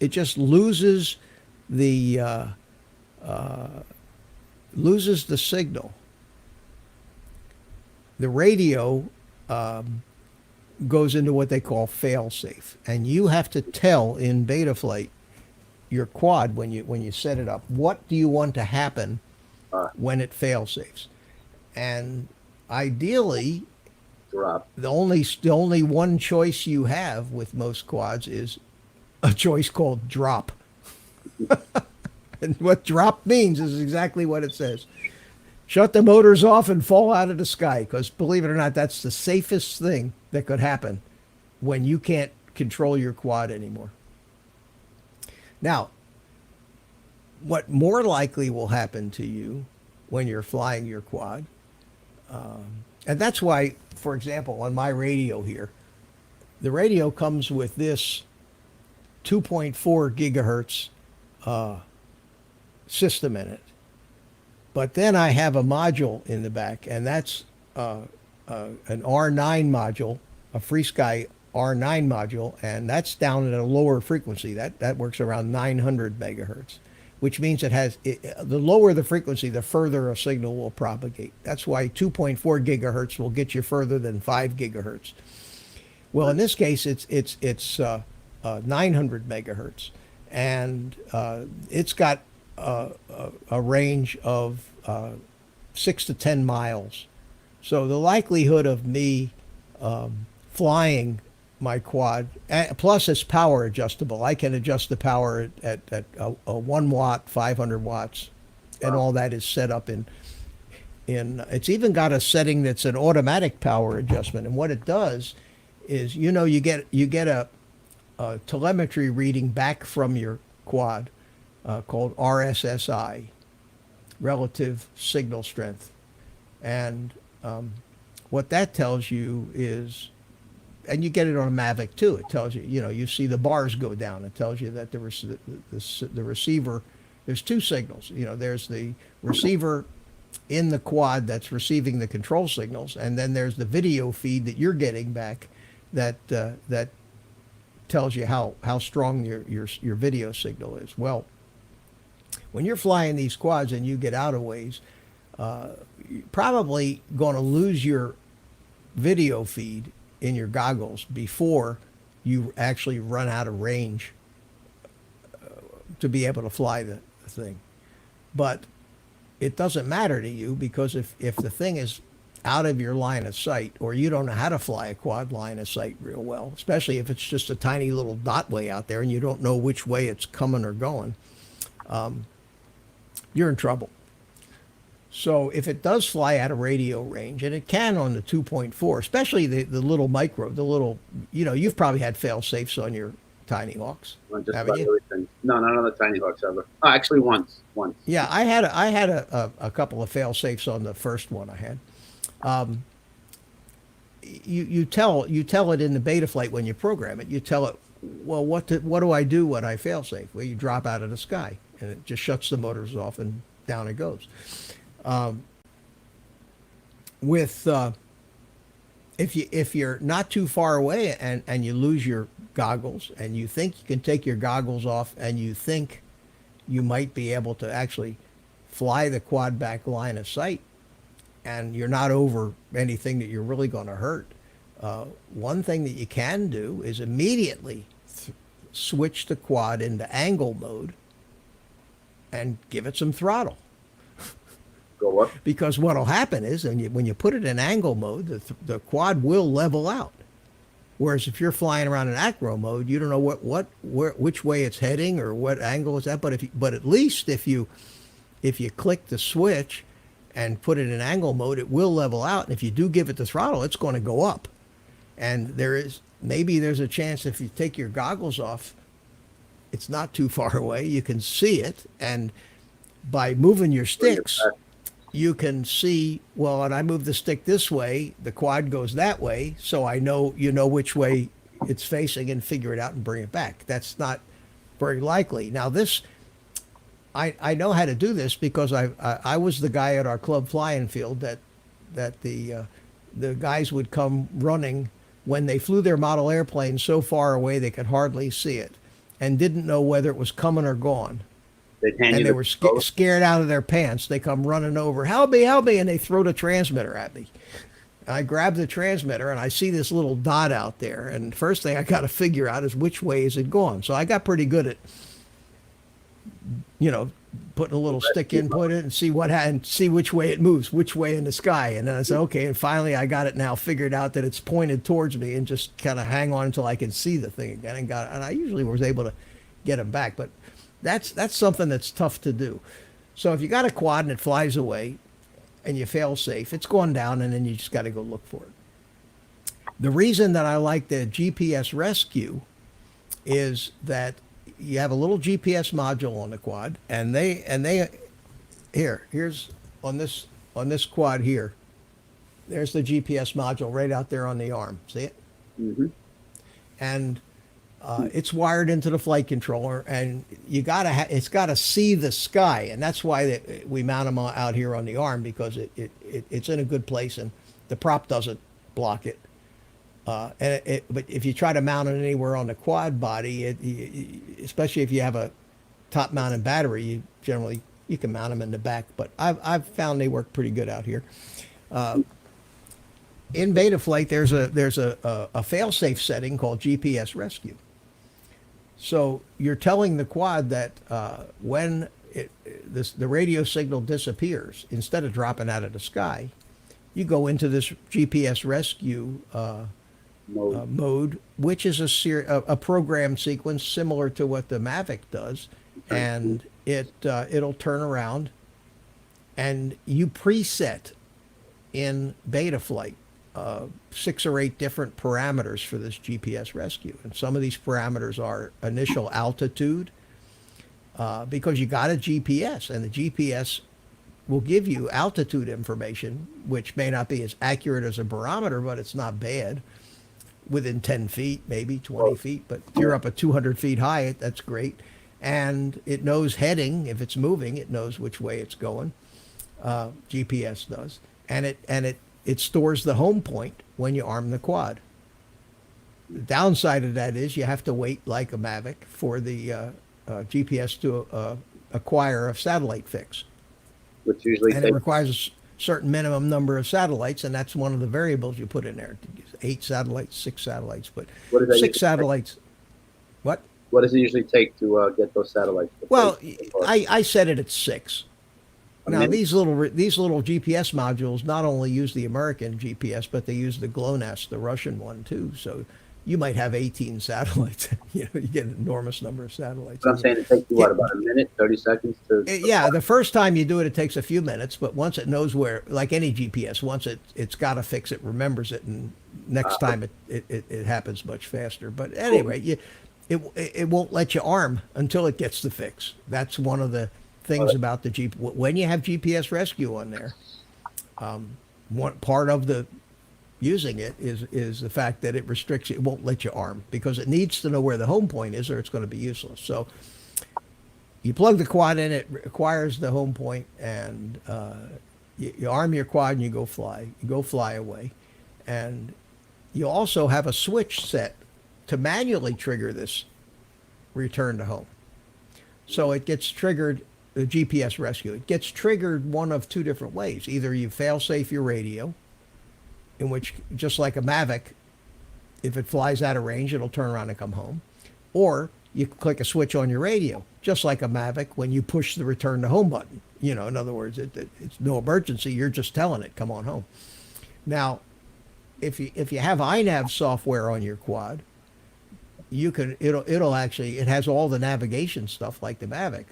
Speaker 1: the signal. The radio goes into what they call fail-safe, and you have to tell in Betaflight your quad, when you set it up, what do you want to happen when it fail-safes, and ideally,
Speaker 3: drop.
Speaker 1: The only one choice you have with most quads is a choice called drop. And what drop means is exactly what it says. Shut the motors off and fall out of the sky, because believe it or not, that's the safest thing that could happen when you can't control your quad anymore. Now, what more likely will happen to you when you're flying your quad, and that's why, for example, on my radio here, the radio comes with this 2.4 gigahertz system in it. But then I have a module in the back, and that's an R9 module, a FreeSky R9 module, and that's down at a lower frequency. That works around 900 megahertz, which means the lower the frequency, the further a signal will propagate. That's why 2.4 gigahertz will get you further than 5 gigahertz. Well, in this case, it's 900 megahertz, and it's got a range of 6 to 10 miles. So the likelihood of me flying my quad, plus it's power adjustable. I can adjust the power at a 1 watt, 500 watts, and all that is set up in it's even got a setting that's an automatic power adjustment. And what it does is, you get a telemetry reading back from your quad called RSSI, relative signal strength. And what that tells you is, and you get it on a Mavic too, it tells you, you see the bars go down. It tells you that the receiver, there's 2 signals. There's the receiver in the quad that's receiving the control signals, and then there's the video feed that you're getting back that tells you how strong your video signal is. Well, when you're flying these quads and you get out of ways, you're probably going to lose your video feed in your goggles before you actually run out of range to be able to fly the thing. But it doesn't matter to you because if the thing is out of your line of sight, or you don't know how to fly a quad line of sight real well, especially if it's just a tiny little dot way out there and you don't know which way it's coming or going, you're in trouble. So if it does fly out of radio range, and it can on the 2.4, especially the little micro, the little, you've probably had fail safes on your Tiny Hawks,
Speaker 3: Just
Speaker 1: haven't
Speaker 3: about
Speaker 1: you?
Speaker 3: everything. No, not on the Tiny Hawks ever. Oh, actually, once.
Speaker 1: Yeah, I had a couple of fail safes on the first one I had. You tell it in the beta flight when you program it. You tell it, well, what do I do when I fail safe? Well, you drop out of the sky, and it just shuts the motors off, and down it goes. If you're not too far away and you lose your goggles, and you think you can take your goggles off, and you think you might be able to actually fly the quad back line of sight, and you're not over anything that you're really going to hurt, one thing that you can do is immediately switch the quad into angle mode and give it some throttle.
Speaker 3: Go up.
Speaker 1: Because what will happen is, when you put it in angle mode, the quad will level out. Whereas if you're flying around in acro mode, you don't know which way it's heading or what angle it's at. But at least if you click the switch and put it in angle mode, it will level out. And if you do give it the throttle, it's going to go up. And maybe there's a chance if you take your goggles off, it's not too far away. You can see it, and by moving your sticks, you can see, well, and I move the stick this way, the quad goes that way, so I know which way it's facing, and figure it out and bring it back. That's not very likely. Now this, I know how to do this because I was the guy at our club flying field that the guys would come running when they flew their model airplane so far away they could hardly see it, and didn't know whether it was coming or going. And they were scared out of their pants. They come running over, help me, and they throw the transmitter at me. I grab the transmitter, and I see this little dot out there. And the first thing I got to figure out is which way is it going. So I got pretty good at, putting a little stick input in and see which way it moves, which way in the sky. And then I said, okay. And finally, I got it now figured out that it's pointed towards me, and just kind of hang on until I can see the thing again. And I usually was able to get them back, but that's something that's tough to do. So if you got a quad and it flies away and you fail safe, it's going down, and then you just got to go look for it. The reason that I like the GPS rescue is that you have a little GPS module on the quad, and here's on this quad here, there's the GPS module right out there on the arm. See it?
Speaker 3: Mm-hmm.
Speaker 1: And it's wired into the flight controller, and it's got to see the sky, and that's why we mount them out here on the arm, because it's in a good place and the prop doesn't block it. But if you try to mount it anywhere on the quad body, especially if you have a top mounted battery, you can mount them in the back. But I've found they work pretty good out here. In beta flight, there's a fail-safe setting called GPS rescue. So you're telling the quad that when the radio signal disappears, instead of dropping out of the sky, you go into this GPS rescue mode, which is a program sequence similar to what the Mavic does, and it'll turn around, and you preset in beta flight 6 or 8 different parameters for this GPS rescue. And some of these parameters are initial altitude, because you got a GPS, and the GPS will give you altitude information, which may not be as accurate as a barometer, but it's not bad. Within 10 feet, maybe 20 feet, but if you're up at 200 feet high, that's great. And it knows heading. If it's moving, it knows which way it's going. GPS does. And it stores the home point when you arm the quad. The downside of that is you have to wait, like a Mavic, for the GPS to acquire a satellite fix.
Speaker 3: Which usually
Speaker 1: it requires a certain minimum number of satellites, and that's one of the variables you put in there. 8 satellites, 6 satellites, but 6 satellites. What?
Speaker 3: What does it usually take to get those satellites?
Speaker 1: Well, I set it at 6. Now
Speaker 3: minute?
Speaker 1: these little GPS modules not only use the American GPS, but they use the GLONASS, the Russian one too. So you might have 18 satellites. You get an enormous number of satellites.
Speaker 3: But I'm saying it takes you, what, about a minute, 30 seconds to?
Speaker 1: Yeah, the first time you do it, it takes a few minutes, but once it knows where, like any GPS, once it's got to fix it, remembers it, and next time it happens much faster. But anyway, it won't let you arm until it gets the fix. That's one of the things about the when you have GPS rescue on there. One part of the using it is the fact that it restricts it won't let you arm because it needs to know where the home point is or it's going to be useless. So you plug the quad in, it requires the home point, and you arm your quad and you go fly away. And you also have a switch set to manually trigger this return to home. So it gets triggered, the GPS rescue, it gets triggered one of two different ways. Either you fail safe your radio, in which, just like a Mavic, if it flies out of range, it'll turn around and come home. Or you click a switch on your radio, just like a Mavic when you push the return to home button. In other words, it's no emergency. You're just telling it, come on home. Now, if you have iNav software on your quad, it'll actually, it has all the navigation stuff like the Mavic.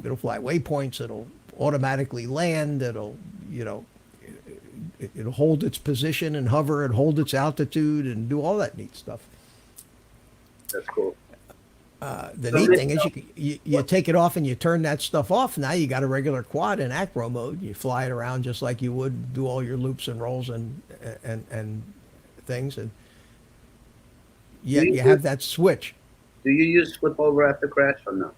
Speaker 1: It'll fly waypoints. It'll automatically land. It'll hold its position and hover and hold its altitude and do all that neat stuff.
Speaker 3: That's cool.
Speaker 1: The neat thing is you take it off and you turn that stuff off. Now you got a regular quad in acro mode. You fly it around just like you would, do all your loops and rolls and things, and you have that switch.
Speaker 3: Do you use flip over after crash or no?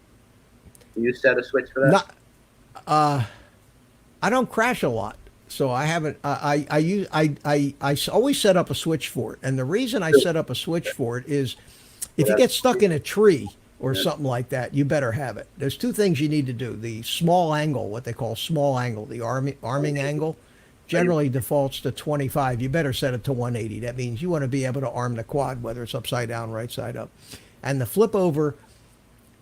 Speaker 3: Do you set a switch for that?
Speaker 1: I don't crash a lot. So I haven't. I always set up a switch for it, and the reason I set up a switch for it is, if you get stuck in a tree or something like that, you better have it. There's two things you need to do: the small angle, what they call small angle, the arming angle, generally defaults to 25. You better set it to 180. That means you want to be able to arm the quad, whether it's upside down, right side up. And the flip over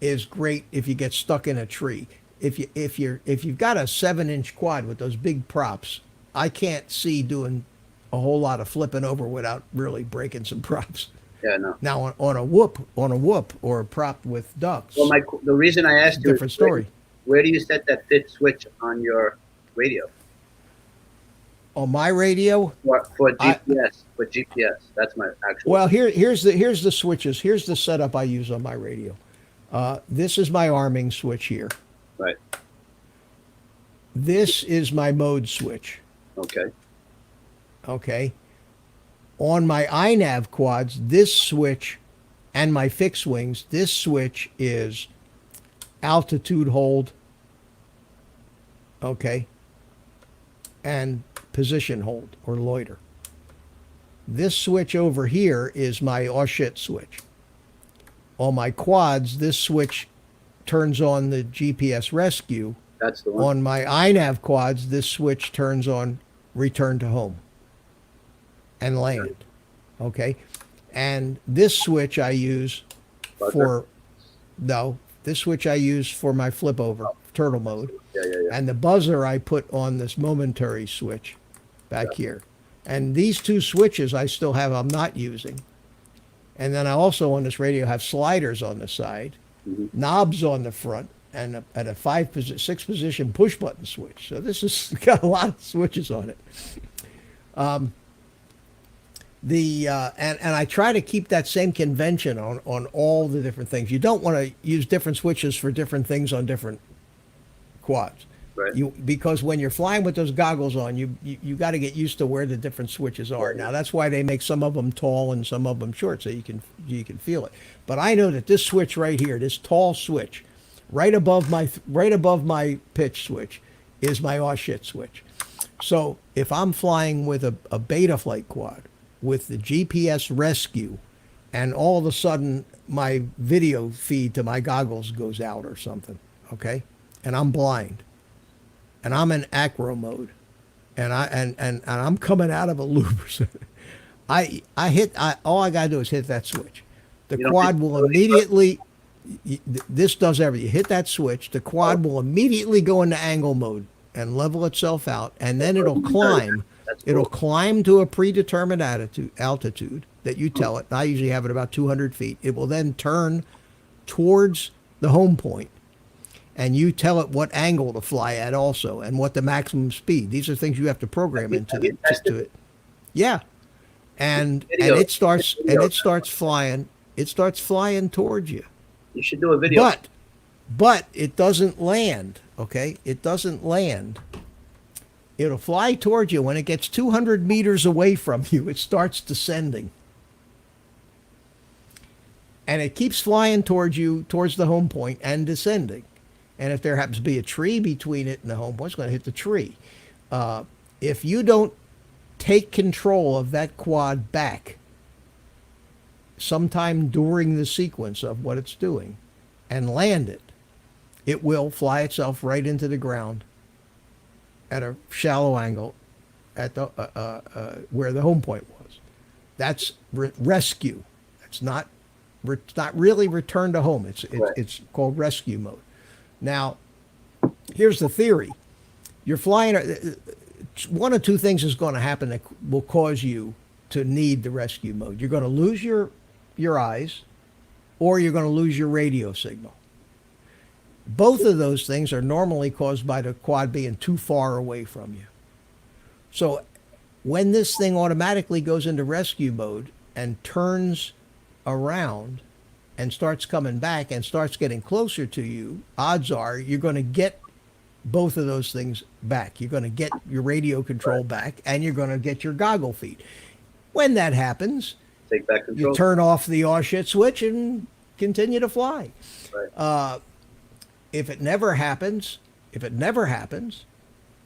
Speaker 1: is great if you get stuck in a tree. If you've got a 7-inch quad with those big props, I can't see doing a whole lot of flipping over without really breaking some props.
Speaker 3: Yeah, no.
Speaker 1: Now on a whoop or a prop with ducts.
Speaker 3: Well, the reason I asked you
Speaker 1: different story.
Speaker 3: Where do you set that fifth switch on your radio?
Speaker 1: On my radio?
Speaker 3: For GPS. For GPS. That's my actual.
Speaker 1: Well, here's the switches. Here's the setup I use on my radio. This is my arming switch here.
Speaker 3: Right.
Speaker 1: This is my mode switch.
Speaker 3: Okay.
Speaker 1: Okay. On my iNav quads, this switch and my fixed wings, this switch is altitude hold, okay, and position hold or loiter. This switch over here is my oh shit switch. On my quads, this switch turns on the GPS rescue.
Speaker 3: That's the one.
Speaker 1: On my iNav quads, this switch turns on return to home and land. Okay. And this switch I use this switch I use for my flip over, turtle mode.
Speaker 3: Yeah.
Speaker 1: And the buzzer I put on this momentary switch back here. And these two switches I still have, I'm not using. And then I also on this radio have sliders on the side, knobs on the front, and a 6 position push button switch. So this has got a lot of switches on it. And I try to keep that same convention on all the different things. You don't want to use different switches for different things on different quads.
Speaker 3: Right.
Speaker 1: Because when you're flying with those goggles on, you got to get used to where the different switches are. Right. Now that's why they make some of them tall and some of them short, so you can feel it. But I know that this switch right here, this tall switch, right above my pitch switch, is my oh shit switch. So if I'm flying with a beta flight quad with the GPS rescue, and all of a sudden my video feed to my goggles goes out or something, okay, and I'm blind, and I'm in acro mode, and I'm coming out of a loop, all I gotta do is hit that switch. The quad will immediately, This does everything. You hit that switch, the quad will immediately go into angle mode and level itself out, and then it'll climb.
Speaker 3: That's
Speaker 1: It'll
Speaker 3: cool.
Speaker 1: climb to a predetermined altitude that you tell it. I usually have it about 200 feet. It will then turn towards the home point, and you tell it what angle to fly at also, and what the maximum speed. These are things you have to program into
Speaker 3: Have you tested
Speaker 1: it. Yeah, and
Speaker 3: Video.
Speaker 1: it starts
Speaker 3: Video.
Speaker 1: flying. It starts flying towards you.
Speaker 3: You should do a video.
Speaker 1: But it doesn't land, okay? It doesn't land. It'll fly towards you. When it gets 200 meters away from you, it starts descending. And it keeps flying towards you, towards the home point, and descending. And if there happens to be a tree between it and the home point, it's going to hit the tree. If you don't take control of that quad back sometime during the sequence of what it's doing and land it, it will fly itself right into the ground at a shallow angle at the where the home point was. That's rescue. It's not really return to home. It's called rescue mode. Now, here's the theory. You're flying. One of two things is going to happen that will cause you to need the rescue mode. You're going to lose your eyes, or you're going to lose your radio signal. Both of those things are normally caused by the quad being too far away from you. So when this thing automatically goes into rescue mode and turns around and starts coming back and starts getting closer to you, odds are you're going to get both of those things back. You're going to get your radio control back, and you're going to get your goggle feed. When that happens,
Speaker 3: Take back control.
Speaker 1: you turn off the aw shit switch and continue to fly.
Speaker 3: Right.
Speaker 1: If it never happens,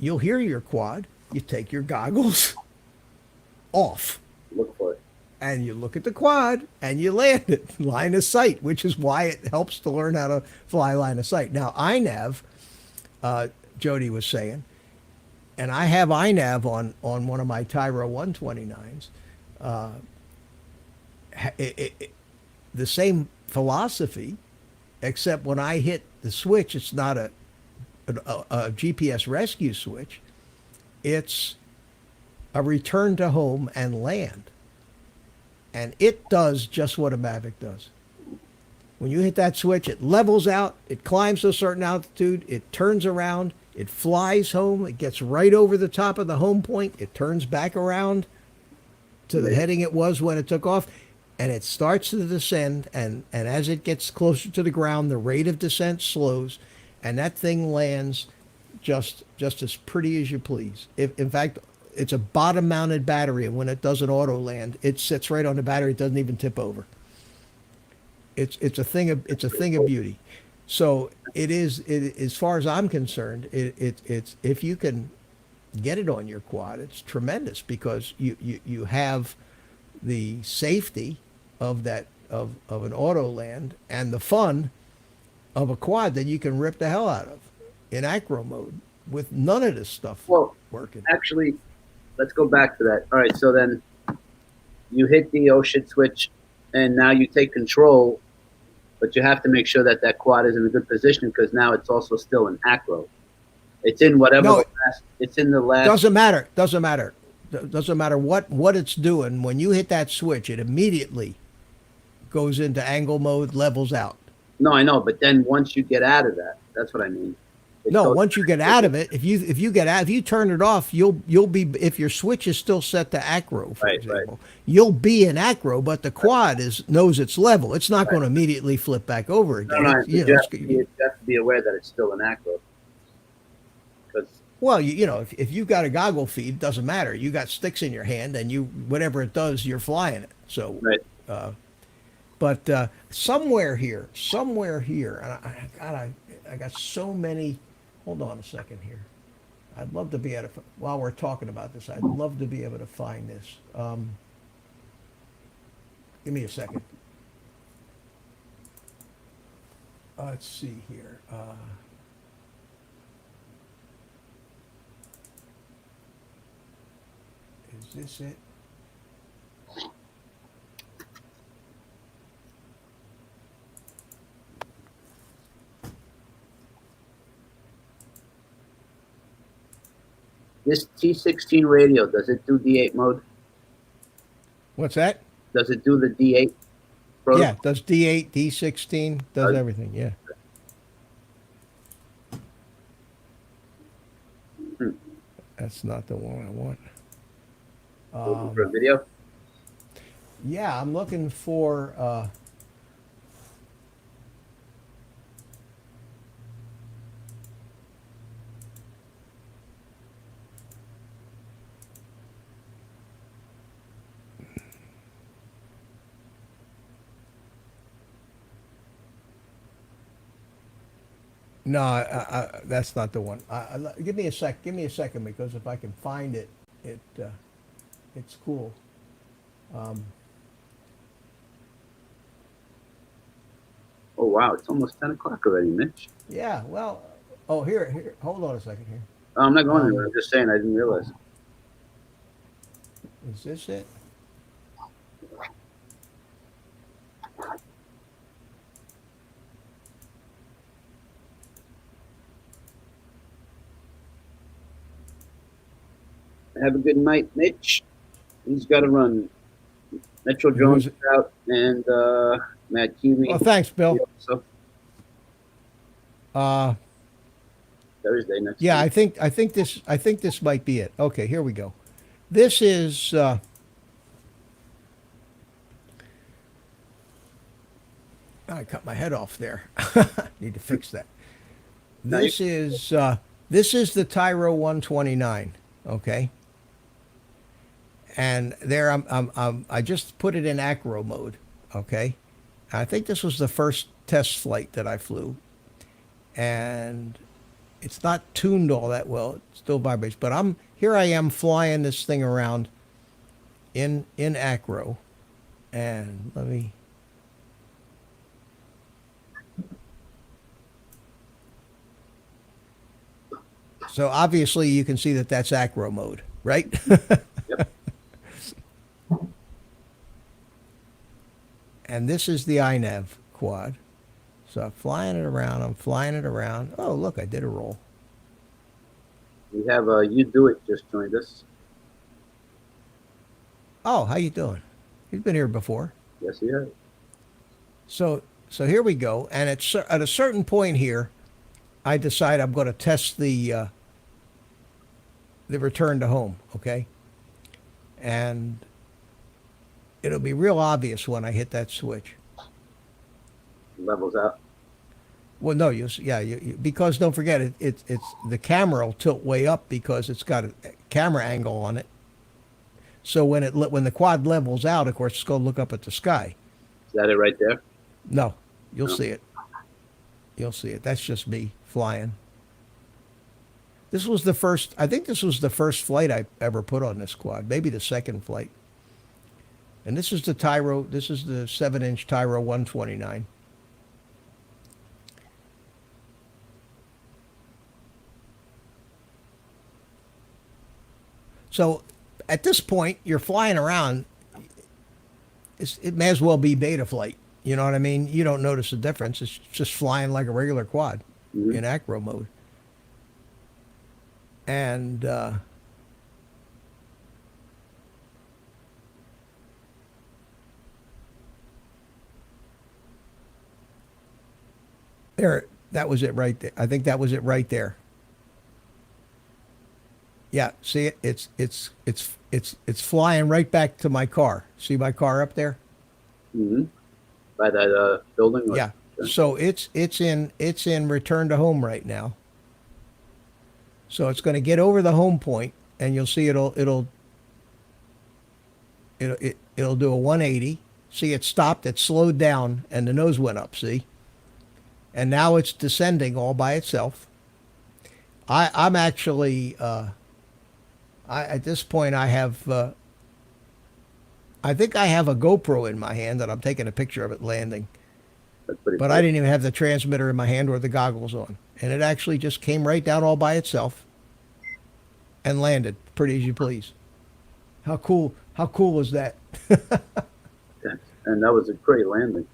Speaker 1: you'll hear your quad. You take your goggles off,
Speaker 3: Look for it.
Speaker 1: and you look at the quad, and you land it line of sight, which is why it helps to learn how to fly line of sight. Now, INAV, Jody was saying, and I have INAV on one of my Tyro 129s. The same philosophy, except when I hit the switch, it's not a GPS rescue switch. It's a return to home and land. And it does just what a Mavic does. When you hit that switch, it levels out, it climbs to a certain altitude, it turns around, it flies home, it gets right over the top of the home point, it turns back around to the heading it was when it took off, and it starts to descend, and as it gets closer to the ground, the rate of descent slows, and that thing lands just as pretty as you please. In fact, it's a bottom-mounted battery, and when it does an auto land, it sits right on the battery. It doesn't even tip over. It's a thing of beauty. So it is. As far as I'm concerned, it's if you can get it on your quad, it's tremendous, because you have the safety of that of an auto land and the fun of a quad that you can rip the hell out of in acro mode with none of this stuff working.
Speaker 3: Actually, let's go back to that. All right, so then you hit the oh shit switch, and now you take control, but you have to make sure that that quad is in a good position, because now it's also still in acro. It's in whatever it's in the last.
Speaker 1: Doesn't matter. Doesn't matter what it's doing. When you hit that switch, it immediately goes into angle mode, levels out.
Speaker 3: No, I know, but then once you get out of that, that's what I mean.
Speaker 1: Once you get out of it, if you turn it off, you'll be, if your switch is still set to acro, for example, you'll be in acro, but the quad knows its level. It's not going to immediately flip back over again.
Speaker 3: No, you have to be aware that it's still in acro.
Speaker 1: Well, if you've got a goggle feed, it doesn't matter. You got sticks in your hand, and whatever it does, you're flying it. So,
Speaker 3: right.
Speaker 1: But somewhere here, and I got so many. Hold on a second here. I'd love to be able to, while we're talking about this, I'd love to be able to find this. Give me a second. Let's see here. Is this it?
Speaker 3: This T16 radio, does it do D8 mode?
Speaker 1: What's that?
Speaker 3: Does it do the D8 protocol?
Speaker 1: Yeah, does D8, D16, does everything. Yeah. That's not the one I want.
Speaker 3: Looking for a video?
Speaker 1: Yeah, I'm looking for. No, that's not the one. Give me a sec. Give me a second, because if I can find it, it's cool.
Speaker 3: Oh, wow. It's almost 10 o'clock already, Mitch.
Speaker 1: Yeah. Well. Oh, here. Hold on a second here.
Speaker 3: Oh, I'm not going anywhere. I'm just saying I didn't realize.
Speaker 1: Is this it?
Speaker 3: Have a good night, Mitch. He's got to run. Metro Jones is out, and Matt Kiwi.
Speaker 1: Oh, thanks, Bill.
Speaker 3: So Thursday next.
Speaker 1: Yeah,
Speaker 3: week.
Speaker 1: I think this might be it. Okay, here we go. This is. I cut my head off there. Need to fix that. This is the Tyro 129. Okay. And there I just put it in acro mode. Okay. I think this was the first test flight that I flew, and it's not tuned all that well. It still vibrates, but I am flying this thing around in acro, and let me. So obviously you can see that that's acro mode, right?
Speaker 3: Yep.
Speaker 1: And this is the iNav quad. So I'm flying it around. Oh, look, I did a roll.
Speaker 3: We have You Do It just joined us.
Speaker 1: Oh, how you doing? He's been here before.
Speaker 3: Yes, he has.
Speaker 1: So here we go. And at a certain point here, I decide I'm going to test the return to home, okay? And it'll be real obvious when I hit that switch.
Speaker 3: Levels out.
Speaker 1: Well, no, because don't forget it's the camera will tilt way up because it's got a camera angle on it. So when the quad levels out, of course, it's going to look up at the sky.
Speaker 3: Is that it right there?
Speaker 1: No, you'll see it. You'll see it. That's just me flying. I think this was the first flight I ever put on this quad, maybe the second flight. And this is the 7-inch Tyro 129. So at this point, you're flying around. It may as well be beta flight. You know what I mean? You don't notice the difference. It's just flying like a regular quad in acro mode. And there, that was it right there. I think that was it right there. Yeah, see it? It's flying right back to my car. See my car up there?
Speaker 3: Mm-hmm. By that building?
Speaker 1: Yeah. So it's in return to home right now. So it's going to get over the home point, and you'll see it'll do a 180. See, it stopped, it slowed down, and the nose went up. See, and now it's descending all by itself. I'm actually at this point I have I think I have a GoPro in my hand that I'm taking a picture of it landing. But I didn't even have the transmitter in my hand or the goggles on. And it actually just came right down all by itself and landed pretty as you please. How cool was that?
Speaker 3: And that was a great landing.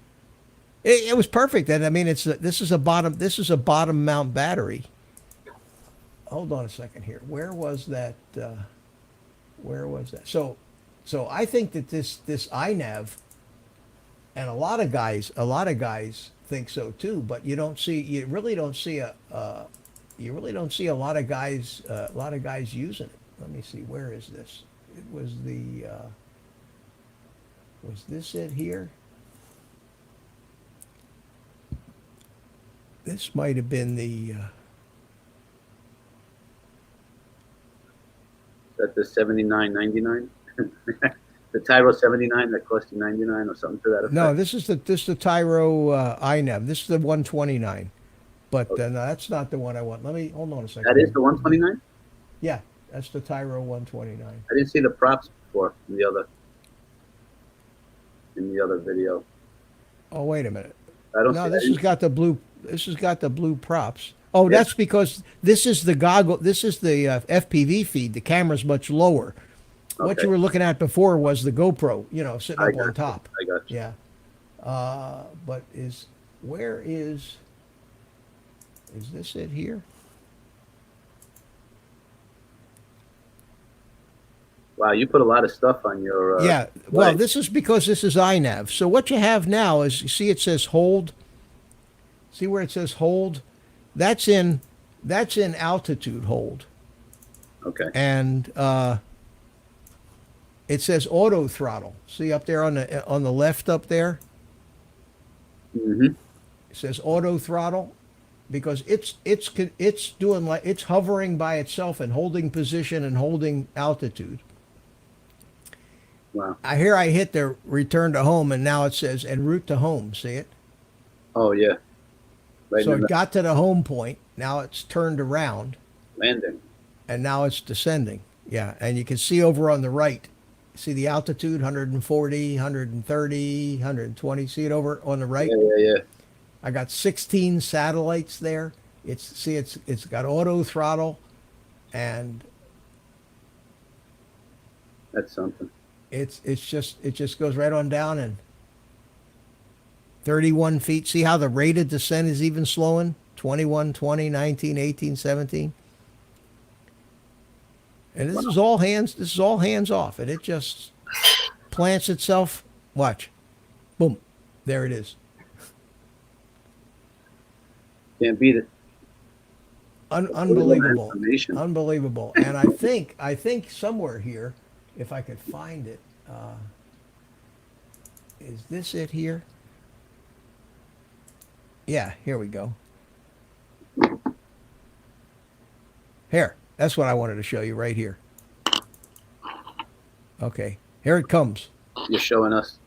Speaker 1: It was perfect. And I mean, this is a bottom mount battery. hold on a second here. Where was that? Where was that? So I think that this iNav, and a lot of guys think so too. But you really don't see a lot of guys using it. Let me see. Where is this? It was was this it here? This might have been the.
Speaker 3: That the 79.99, the Tyro 79 that cost you 99 or something to that effect.
Speaker 1: No, this is the Tyro iNav. This is the 129, but no, that's not the one I want. Let me hold on a second.
Speaker 3: That is the 129.
Speaker 1: Yeah, that's the Tyro 129.
Speaker 3: I didn't see the props before in the other video.
Speaker 1: Oh, wait a minute.
Speaker 3: I don't.
Speaker 1: No,
Speaker 3: see
Speaker 1: this
Speaker 3: that
Speaker 1: has got the blue. This has got the blue props. Oh,
Speaker 3: Yeah.
Speaker 1: that's because this is the goggle. This is the FPV feed. The camera's much lower. What
Speaker 3: Okay.
Speaker 1: you were looking at before was the GoPro, sitting
Speaker 3: I
Speaker 1: up
Speaker 3: got
Speaker 1: on
Speaker 3: you.
Speaker 1: top.
Speaker 3: I got you.
Speaker 1: Yeah. But where is this it here?
Speaker 3: Wow, you put a lot of stuff on your.
Speaker 1: Yeah. Well,
Speaker 3: site.
Speaker 1: this is because this is iNav. So what you have now is, you see it says hold. See where it says hold? That's in altitude hold.
Speaker 3: Okay.
Speaker 1: And it says auto throttle. See up there on the left up there?
Speaker 3: Mm-hmm.
Speaker 1: It says auto throttle because it's doing like it's hovering by itself and holding position and holding altitude.
Speaker 3: Wow.
Speaker 1: I hit the return to home, and now it says en route to home. See it?
Speaker 3: Oh yeah. Right
Speaker 1: So
Speaker 3: in
Speaker 1: it
Speaker 3: the
Speaker 1: got to the home point. Now it's turned around,
Speaker 3: landing.
Speaker 1: and now it's descending. Yeah, and you can see over on the right. See the altitude, 140, 130, 120. See it over on the right?
Speaker 3: Yeah.
Speaker 1: I got 16 satellites there. It's got auto throttle, and
Speaker 3: That's something.
Speaker 1: it just goes right on down, and 31 feet. See how the rate of descent is even slowing? 21, 20, 19, 18, 17. And this is all hands off, and it just plants itself. Watch. Boom. There it is.
Speaker 3: Can't beat it.
Speaker 1: Unbelievable.
Speaker 3: Information.
Speaker 1: Unbelievable. And I think somewhere here, if I could find it, is this it here? Yeah, here we go. Here, that's what I wanted to show you right here. Okay, here it comes.
Speaker 3: You're showing us.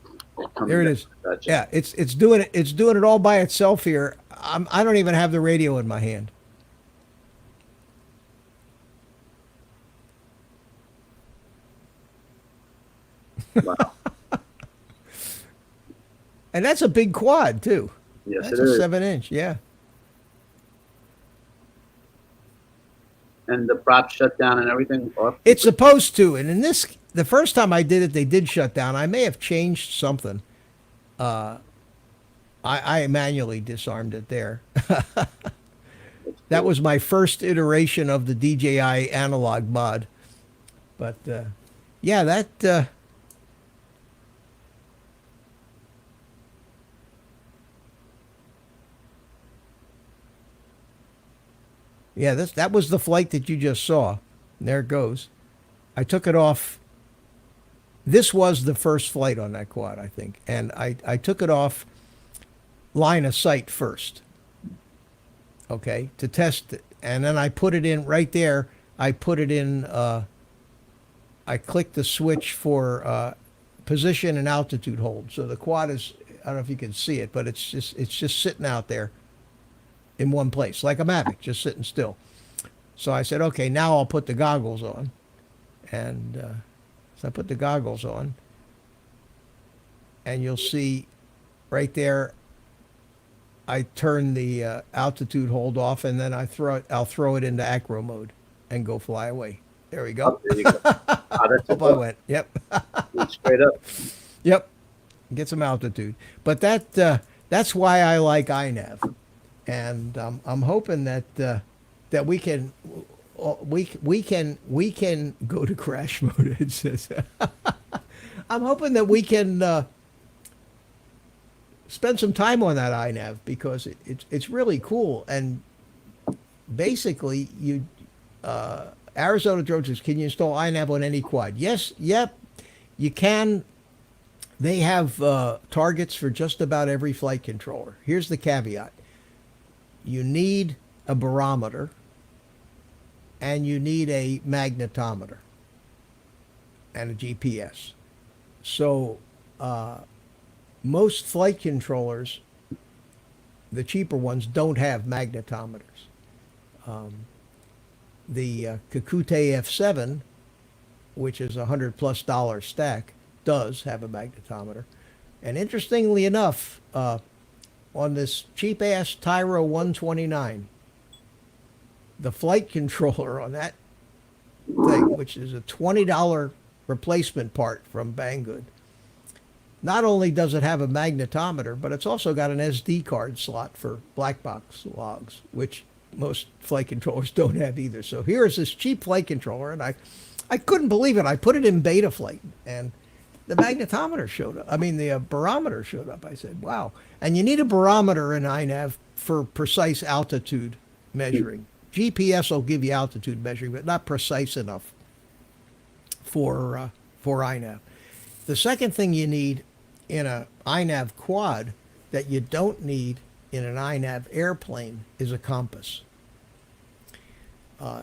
Speaker 1: There it is.
Speaker 3: Gotcha.
Speaker 1: Yeah, it's doing it. It's doing it all by itself here. I don't even have the radio in my hand.
Speaker 3: Wow.
Speaker 1: And that's a big quad too.
Speaker 3: Yes,
Speaker 1: That's
Speaker 3: it
Speaker 1: a
Speaker 3: is.
Speaker 1: 7-inch. Yeah.
Speaker 3: And the props shut down and everything. Off?
Speaker 1: It's supposed to, and the first time I did it, they did shut down. I may have changed something. I manually disarmed it there. That was my first iteration of the DJI analog mod. But yeah, that yeah, that was the flight that you just saw. And there it goes. I took it off. This was the first flight on that quad, I think. And I took it off line of sight first. Okay, to test it. And then I put it in right there. I put it in, I clicked the switch for position and altitude hold. So the quad is, I don't know if you can see it, but it's just sitting out there in one place, like a Mavic, just sitting still. So I said, okay, now I'll put the goggles on. And so I put the goggles on. And you'll see right there, I turn the altitude hold off, and then I'll throw it into acro mode and go fly away. There we go.
Speaker 3: Oh, there you go. That's
Speaker 1: Up I went. Yep.
Speaker 3: straight up.
Speaker 1: Yep. Get some altitude. But that's why I like iNav. And I'm hoping that we can, we can go to crash mode. It says. I'm hoping that we can spend some time on that iNav because it's really cool. And basically, Arizona Drone says, can you install iNav on any quad? Yes, yep, you can. They have targets for just about every flight controller. Here's the caveat: you need a barometer, and you need a magnetometer and a GPS. So most flight controllers, the cheaper ones, don't have magnetometers. The Kakute F7, which is $100+ stack, does have a magnetometer. And interestingly enough, on this cheap ass Tyro 129, the flight controller on that thing, which is a $20 replacement part from Banggood, not only does it have a magnetometer, but it's also got an SD card slot for black box logs, which most flight controllers don't have either. So here is this cheap flight controller, and I couldn't believe it. I put it in beta flight, and the magnetometer showed up. I mean, the barometer showed up. I said, wow. And you need a barometer in iNav for precise altitude measuring. GPS will give you altitude measuring, but not precise enough for iNav. The second thing you need in a iNav quad that you don't need in an iNav airplane is a compass.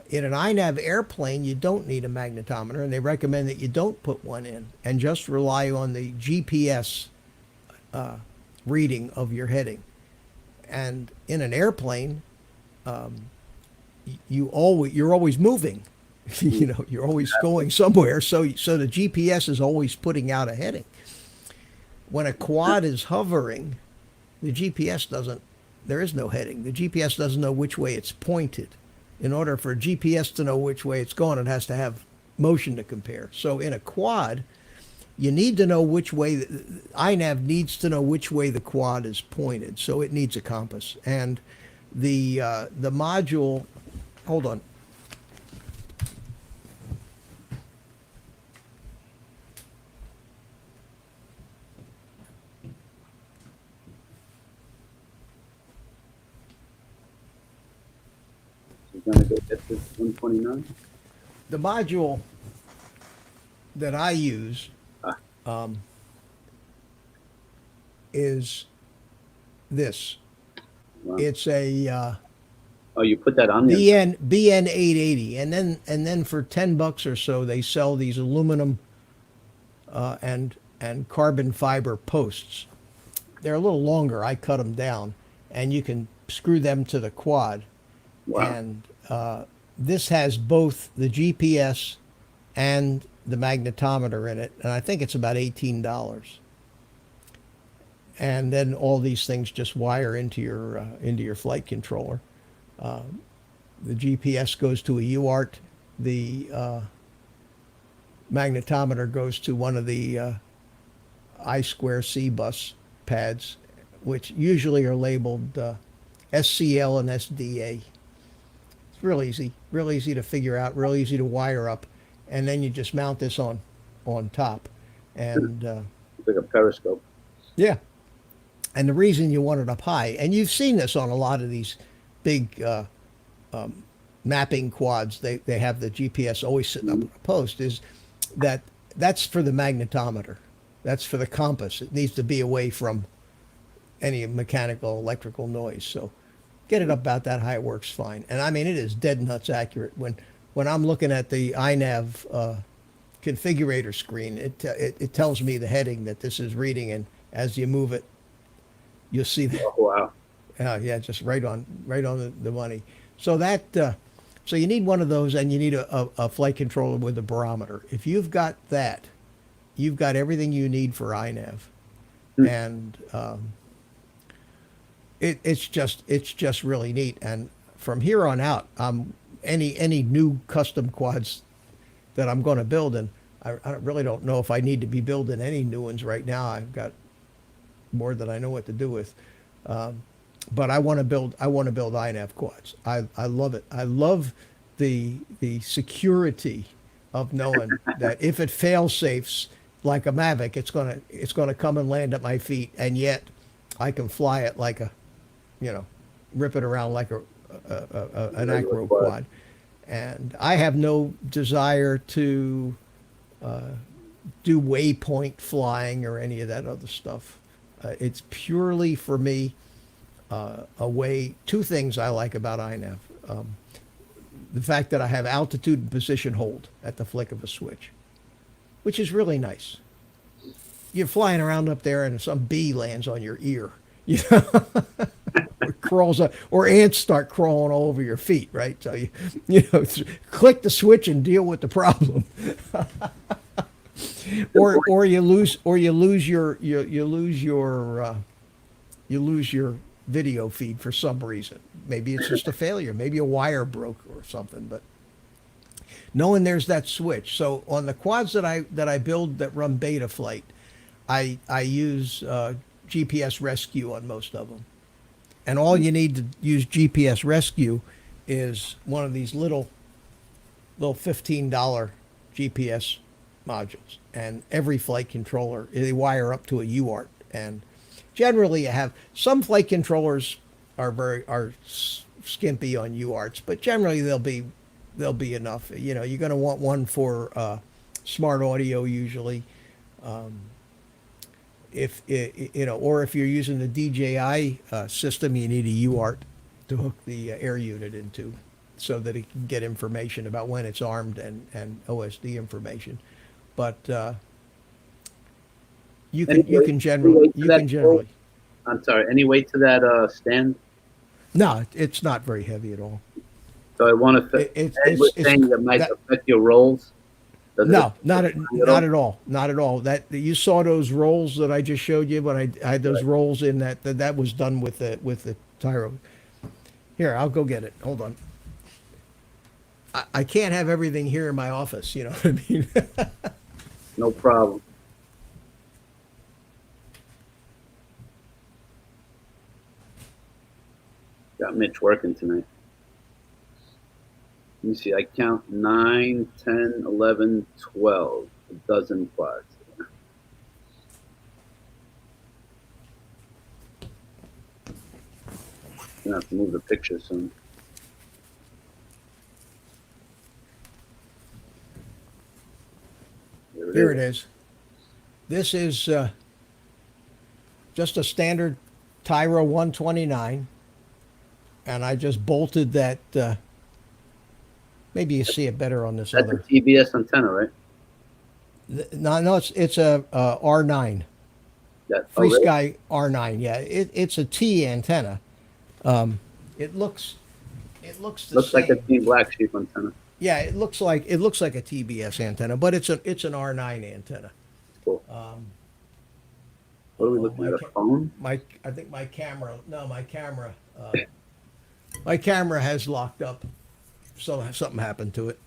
Speaker 1: In an iNav airplane, you don't need a magnetometer, and they recommend that you don't put one in and just rely on the GPS reading of your heading. And in an airplane, you're always moving. You're always going somewhere, so the GPS is always putting out a heading. When a quad is hovering, the GPS doesn't, there is no heading. The GPS doesn't know which way it's pointed. In order for GPS to know which way it's going, it has to have motion to compare. So in a quad, you need to know which way, iNav needs to know which way the quad is pointed. So it needs a compass. And the module, hold on.
Speaker 3: Going to go get this 129.
Speaker 1: The module that I use is this.
Speaker 3: Wow.
Speaker 1: It's a
Speaker 3: Oh, you put that on there?
Speaker 1: BN 880, and then for $10 or so they sell these aluminum and carbon fiber posts. They're a little longer. I cut them down, and you can screw them to the quad.
Speaker 3: Wow.
Speaker 1: And this has both the GPS and the magnetometer in it, and I think it's about $18. And then all these things just wire into your flight controller. The GPS goes to a UART. The magnetometer goes to one of the I2C bus pads, which usually are labeled SCL and SDA. It's real easy to figure out, real easy to wire up, and then you just mount this on top, and
Speaker 3: It's like a periscope.
Speaker 1: yeah. And the reason you want it up high, and you've seen this on a lot of these big mapping quads, they have the GPS always sitting up on a post, is that's for the magnetometer. That's for the compass. It needs to be away from any mechanical, electrical noise. So get it up about that high, it works fine. And I mean, it is dead nuts accurate. When I'm looking at the iNav configurator screen, it tells me the heading that this is reading, and as you move it, you'll see that.
Speaker 3: Oh, wow.
Speaker 1: Yeah, just right on the money. So so you need one of those, and you need a flight controller with a barometer. If you've got that, you've got everything you need for iNav, and it's just really neat. And from here on out, any new custom quads that I'm going to build, and I really don't know if I need to be building any new ones right now. I've got more than I know what to do with. But I want to build iNav quads. I love it. I love the security of knowing that if it fail safes like a Mavic, it's gonna come and land at my feet, and yet I can fly it like a, rip it around like an acro quad. And I have no desire to do waypoint flying or any of that other stuff. It's purely for me a way. Two things I like about INAV. The fact that I have altitude and position hold at the flick of a switch, which is really nice. You're flying around up there and some bee lands on your ear, or crawls up, or ants start crawling all over your feet, right? So click the switch and deal with the problem. or you lose your video feed for some reason. Maybe it's just a failure. Maybe a wire broke or something. But knowing there's that switch. So on the quads that I build that run beta flight, I use GPS rescue on most of them. And all you need to use GPS rescue is one of these little $15 GPS modules. And every flight controller, they wire up to a UART. And generally you have some flight controllers are skimpy on UARTs, but generally they'll be enough. You're going to want one for smart audio usually. If you're using the DJI system, you need a UART to hook the air unit into, so that it can get information about when it's armed and OSD information. But you can generally.
Speaker 3: I'm sorry. Any weight to that stand?
Speaker 1: No, it's not very heavy at all.
Speaker 3: So I want to. It's saying that might affect your rolls.
Speaker 1: No, not at all. Not at all. That you saw those rolls that I just showed you, but I had those rolls in that was done with the Tyro. Here, I'll go get it. Hold on. I can't have everything here in my office. You know what I mean?
Speaker 3: No problem. Got Mitch working tonight. Let me see. I count 9, 10, 11, 12. A dozen quads. I'm gonna have to move the picture soon.
Speaker 1: Here it is. This is just a standard Tyro 129, and I just bolted that. Maybe you see it better on this
Speaker 3: That's
Speaker 1: other.
Speaker 3: a TBS antenna, right?
Speaker 1: No, it's a R9. Free Sky R9. Yeah, it's a T antenna. It looks the same.
Speaker 3: Like a Team Black Sheep antenna.
Speaker 1: Yeah, it looks like a TBS antenna, but it's an R9 antenna.
Speaker 3: Cool. What are we looking at? A phone?
Speaker 1: I think my camera. No, my camera has locked up. So something happened to it.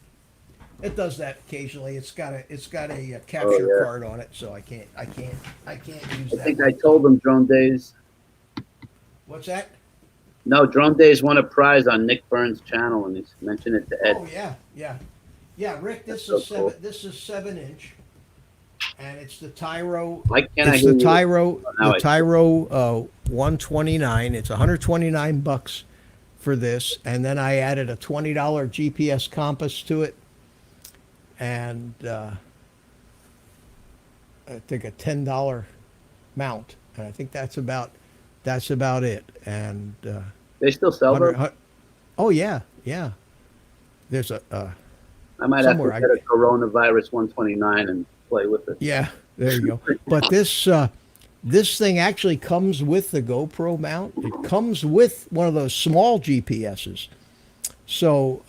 Speaker 1: It does that occasionally. It's got a capture card on it, so I can't use that.
Speaker 3: I think I told them Drone Days.
Speaker 1: What's that?
Speaker 3: No, Drone Days won a prize on Nick Burns' channel, and he's mentioned it to Ed.
Speaker 1: Oh yeah, Rick. This
Speaker 3: That's
Speaker 1: is
Speaker 3: so cool.
Speaker 1: This is 7-inch, and it's the Tyro.
Speaker 3: Why can't I
Speaker 1: It's
Speaker 3: hear
Speaker 1: the
Speaker 3: you?
Speaker 1: Tyro.
Speaker 3: Now
Speaker 1: The Tyro 129. It's $129 for this, and then I added a $20 GPS compass to it, and I think a $10 mount, and I think that's about it. And
Speaker 3: They still sell them?
Speaker 1: oh yeah. There's
Speaker 3: I might have to
Speaker 1: somewhere
Speaker 3: get a Coronavirus 129 and play with it.
Speaker 1: Yeah, there you go. But this thing actually comes with the GoPro mount. It comes with one of those small GPSs. So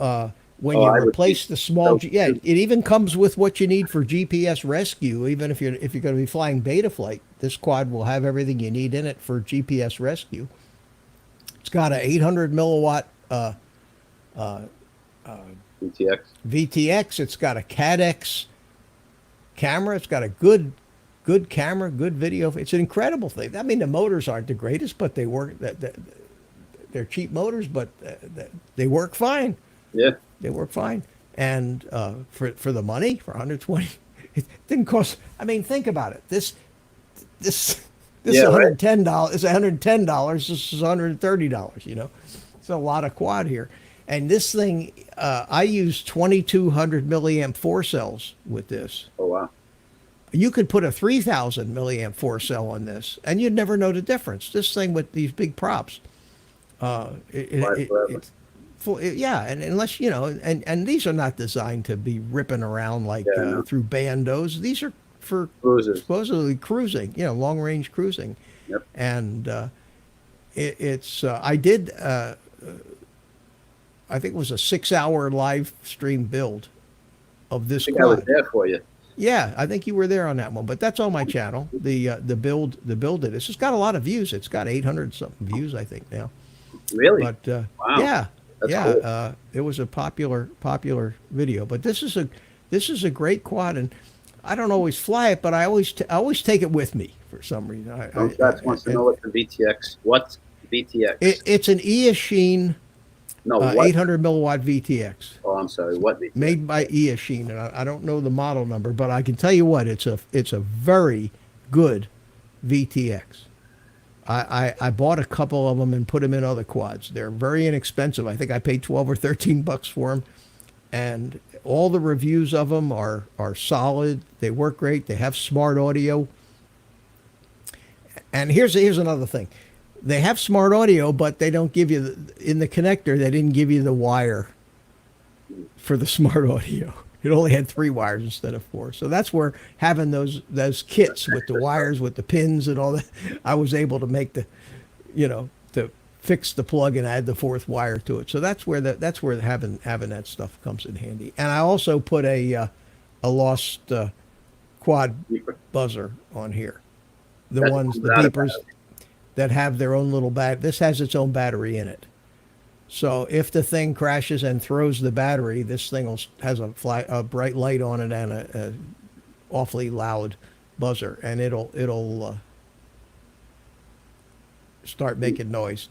Speaker 1: when you replace the small, it even comes with what you need for GPS rescue. Even if you're going to be flying beta flight, this quad will have everything you need in it for GPS rescue. It's got an 800 milliwatt VTX. It's got a CADX camera. It's got a good camera, good video. It's an incredible thing. I mean, the motors aren't the greatest, but they work. They're cheap motors, but they work fine.
Speaker 3: Yeah.
Speaker 1: They work fine. And for the money, for 120, it didn't cost. I mean, think about it. This
Speaker 3: Yeah,
Speaker 1: is
Speaker 3: right.
Speaker 1: $110. It's $110. This is $130. You know, it's a lot of quad here. And this thing, I use 2200 milliamp 4 cells with this.
Speaker 3: Oh wow.
Speaker 1: You could put a 3000 milliamp 4 cell on this, and you'd never know the difference. This thing with these big props, it's full, yeah. And unless you know, and these are not designed to be ripping around like
Speaker 3: No.
Speaker 1: through bandos. These are for
Speaker 3: Cruisers.
Speaker 1: supposedly cruising, you know, long range cruising.
Speaker 3: Yep.
Speaker 1: And it's I did I think it was a 6-hour live stream build of this
Speaker 3: I think I was
Speaker 1: quad.
Speaker 3: there for you.
Speaker 1: Yeah, I think you were there on that one, but that's on my channel. The build of this. It's got a lot of views. It's got 800 something views, I think now.
Speaker 3: Really?
Speaker 1: But
Speaker 3: Wow.
Speaker 1: yeah,
Speaker 3: That's
Speaker 1: yeah,
Speaker 3: cool.
Speaker 1: it was a popular video. But this is a great quad, and I don't always fly it, but I always take it with me for some reason.
Speaker 3: That wants to know what the VTX. What's VTX?
Speaker 1: It's an Eachine
Speaker 3: no, what?
Speaker 1: 800 milliwatt VTX.
Speaker 3: Oh, I'm sorry. What VTX?
Speaker 1: Made by Eachine, and I don't know the model number, but I can tell you what, it's a very good VTX. I bought a couple of them and put them in other quads. They're very inexpensive. I think I paid 12 or 13 bucks for them, and all the reviews of them are solid. They work great. They have smart audio. And here's another thing. They have smart audio, but they don't give you in the connector. They didn't give you the wire for the smart audio. It only had 3 wires instead of 4. So that's where having those kits with the wires, with the pins and all that, I was able to make to fix the plug and add the 4th wire to it. So that's where having that stuff comes in handy. And I also put a lost quad buzzer on here. The
Speaker 3: That's
Speaker 1: ones, the
Speaker 3: without a
Speaker 1: beepers that have their own little This has its own battery in it. So if the thing crashes and throws the battery, this thing has a bright light on it and a awfully loud buzzer, and it'll start making noise.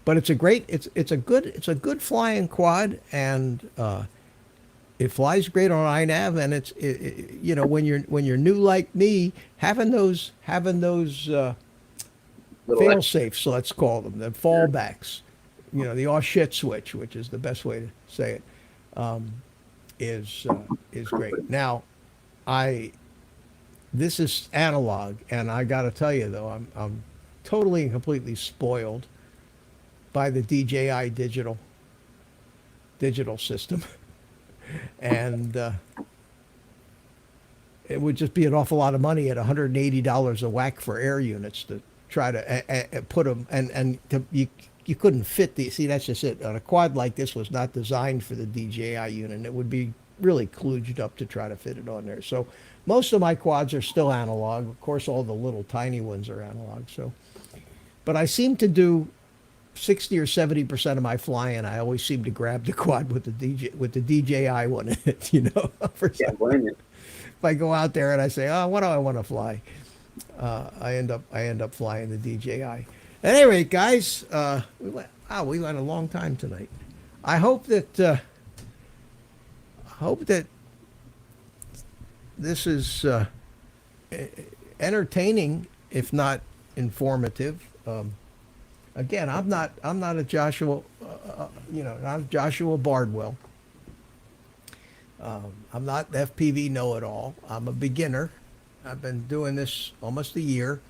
Speaker 1: But it's a good flying quad, and it flies great on iNav, and when you're new like me, having those
Speaker 3: Little
Speaker 1: fail safes, let's call them, the fallbacks, the oh shit switch, which is the best way to say it, is great. Now, this is analog, and I got to tell you though, I'm totally and completely spoiled by the DJI digital system, and it would just be an awful lot of money at $180 a whack for air units to try to put them, and you couldn't fit the. See, that's just it. On a quad like this was not designed for the DJI unit. It would be really kludged up to try to fit it on there. So most of my quads are still analog. Of course, all the little tiny ones are analog. So, but I seem to do 60 or 70% of my flying. I always seem to grab the quad with the DJI one in it. For
Speaker 3: Can't blame it.
Speaker 1: if I go out there and I say, oh, what do I want to fly? I end up flying the DJI. At any rate, guys, we went a long time tonight. I hope that this is entertaining, if not informative. Again, I'm not a Joshua, not Joshua Bardwell. I'm not FPV know-it-all. I'm a beginner. I've been doing this almost a year.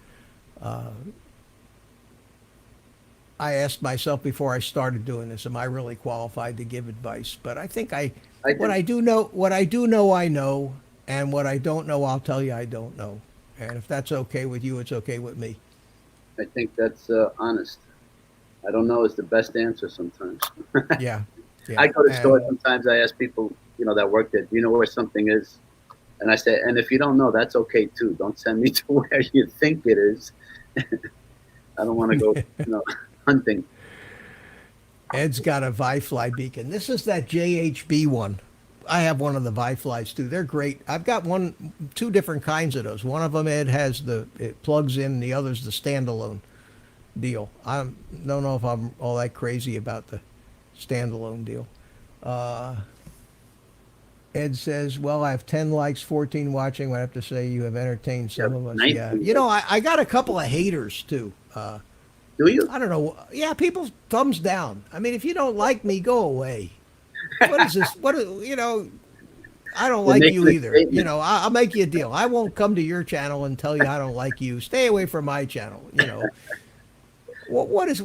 Speaker 1: I asked myself before I started doing this, am I really qualified to give advice? But I think what I do know, I know, and what I don't know, I'll tell you I don't know. And if that's okay with you, it's okay with me.
Speaker 3: I think that's honest. I don't know is the best answer sometimes.
Speaker 1: Yeah.
Speaker 3: I go to stores sometimes. I ask people, that work there, do you know where something is? And I say, and if you don't know, that's okay too. Don't send me to where you think it is. I don't want to go, hunting.
Speaker 1: Ed's got a Vi-Fly beacon. This is that JHB one. I have one of the Vi-Flies too. They're great. I've got two different kinds of those. One of them, Ed, it plugs in. The other's the standalone deal. I don't know if I'm all that crazy about the standalone deal. Ed says, well, I have 10 likes, 14 watching. I have to say you have entertained some
Speaker 3: Yeah,
Speaker 1: of us.
Speaker 3: 19
Speaker 1: Yeah. You know, I got a couple of haters too.
Speaker 3: Do you?
Speaker 1: I don't know. Yeah, people thumbs down. I mean, if you don't like me, go away. What is this? You know, I don't
Speaker 3: They're
Speaker 1: like
Speaker 3: making
Speaker 1: you
Speaker 3: a
Speaker 1: either.
Speaker 3: statement.
Speaker 1: You know, I'll make you a deal. I won't come to your channel and tell you I don't like you. Stay away from my channel. You know, what is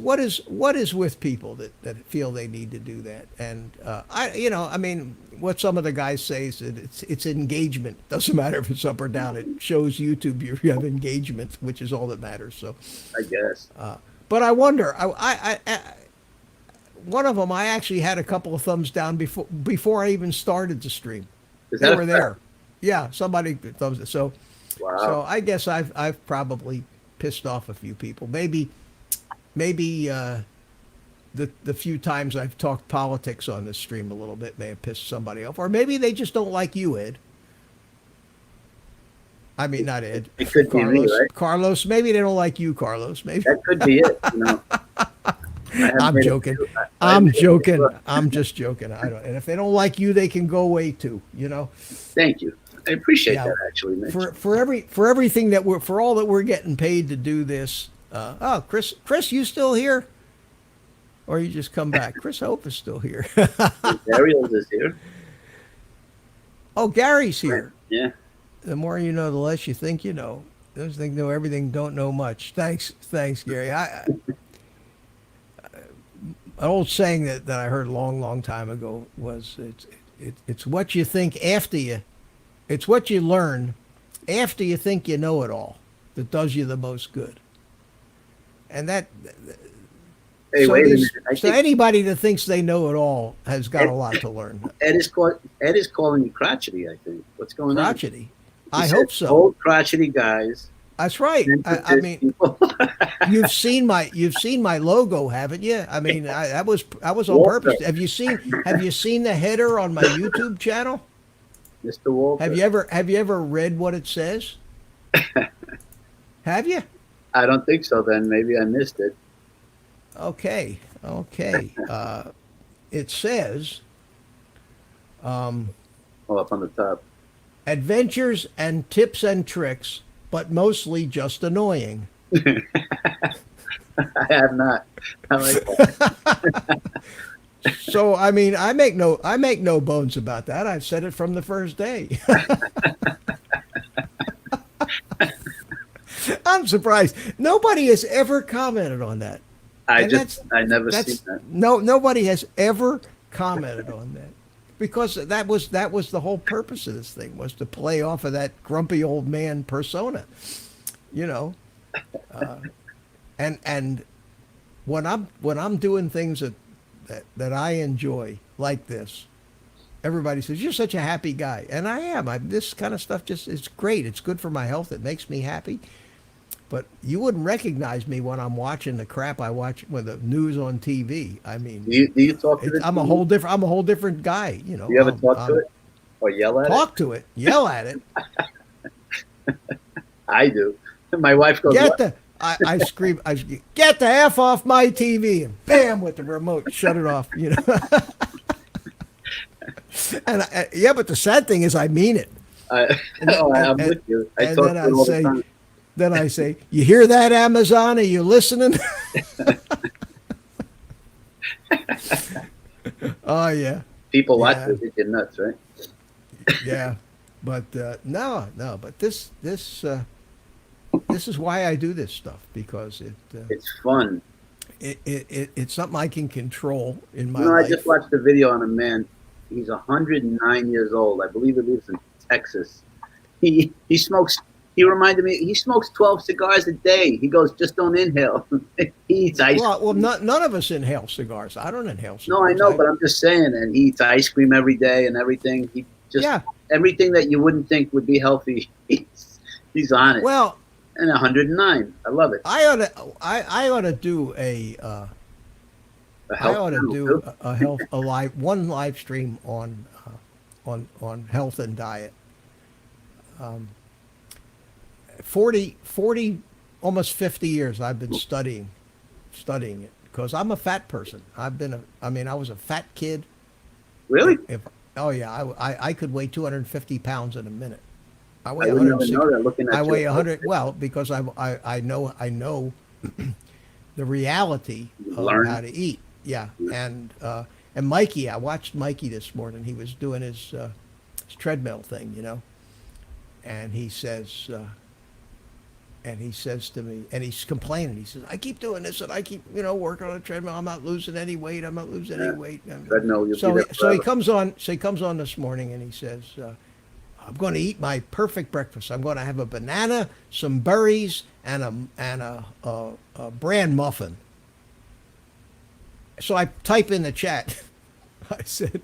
Speaker 1: with people that feel they need to do that? And I mean, what some of the guys say is that it's engagement. Doesn't matter if it's up or down. It shows YouTube you have engagement, which is all that matters. So,
Speaker 3: I guess.
Speaker 1: but I wonder. One of them, I actually had a couple of thumbs down before I even started the stream.
Speaker 3: Is
Speaker 1: They
Speaker 3: that
Speaker 1: were there. Yeah, somebody thumbs it. So
Speaker 3: Wow.
Speaker 1: I guess I've probably pissed off a few people. Maybe the few times I've talked politics on this stream a little bit may have pissed somebody off, or maybe they just don't like you, Ed. I mean, not Ed.
Speaker 3: It could be me, right?
Speaker 1: Carlos, maybe they don't like you, Carlos. Maybe.
Speaker 3: That could be it. You know.
Speaker 1: I'm joking. I'm joking. I'm just joking. I don't. And if they don't like you, they can go away too. You know.
Speaker 3: Thank you. I appreciate
Speaker 1: Yeah.
Speaker 3: that actually, Mitch.
Speaker 1: For everything that for all that we're getting paid to do this. Chris, you still here? Or you just come back? Chris Hope is still here.
Speaker 3: Ariel is here.
Speaker 1: Oh, Gary's here.
Speaker 3: Yeah.
Speaker 1: The more you know, the less you think you know. Those think know everything, don't know much. Thanks, Gary. An old saying that I heard a long time ago was it's what you think after you, it's what you learn after you think you know it all that does you the most good. And that.
Speaker 3: Hey,
Speaker 1: So,
Speaker 3: wait a
Speaker 1: these-
Speaker 3: minute. I
Speaker 1: so
Speaker 3: think
Speaker 1: anybody that thinks they know it all has got a lot to learn.
Speaker 3: Ed is calling you crotchety, I think. What's going on?
Speaker 1: Crotchety.
Speaker 3: He
Speaker 1: I
Speaker 3: said
Speaker 1: hope so.
Speaker 3: Old crotchety guys.
Speaker 1: That's right. I mean,
Speaker 3: people.
Speaker 1: you've seen my logo, haven't you? I mean, that was on
Speaker 3: Walter.
Speaker 1: purpose. Have you seen the header on my YouTube channel?
Speaker 3: Mr. Walter.
Speaker 1: Have you ever read what it says? Have you?
Speaker 3: I don't think so. Then maybe I missed it.
Speaker 1: Okay. It says,
Speaker 3: Oh, up on the top.
Speaker 1: adventures and tips and tricks, but mostly just annoying.
Speaker 3: I have not. I like that.
Speaker 1: So I mean, I make no bones about that. I've said it from the first day. I'm surprised nobody has ever commented on that.
Speaker 3: I
Speaker 1: And
Speaker 3: never seen that.
Speaker 1: Nobody has ever commented on that, because that was the whole purpose of this thing, was to play off of that grumpy old man persona, you know. And when I'm doing things that I enjoy like this, everybody says you're such a happy guy, and I am. This kind of stuff it's great. It's good for my health. It makes me happy. But you wouldn't recognize me when I'm watching the crap I watch with the news on TV. I mean,
Speaker 3: Do you talk to it?
Speaker 1: I'm a whole different guy. You know.
Speaker 3: Do you ever talk to it or yell at
Speaker 1: Talk to it, yell at it.
Speaker 3: it? I do. My wife goes, "What?"
Speaker 1: I scream, get the F off my TV, and bam, with the remote, shut it off. You know. And yeah, but the sad thing is, I mean it.
Speaker 3: I'm with you. I
Speaker 1: and
Speaker 3: talk
Speaker 1: then
Speaker 3: to it all the time.
Speaker 1: Then I say, you hear that, Amazon? Are you listening? Oh yeah.
Speaker 3: People watch
Speaker 1: Yeah.
Speaker 3: it, they get nuts, right?
Speaker 1: Yeah, but no. But this is why I do this stuff, because
Speaker 3: It's fun.
Speaker 1: it's something I can control in my
Speaker 3: You know, I
Speaker 1: life.
Speaker 3: just watched a video on a man. He's 109 years old. I believe he lives in Texas. He smokes. He reminded me. He smokes 12 cigars a day. He goes, just don't inhale. He eats ice.
Speaker 1: Well, none of us inhale cigars. I don't inhale cigars.
Speaker 3: No, I know, but I'm just saying. And he eats ice cream every day and everything. He just everything that you wouldn't think would be healthy. He's on it.
Speaker 1: Well,
Speaker 3: and 109. I love it.
Speaker 1: I ought to do a live stream on health and diet. 40, almost 50 years I've been studying it, because I'm a fat person. I was a fat kid.
Speaker 3: Really?
Speaker 1: Oh yeah, I could weigh 250 pounds in a minute. I weigh
Speaker 3: I would never
Speaker 1: 160.
Speaker 3: know that looking at
Speaker 1: I
Speaker 3: you.
Speaker 1: weigh 100. Well, because I know the reality
Speaker 3: You
Speaker 1: of
Speaker 3: learn.
Speaker 1: how to eat. Yeah, and Mikey, I watched Mikey this morning. He was doing his treadmill thing, you know, and he says to me, and he's complaining. He says, "I keep doing this, and I keep, working on a treadmill. I'm not losing any weight. I'm not losing any weight."
Speaker 3: Treadmill, you'll
Speaker 1: So
Speaker 3: be there
Speaker 1: so he
Speaker 3: forever.
Speaker 1: comes on. So he comes on this morning, and he says, "I'm going to eat my perfect breakfast. I'm going to have a banana, some berries, and a bran muffin." So I type in the chat. I said,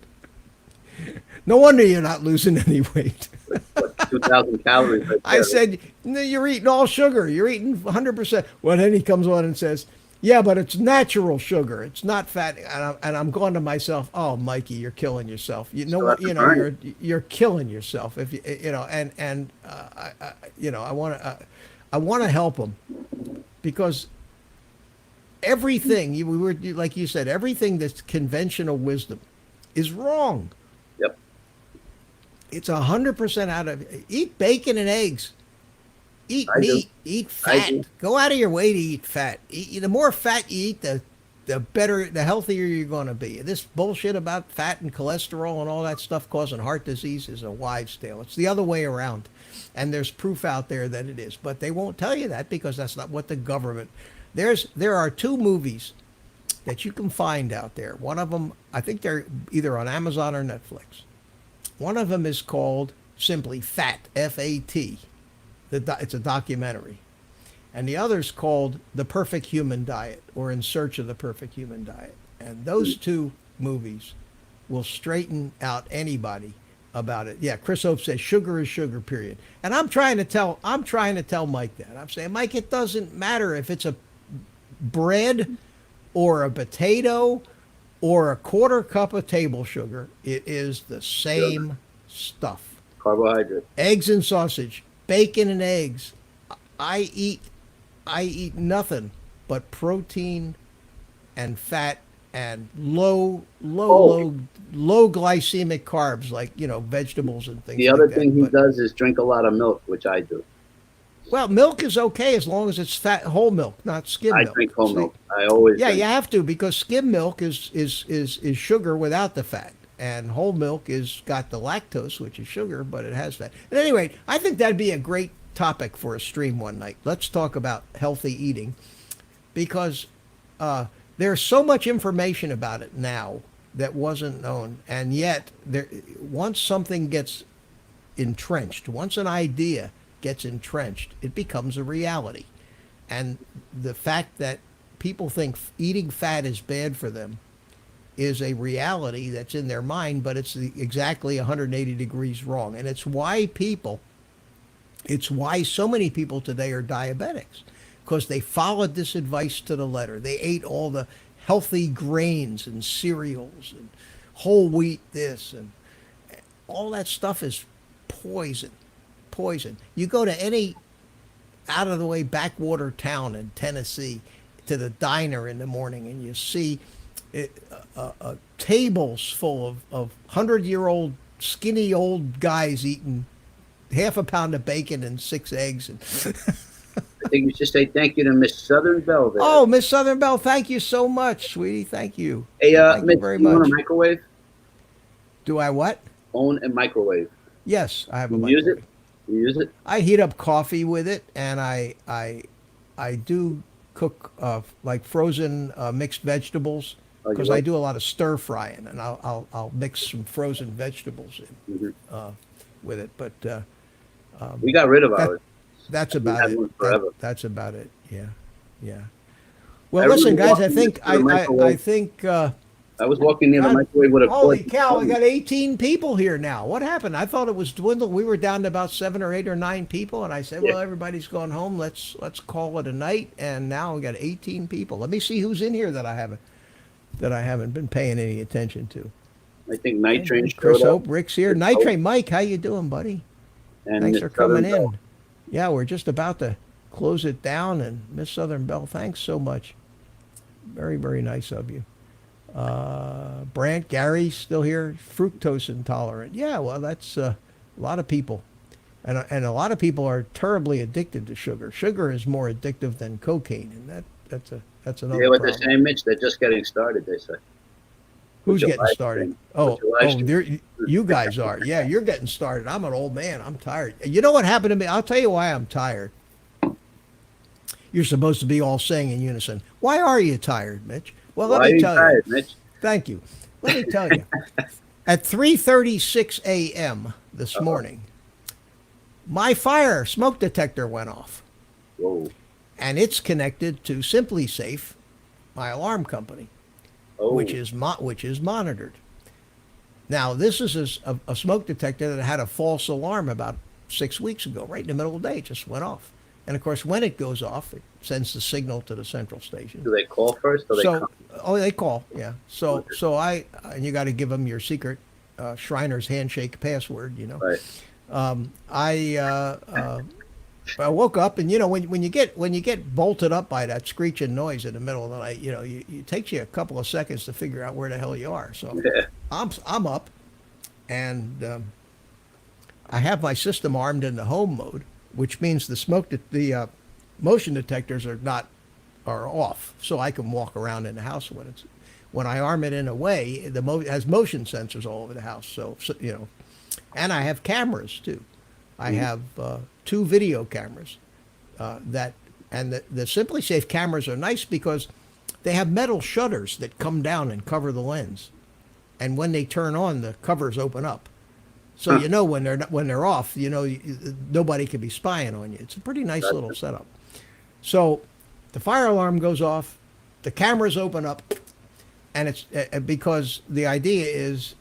Speaker 1: "No wonder you're not losing any weight."
Speaker 3: What, 2,000 calories right
Speaker 1: I
Speaker 3: there.
Speaker 1: said, "No, you're eating all sugar. You're eating 100%. Well, then he comes on and says, "Yeah, but it's natural sugar. It's not fat." And I'm going to myself, "Oh, Mikey, you're killing yourself. You know
Speaker 3: Still
Speaker 1: what?
Speaker 3: have to burn
Speaker 1: You're killing yourself. If I want to help him because everything like you said, everything that's conventional wisdom is wrong.
Speaker 3: Yep.
Speaker 1: It's 100% out of eat bacon and eggs. Eat
Speaker 3: I do.
Speaker 1: meat. Eat
Speaker 3: I
Speaker 1: fat.
Speaker 3: do.
Speaker 1: Go out of your way to eat fat. The more fat you eat, the better, the healthier you're going to be. This bullshit about fat and cholesterol and all that stuff causing heart disease is a wives' tale. It's the other way around, and there's proof out there that it is. But they won't tell you that because that's not what the government. There are two movies that you can find out there. One of them, I think they're either on Amazon or Netflix. One of them is called simply Fat, F-A-T. It's a documentary. And the other is called The Perfect Human Diet, or In Search of the Perfect Human Diet. And those two movies will straighten out anybody about it. Yeah, Chris Hope says sugar is sugar, period. And I'm trying to tell Mike that. I'm saying, Mike, it doesn't matter if it's a bread or a potato or a quarter cup of table sugar. It is the same stuff.
Speaker 3: Carbohydrate.
Speaker 1: Eggs and sausage, bacon and eggs. I eat nothing but protein and fat and low glycemic carbs, like vegetables and things.
Speaker 3: The
Speaker 1: like
Speaker 3: other
Speaker 1: that.
Speaker 3: thing he
Speaker 1: But,
Speaker 3: does is drink a lot of milk, which I do.
Speaker 1: well, milk is okay as long as it's whole milk, not skim
Speaker 3: I
Speaker 1: milk.
Speaker 3: drink whole
Speaker 1: See?
Speaker 3: milk. I always
Speaker 1: Yeah,
Speaker 3: drink.
Speaker 1: you have to, because skim milk is sugar without the fat, and whole milk is got the lactose, which is sugar, but it has fat. At any rate, I think that'd be a great topic for a stream one night. Let's talk about healthy eating, because there's so much information about it now that wasn't known, and yet once something gets entrenched, once an idea gets entrenched, it becomes a reality. And the fact that people think eating fat is bad for them is a reality that's in their mind, but it's exactly 180 degrees wrong. And it's why so many people today are diabetics, because they followed this advice to the letter. They ate all the healthy grains and cereals and whole wheat this, and all that stuff is poison. You go to any out of the way backwater town in Tennessee, to the diner in the morning, and you see tables full of 100-year-old skinny old guys eating half a pound of bacon and 6 eggs. And
Speaker 3: I think you should say thank you to Miss Southern Belle there.
Speaker 1: oh, Miss Southern Belle, thank you so much, sweetie. Thank you.
Speaker 3: Hey,
Speaker 1: thank
Speaker 3: Miss,
Speaker 1: you very
Speaker 3: you own
Speaker 1: much.
Speaker 3: a microwave?
Speaker 1: Do I what?
Speaker 3: Own a microwave.
Speaker 1: Yes, I have a
Speaker 3: You
Speaker 1: microwave.
Speaker 3: use it? You use it?
Speaker 1: I heat up coffee with it, and I do cook like frozen mixed vegetables,
Speaker 3: Oh, you
Speaker 1: because
Speaker 3: like-
Speaker 1: I do a lot of stir frying, and I'll mix some frozen vegetables in with it. But
Speaker 3: We got rid of
Speaker 1: that-
Speaker 3: ours.
Speaker 1: that's
Speaker 3: We
Speaker 1: about
Speaker 3: had
Speaker 1: it.
Speaker 3: one forever.
Speaker 1: That's about it. Yeah. Well,
Speaker 3: I
Speaker 1: listen,
Speaker 3: remember
Speaker 1: guys. I
Speaker 3: walking
Speaker 1: think
Speaker 3: into the microwave. I was walking near the
Speaker 1: God,
Speaker 3: microwave with a
Speaker 1: holy
Speaker 3: quart-
Speaker 1: cow, we got 18 people here now. What happened? I thought it was dwindled. We were down to about 7 or 8 or 9 people, and I said,
Speaker 3: Yeah.
Speaker 1: well, everybody's gone home. Let's call it a night. And now we got 18 people. Let me see who's in here that I haven't been paying any attention to.
Speaker 3: I think Night Train
Speaker 1: Chris
Speaker 3: showed up.
Speaker 1: Hope, Rick's here.
Speaker 3: Chris
Speaker 1: Night
Speaker 3: Hope.
Speaker 1: Train, Mike, how you doing, buddy?
Speaker 3: And
Speaker 1: Thanks
Speaker 3: Miss
Speaker 1: for coming
Speaker 3: Southern Belle.
Speaker 1: in. Yeah, we're just about to close it down, and Miss Southern Belle, thanks so much. Very, very nice of you. Brant, Gary, still here. Fructose intolerant. Yeah, well, that's a lot of people. And a lot of people are terribly addicted to sugar. Sugar is more addictive than cocaine, and that's another
Speaker 3: Yeah, what they're
Speaker 1: problem.
Speaker 3: saying, Mitch, they're just getting started, they say.
Speaker 1: Who's
Speaker 3: With your
Speaker 1: getting
Speaker 3: live
Speaker 1: started?
Speaker 3: stream.
Speaker 1: Oh,
Speaker 3: With your live
Speaker 1: oh,
Speaker 3: stream.
Speaker 1: you guys are. Yeah, you're getting started. I'm an old man. I'm tired. You know what happened to me? I'll tell you why I'm tired. You're supposed to be all saying in unison. Why are you tired, Mitch? Well,
Speaker 3: Why
Speaker 1: let
Speaker 3: are
Speaker 1: me
Speaker 3: you
Speaker 1: tell
Speaker 3: tired,
Speaker 1: you.
Speaker 3: Mitch?
Speaker 1: Thank you. Let me tell you. At 3:36 a.m. this morning, my fire smoke detector went off,
Speaker 3: Whoa.
Speaker 1: and it's connected to Simply Safe, my alarm company,
Speaker 3: Oh.
Speaker 1: which is monitored. Now, this is a smoke detector that had a false alarm about 6 weeks ago, right in the middle of the day. It just went off. And of course, when it goes off, it sends the signal to the central station.
Speaker 3: Do they call first or they
Speaker 1: So,
Speaker 3: come?
Speaker 1: oh, they call, yeah. So and you got to give them your secret Shriner's handshake password, you know.
Speaker 3: Right.
Speaker 1: I woke up, and you know, when you get bolted up by that screeching noise in the middle of the night, you know, it takes you a couple of seconds to figure out where the hell you are. So
Speaker 3: Yeah.
Speaker 1: I'm up, and I have my system armed in the home mode, which means the motion detectors are off, so I can walk around in the house when I arm it in a way. It has motion sensors all over the house, so you know, and I have cameras too. I have 2 video cameras and the Simply Safe cameras are nice because they have metal shutters that come down and cover the lens, and when they turn on, the covers open up. So you know when they're off, you know nobody can be spying on you. It's a pretty nice little setup. So the fire alarm goes off, the cameras open up, and it's because the idea is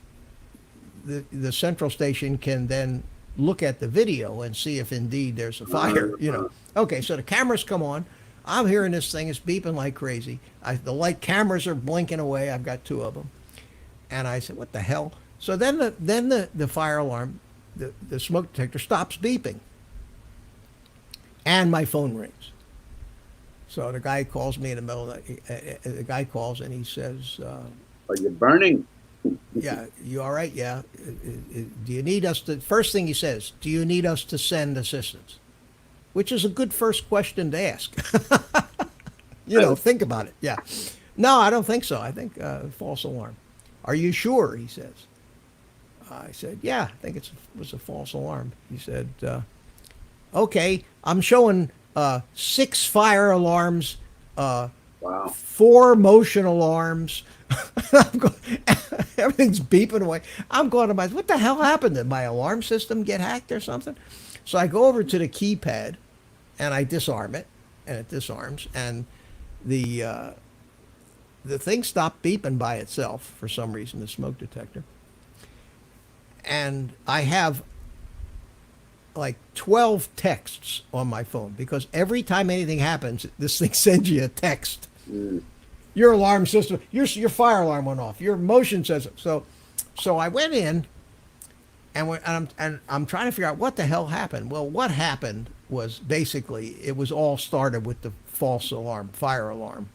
Speaker 1: the central station can then look at the video and see if indeed there's a fire. You know. Okay, so the cameras come on. I'm hearing this thing is beeping like crazy. The light cameras are blinking away. I've got 2 of them, and I said, "What the hell?" So then the fire alarm, the smoke detector stops beeping, and my phone rings. So the guy calls me in the middle of the guy calls and he says,
Speaker 3: Are you burning?
Speaker 1: "Yeah, you all right? Yeah. Do you need us to?" First thing he says, "Do you need us to send assistance?" Which is a good first question to ask. You know, think about it. Yeah. No, I don't think so. I think false alarm. Are you sure? He says. I said, "Yeah, I think it was a false alarm." He said, "Okay, I'm showing 6 fire alarms,
Speaker 3: Wow.
Speaker 1: 4 motion alarms." Everything's beeping away. I'm going to myself, what the hell happened? Did my alarm system get hacked or something? So I go over to the keypad and I disarm it, and it disarms, and the thing stopped beeping by itself for some reason, the smoke detector. And I have like 12 texts on my phone because every time anything happens, this thing sends you a text. Your alarm system, your fire alarm went off. Your motion says it. So I went in, and I'm trying to figure out what the hell happened. Well, what happened was basically it was all started with the false alarm, fire alarm.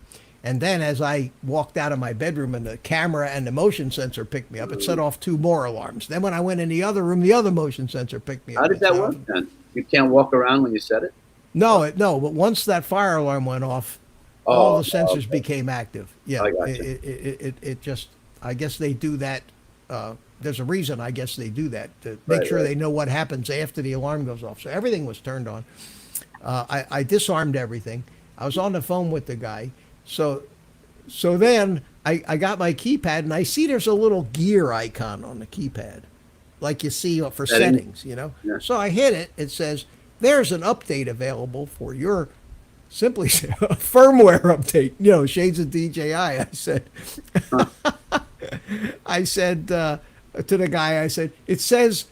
Speaker 1: And then as I walked out of my bedroom and the camera and the motion sensor picked me up, it set off 2 more alarms. Then when I went in the other room, the other motion sensor picked me up.
Speaker 3: How did that work then? You can't walk around when you set it?
Speaker 1: No, but once that fire alarm went off, all the sensors became active. Yeah,
Speaker 3: I gotcha.
Speaker 1: It just, I guess they do that. There's a reason, I guess they do that, to make sure they know what happens after the alarm goes off. So everything was turned on. I disarmed everything. I was on the phone with the guy. So then I got my keypad, and I see there's a little gear icon on the keypad, like you see for settings, you know.
Speaker 3: Yeah.
Speaker 1: So I hit it. It says, "There's an update available for your Simply firmware update." You know, shades of DJI. I said, I said to the guy, I said, "It says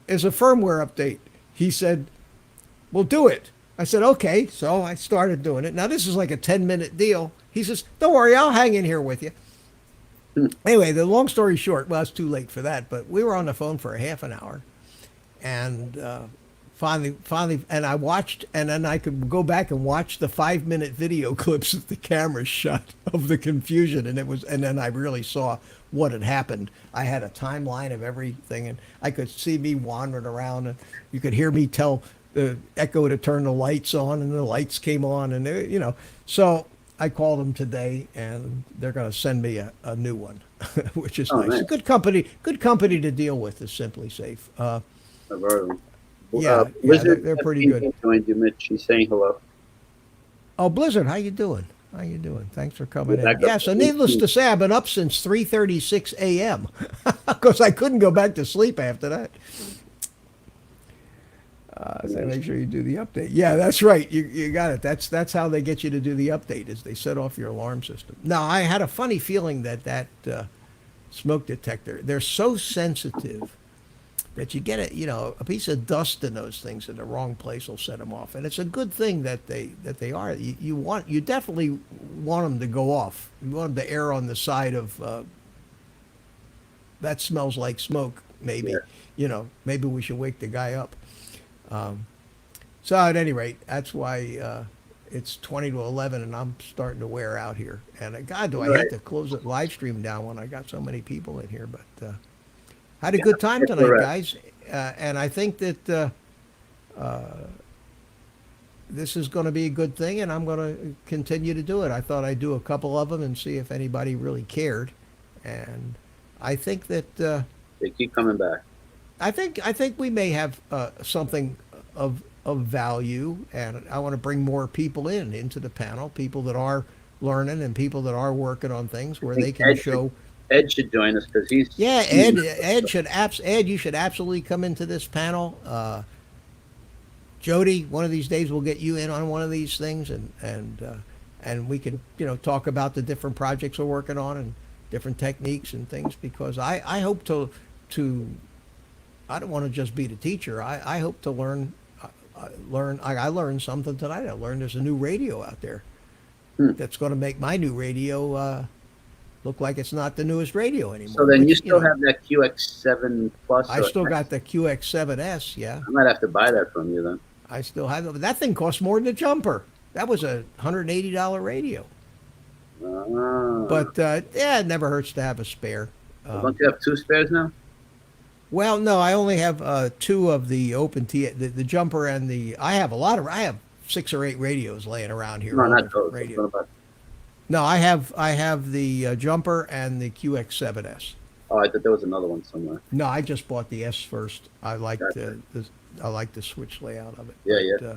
Speaker 1: it's a firmware update." He said, "Well, do it." I said, "Okay." So I started doing it. Now, this is like a 10-minute deal. He says, "Don't worry, I'll hang in here with you." Anyway, the long story short, well, it's too late for that, but we were on the phone for a half an hour. And finally, and I watched, and then I could go back and watch the 5-minute video clips that the camera shot of the confusion, and then I really saw what had happened. I had a timeline of everything, and I could see me wandering around, and you could hear me tell the Echo to turn the lights on, and the lights came on, and so I called them today, and they're going to send me a new one, which is nice.
Speaker 3: Nice.
Speaker 1: Good company to deal with is Simply Safe.
Speaker 3: I've heard of them.
Speaker 1: Yeah,
Speaker 3: Blizzard
Speaker 1: they're pretty
Speaker 3: FPV
Speaker 1: good.
Speaker 3: joined you, Mitch. She's saying hello.
Speaker 1: Oh, Blizzard, how you doing? How you doing? Thanks for coming in.
Speaker 3: Back up
Speaker 1: Yeah, so
Speaker 3: to
Speaker 1: needless
Speaker 3: 18.
Speaker 1: to say, I've been up since 3:36 a.m. because I couldn't go back to sleep after that. So make sure you do the update. Yeah, that's right. You got it. That's how they get you to do the update is they set off your alarm system. Now, I had a funny feeling that smoke detector, they're so sensitive that you get a piece of dust in those things in the wrong place will set them off. And it's a good thing that they are. You definitely want them to go off. You want them to err on the side of that smells like smoke. Maybe maybe we should wake the guy up. So at any rate, that's why it's 20 to 11, and I'm starting to wear out here. And God, do I hate to close the live stream down when I got so many people in here, but. Had a good time tonight, guys, and I think that this is going to be a good thing, and I'm going to continue to do it. I thought I'd do a couple of them and see if anybody really cared, and I think that
Speaker 3: They keep coming back.
Speaker 1: I think we may have something of value, and I want to bring more people into the panel, people that are learning and people that are working on things where they can show.
Speaker 3: Ed should join us because he's
Speaker 1: Ed you should absolutely come into this panel. Jody, one of these days we'll get you in on one of these things, and we can talk about the different projects we're working on and different techniques and things, because I hope to I don't want to just be the teacher. I hope to learn. I learned something tonight. I learned there's a new radio out there that's going to make my new radio look like it's not the newest radio anymore.
Speaker 3: So then you still have that QX7 Plus?
Speaker 1: I still got the QX7S, yeah.
Speaker 3: I might have to buy that from you then.
Speaker 1: I still have it. But that thing costs more than the jumper. That was a $180 radio. But, it never hurts to have a spare.
Speaker 3: Don't you have two spares now?
Speaker 1: Well, no, I only have two of the open T, the jumper and I have 6 or 8 radios laying around here.
Speaker 3: No, not those.
Speaker 1: Radio. No, I have the jumper and the QX7S.
Speaker 3: Oh, I thought there was another one somewhere.
Speaker 1: No, I just bought the S first. I like the switch layout of it.
Speaker 3: Yeah.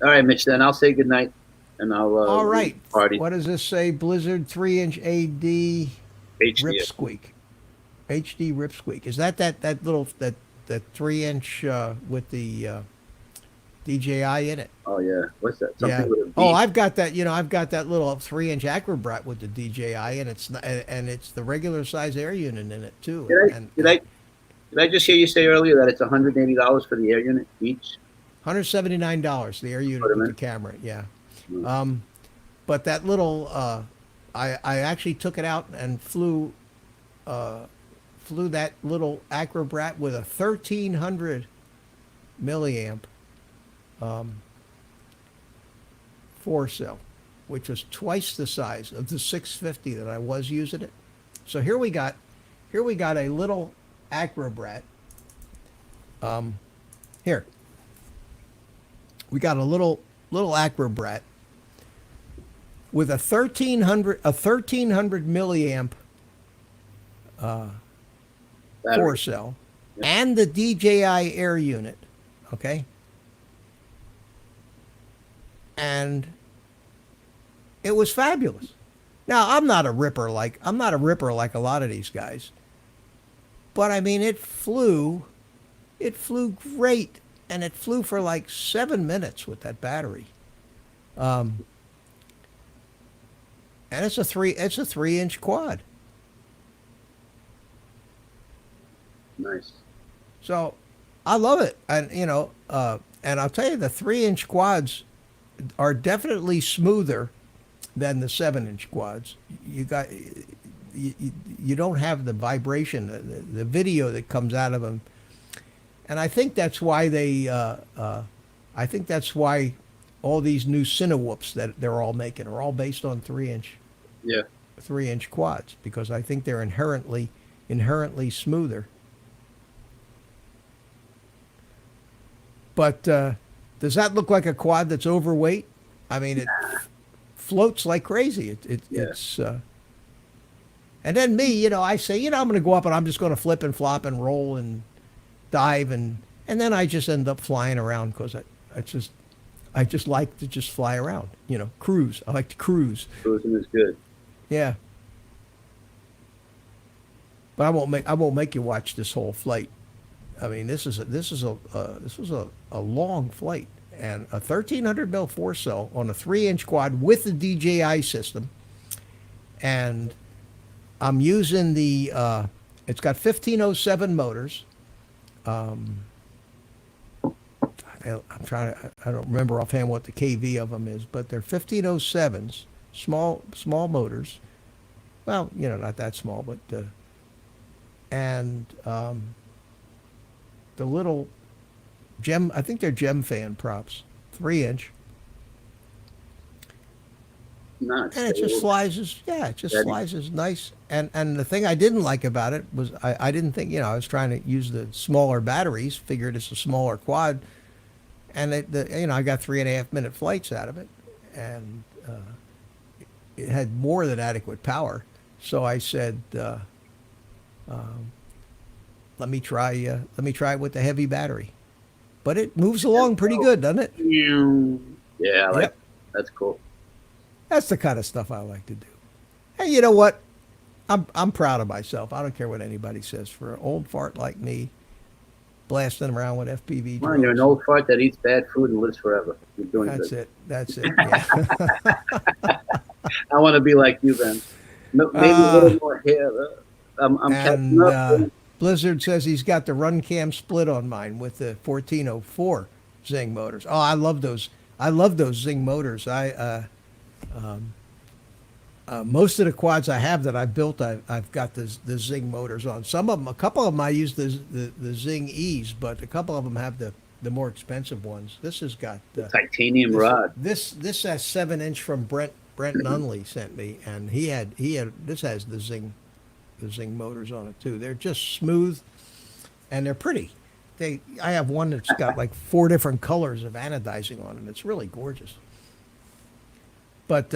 Speaker 3: All right, Mitch. Then I'll say goodnight, and I'll.
Speaker 1: All right.
Speaker 3: Party.
Speaker 1: What does this say? Blizzard 3-inch AD
Speaker 3: HD.
Speaker 1: Ripsqueak. HD Ripsqueak. Is that little 3-inch with the DJI in it?
Speaker 3: Oh yeah. What's that?
Speaker 1: Yeah.
Speaker 3: With a V.
Speaker 1: Oh, I've got that. I've got that little 3-inch Acrobrat with the DJI, and it's the regular size air unit in it too.
Speaker 3: Did I just hear you say earlier that it's $180 for the air unit each?
Speaker 1: $179 the air unit with the camera. Yeah.
Speaker 3: Mm.
Speaker 1: But that little I actually took it out and flew that little Acrobrat with a 1300 milliamp 4-cell, which was twice the size of the 650 that I was using it. So here we got a little Acrobrat. Here we got a little Acrobrat with a 1300 milliamp 4-cell and the DJI air unit. Okay. And it was fabulous. Now, I'm not a ripper like a lot of these guys. But I mean, it flew great, and it flew for like 7 minutes with that battery. And it's a 3-inch quad.
Speaker 3: Nice.
Speaker 1: So I love it. And and I'll tell you, the 3-inch quads are definitely smoother than the 7-inch quads. You don't have the vibration, the video that comes out of them And I think that's why I think that's why all these new Cinewhoops that they're all making are all based on
Speaker 3: Yeah.
Speaker 1: 3-inch quads, because I think they're inherently smoother. But does that look like a quad that's overweight? I mean, it floats like crazy.
Speaker 3: Yeah.
Speaker 1: It's and then me, you know, I say, you know, I'm going to go up and I'm just going to flip and flop and roll and dive, and then I just end up flying around because I just like to just fly around, you know, cruise. I like to cruise.
Speaker 3: Cruising is good.
Speaker 1: Yeah. But I won't make you watch this whole flight. I mean, this was a long flight, and a 1300 mil 4-cell on a 3-inch quad with the DJI system, and I'm using the it's got 1507 motors. I'm trying to, I don't remember offhand what the kV of them is, but they're 1507s, small motors. Well, you know, not that small, but and the little gem, I think they're gem fan props, 3-inch.
Speaker 3: Nice.
Speaker 1: And it just flies as nice. And the thing I didn't like about it was I didn't think, you know, I was trying to use the smaller batteries, figured it's a smaller quad, and you know, I got 3.5 minute flights out of it, and it had more than adequate power. So I said, let me try it with the heavy battery, but it moves along pretty good, doesn't it?
Speaker 3: Yeah,
Speaker 1: Yep.
Speaker 3: That's cool.
Speaker 1: That's the kind of stuff I like to do. Hey, you know what? I'm proud of myself. I don't care what anybody says. For an old fart like me, blasting around with FPV
Speaker 3: Come on, you're an
Speaker 1: drones.
Speaker 3: old fart that eats bad food and lives forever. You're doing
Speaker 1: That's
Speaker 3: good.
Speaker 1: it. That's it. Yeah.
Speaker 3: I want to be like you, then. Maybe a little more hair. I'm catching
Speaker 1: And
Speaker 3: up.
Speaker 1: Blizzard says he's got the run cam split on mine with the 1404 Zing motors. Oh, I love those. I love those Zing motors. Most of the quads I have that I've built, I've got the Zing motors on. Some of them, a couple of them, I use the Zing E's, but a couple of them have the more expensive ones. This has got
Speaker 3: Titanium rod.
Speaker 1: This has 7-inch from Brent Nunley sent me, and he had this has the Zing motors on it too. They're just smooth, and they're pretty. I have one that's got like 4 different colors of anodizing on it. It's really gorgeous. But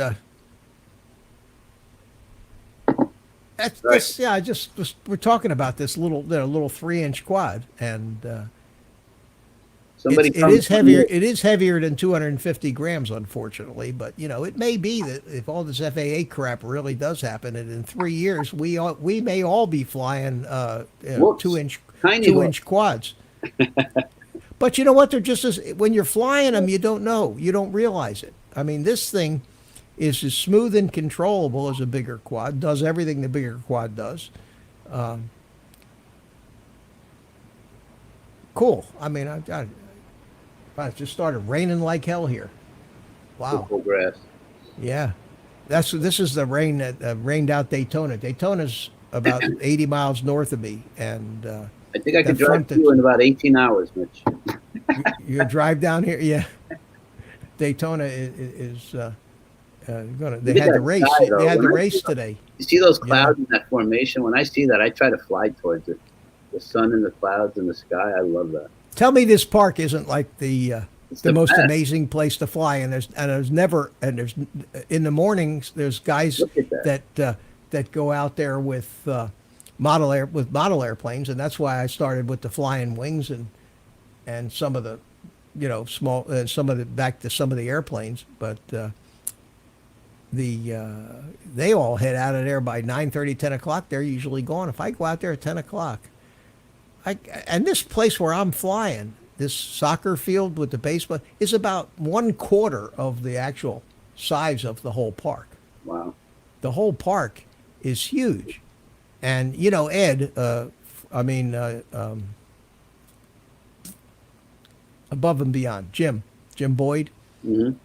Speaker 1: I just we're talking about this little 3-inch quad, and it is heavier. It is heavier than 250 grams, unfortunately. But you know, it may be that if all this FAA crap really does happen, and in 3 years we may all be flying 2-inch quads. But you know what? They're just when you're flying them, you don't realize it. I mean, this thing is as smooth and controllable as a bigger quad. Does everything the bigger quad does. Cool. I mean, it just started raining like hell here. Wow.
Speaker 3: Grass.
Speaker 1: Yeah. This is the rain that rained out Daytona. Daytona's about 80 miles north of me, and
Speaker 3: I think I could drive to you in about 18 hours, Mitch.
Speaker 1: You drive down here, yeah. Daytona is They had the race. They had the race today.
Speaker 3: You see those clouds in that formation? When I see that, I try to fly towards it. The sun and the clouds in the sky. I love that.
Speaker 1: Tell me this park isn't like the most
Speaker 3: best.
Speaker 1: Amazing place to fly, and there's in the mornings there's guys that go out there with model airplanes, and that's why I started with the flying wings and some of the small back to some of the airplanes, but they all head out of there by 9:30, 10 o'clock. They're usually gone. If I go out there at 10 o'clock, and this place where I'm flying, this soccer field with the baseball, is about 1/4 of the actual size of the whole park.
Speaker 3: Wow.
Speaker 1: The whole park is huge. And, Ed, above and beyond, Jim Boyd,
Speaker 3: Mm-hmm.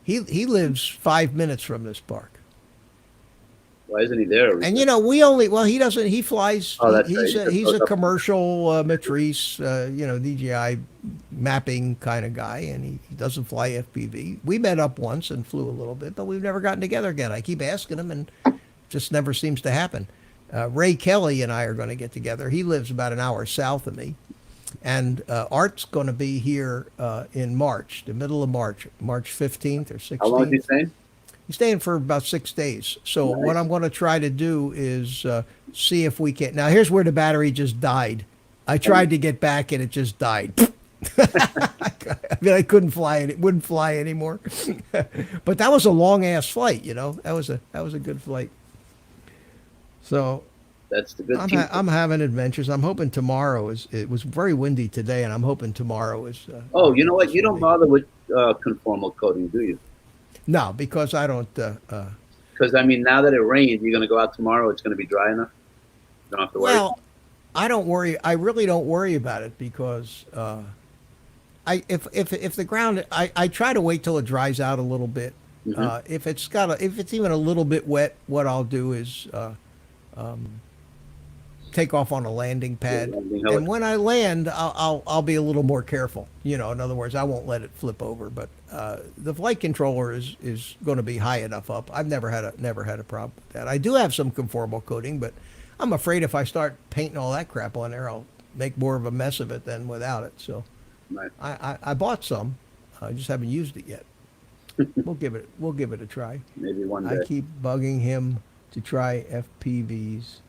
Speaker 1: he lives 5 minutes from this park.
Speaker 3: Why isn't he there?
Speaker 1: And you know, he doesn't, he flies,
Speaker 3: Oh, that's
Speaker 1: he's
Speaker 3: right.
Speaker 1: he's a commercial Matrice, you know, DJI mapping kind of guy, and he doesn't fly FPV. We met up once and flew a little bit, but we've never gotten together again. I keep asking him, and just never seems to happen. Ray Kelly and I are going to get together. He lives about an hour south of me. And Art's going to be here in March, the middle of March, March 15th or 16th.
Speaker 3: How long is he staying?
Speaker 1: He's staying for about 6 days. So what I'm going to try to do is see if we can. Now, here's where the battery just died. I tried to get back and it just died. I mean, I couldn't fly it. It wouldn't fly anymore. But that was a long ass flight, you know. That was a good flight. So
Speaker 3: That's the good
Speaker 1: I'm having adventures. I'm hoping tomorrow it was very windy today, and I'm hoping tomorrow is.
Speaker 3: Oh, you know what? You don't bother with conformal coating, do you?
Speaker 1: No, because I don't.
Speaker 3: Because I mean, now that it rained, you're going to go out tomorrow. It's going to be dry enough. You don't have to worry.
Speaker 1: Well, I don't worry. I really don't worry about it because if the ground, I try to wait till it dries out a little bit. If it's even a little bit wet, what I'll do is take off on a landing pad, and when I land, I'll be a little more careful. You know, in other words, I won't let it flip over. But the flight controller is going to be high enough up. I've never had a problem with that. I do have some conformal coating, but I'm afraid if I start painting all that crap on there, I'll make more of a mess of it than without it. So
Speaker 3: Right.
Speaker 1: I bought some. I just haven't used it yet. We'll give it a try.
Speaker 3: Maybe one day.
Speaker 1: I keep bugging him to try FPVs.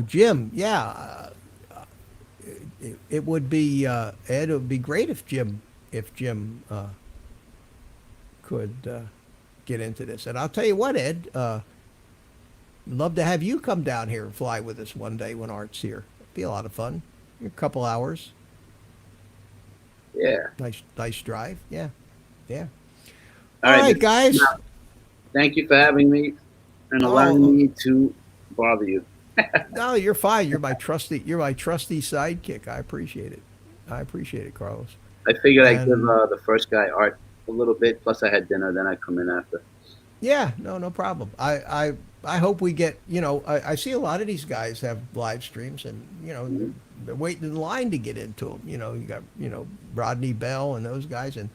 Speaker 1: Jim, yeah. It would be Ed. It would be great if Jim could get into this. And I'll tell you what, Ed. Love to have you come down here and fly with us one day when Art's here. It'd be a lot of fun. A couple hours.
Speaker 3: Yeah.
Speaker 1: Nice drive. Yeah.
Speaker 3: All
Speaker 1: right, guys.
Speaker 3: Thank you for having me and allowing me to bother you.
Speaker 1: No, you're fine. You're my trusty sidekick. I appreciate it, Carlos.
Speaker 3: I figured I'd give the first guy Art a little bit. Plus, I had dinner. Then I come in after.
Speaker 1: Yeah, no problem. I hope we get. You know, I see a lot of these guys have live streams, and you know, they're waiting in line to get into them. You know, you got Rodney Bell and those guys, and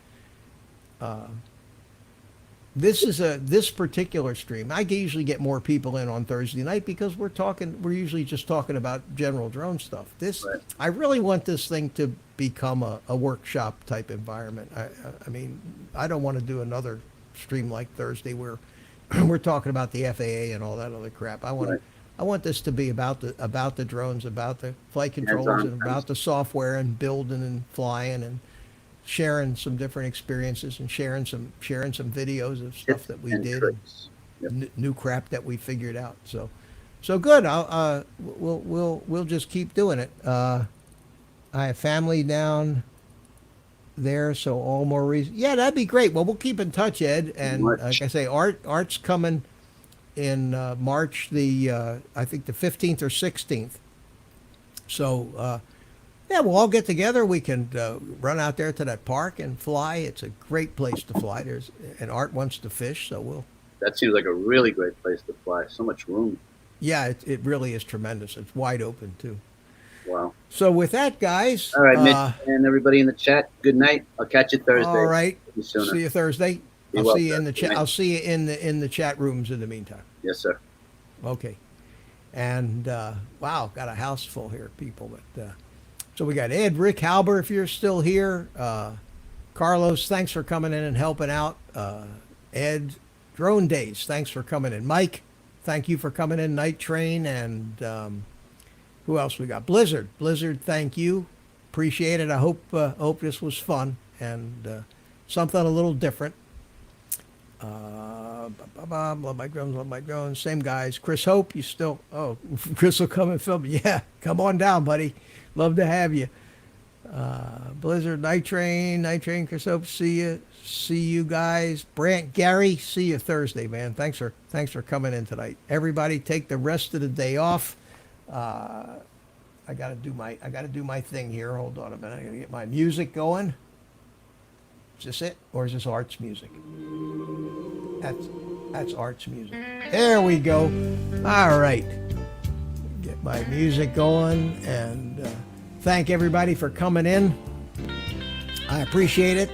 Speaker 1: this particular stream. I usually get more people in on Thursday night because we're usually just talking about general drone stuff.
Speaker 3: Right.
Speaker 1: I really want this thing to become a workshop type environment. I mean, I don't want to do another stream like Thursday where we're talking about the FAA and all that other crap. I want this to be about the drones, about the flight controllers, and about the software and building and flying and sharing some different experiences and sharing some videos of stuff that we did, and new crap that we figured out. So good. We'll just keep doing it. I have family down there, so all more reason. Yeah, that'd be great. Well, we'll keep in touch, Ed. And like I say, Art's coming in March, I think the 15th or 16th. So yeah, we'll all get together. We can run out there to that park and fly. It's a great place to fly. And Art wants to fish, so
Speaker 3: That seems like a really great place to fly. So much room.
Speaker 1: Yeah, it really is tremendous. It's wide open too.
Speaker 3: Wow.
Speaker 1: So with that, guys.
Speaker 3: All right, Mitch and everybody in the chat. Good night. I'll catch you Thursday.
Speaker 1: All right. See you Thursday. I'll see you in the chat.
Speaker 3: Night.
Speaker 1: I'll see you in the chat rooms in the meantime.
Speaker 3: Yes, sir.
Speaker 1: Okay. And wow, got a house full here, people. But so we got Ed, Rick, Halber, if you're still here. Carlos, thanks for coming in and helping out. Ed, Drone Days, thanks for coming in. Mike, thank you for coming in. Night Train, and who else we got? Blizzard, thank you. Appreciate it. I hope this was fun and something a little different. Love my drones. Same guys. Chris Hope, you still? Oh, Chris will come and film. Yeah, come on down, buddy. Love to have you. Blizzard, Night Train, Chris Hope. See you guys. Brant, Gary, see you Thursday, man. Thanks for coming in tonight. Everybody, take the rest of the day off. I gotta do my thing here. Hold on a minute. I gotta get my music going. Is this it, or is this Art's music? That's Art's music. There we go. All right. Get my music going, and thank everybody for coming in. I appreciate it.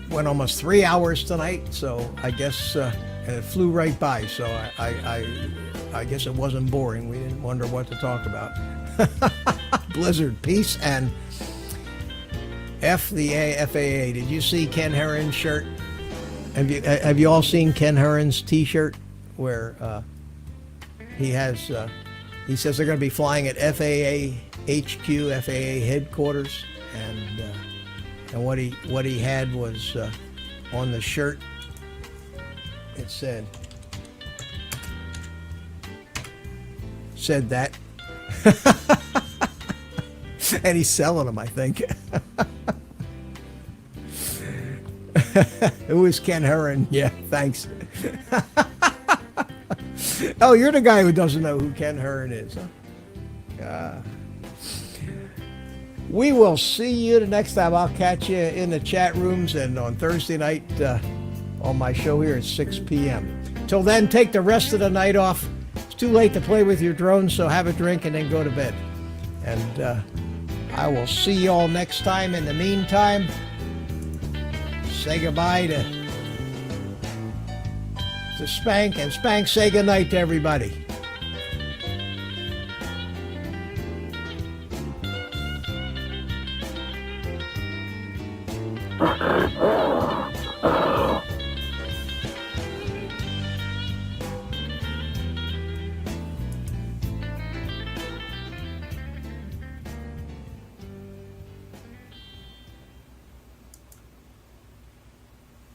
Speaker 1: Went almost 3 hours tonight, so I guess and it flew right by. So I guess it wasn't boring. We didn't wonder what to talk about. Blizzard, peace, and FAA. Did you see Ken Herron's shirt? Have you all seen Ken Herron's T-shirt where he has? He says they're going to be flying at FAA HQ, FAA headquarters, and what he had was on the shirt. It said that, and he's selling them, I think. Who is Ken Herron? Yeah, thanks. Oh, you're the guy who doesn't know who Ken Herron is, huh? We will see you the next time. I'll catch you in the chat rooms and on Thursday night on my show here at 6 p.m. Till then, take the rest of the night off. It's too late to play with your drone, so have a drink and then go to bed. And I will see you all next time. In the meantime, say goodbye to Spank, and Spank, say goodnight to everybody.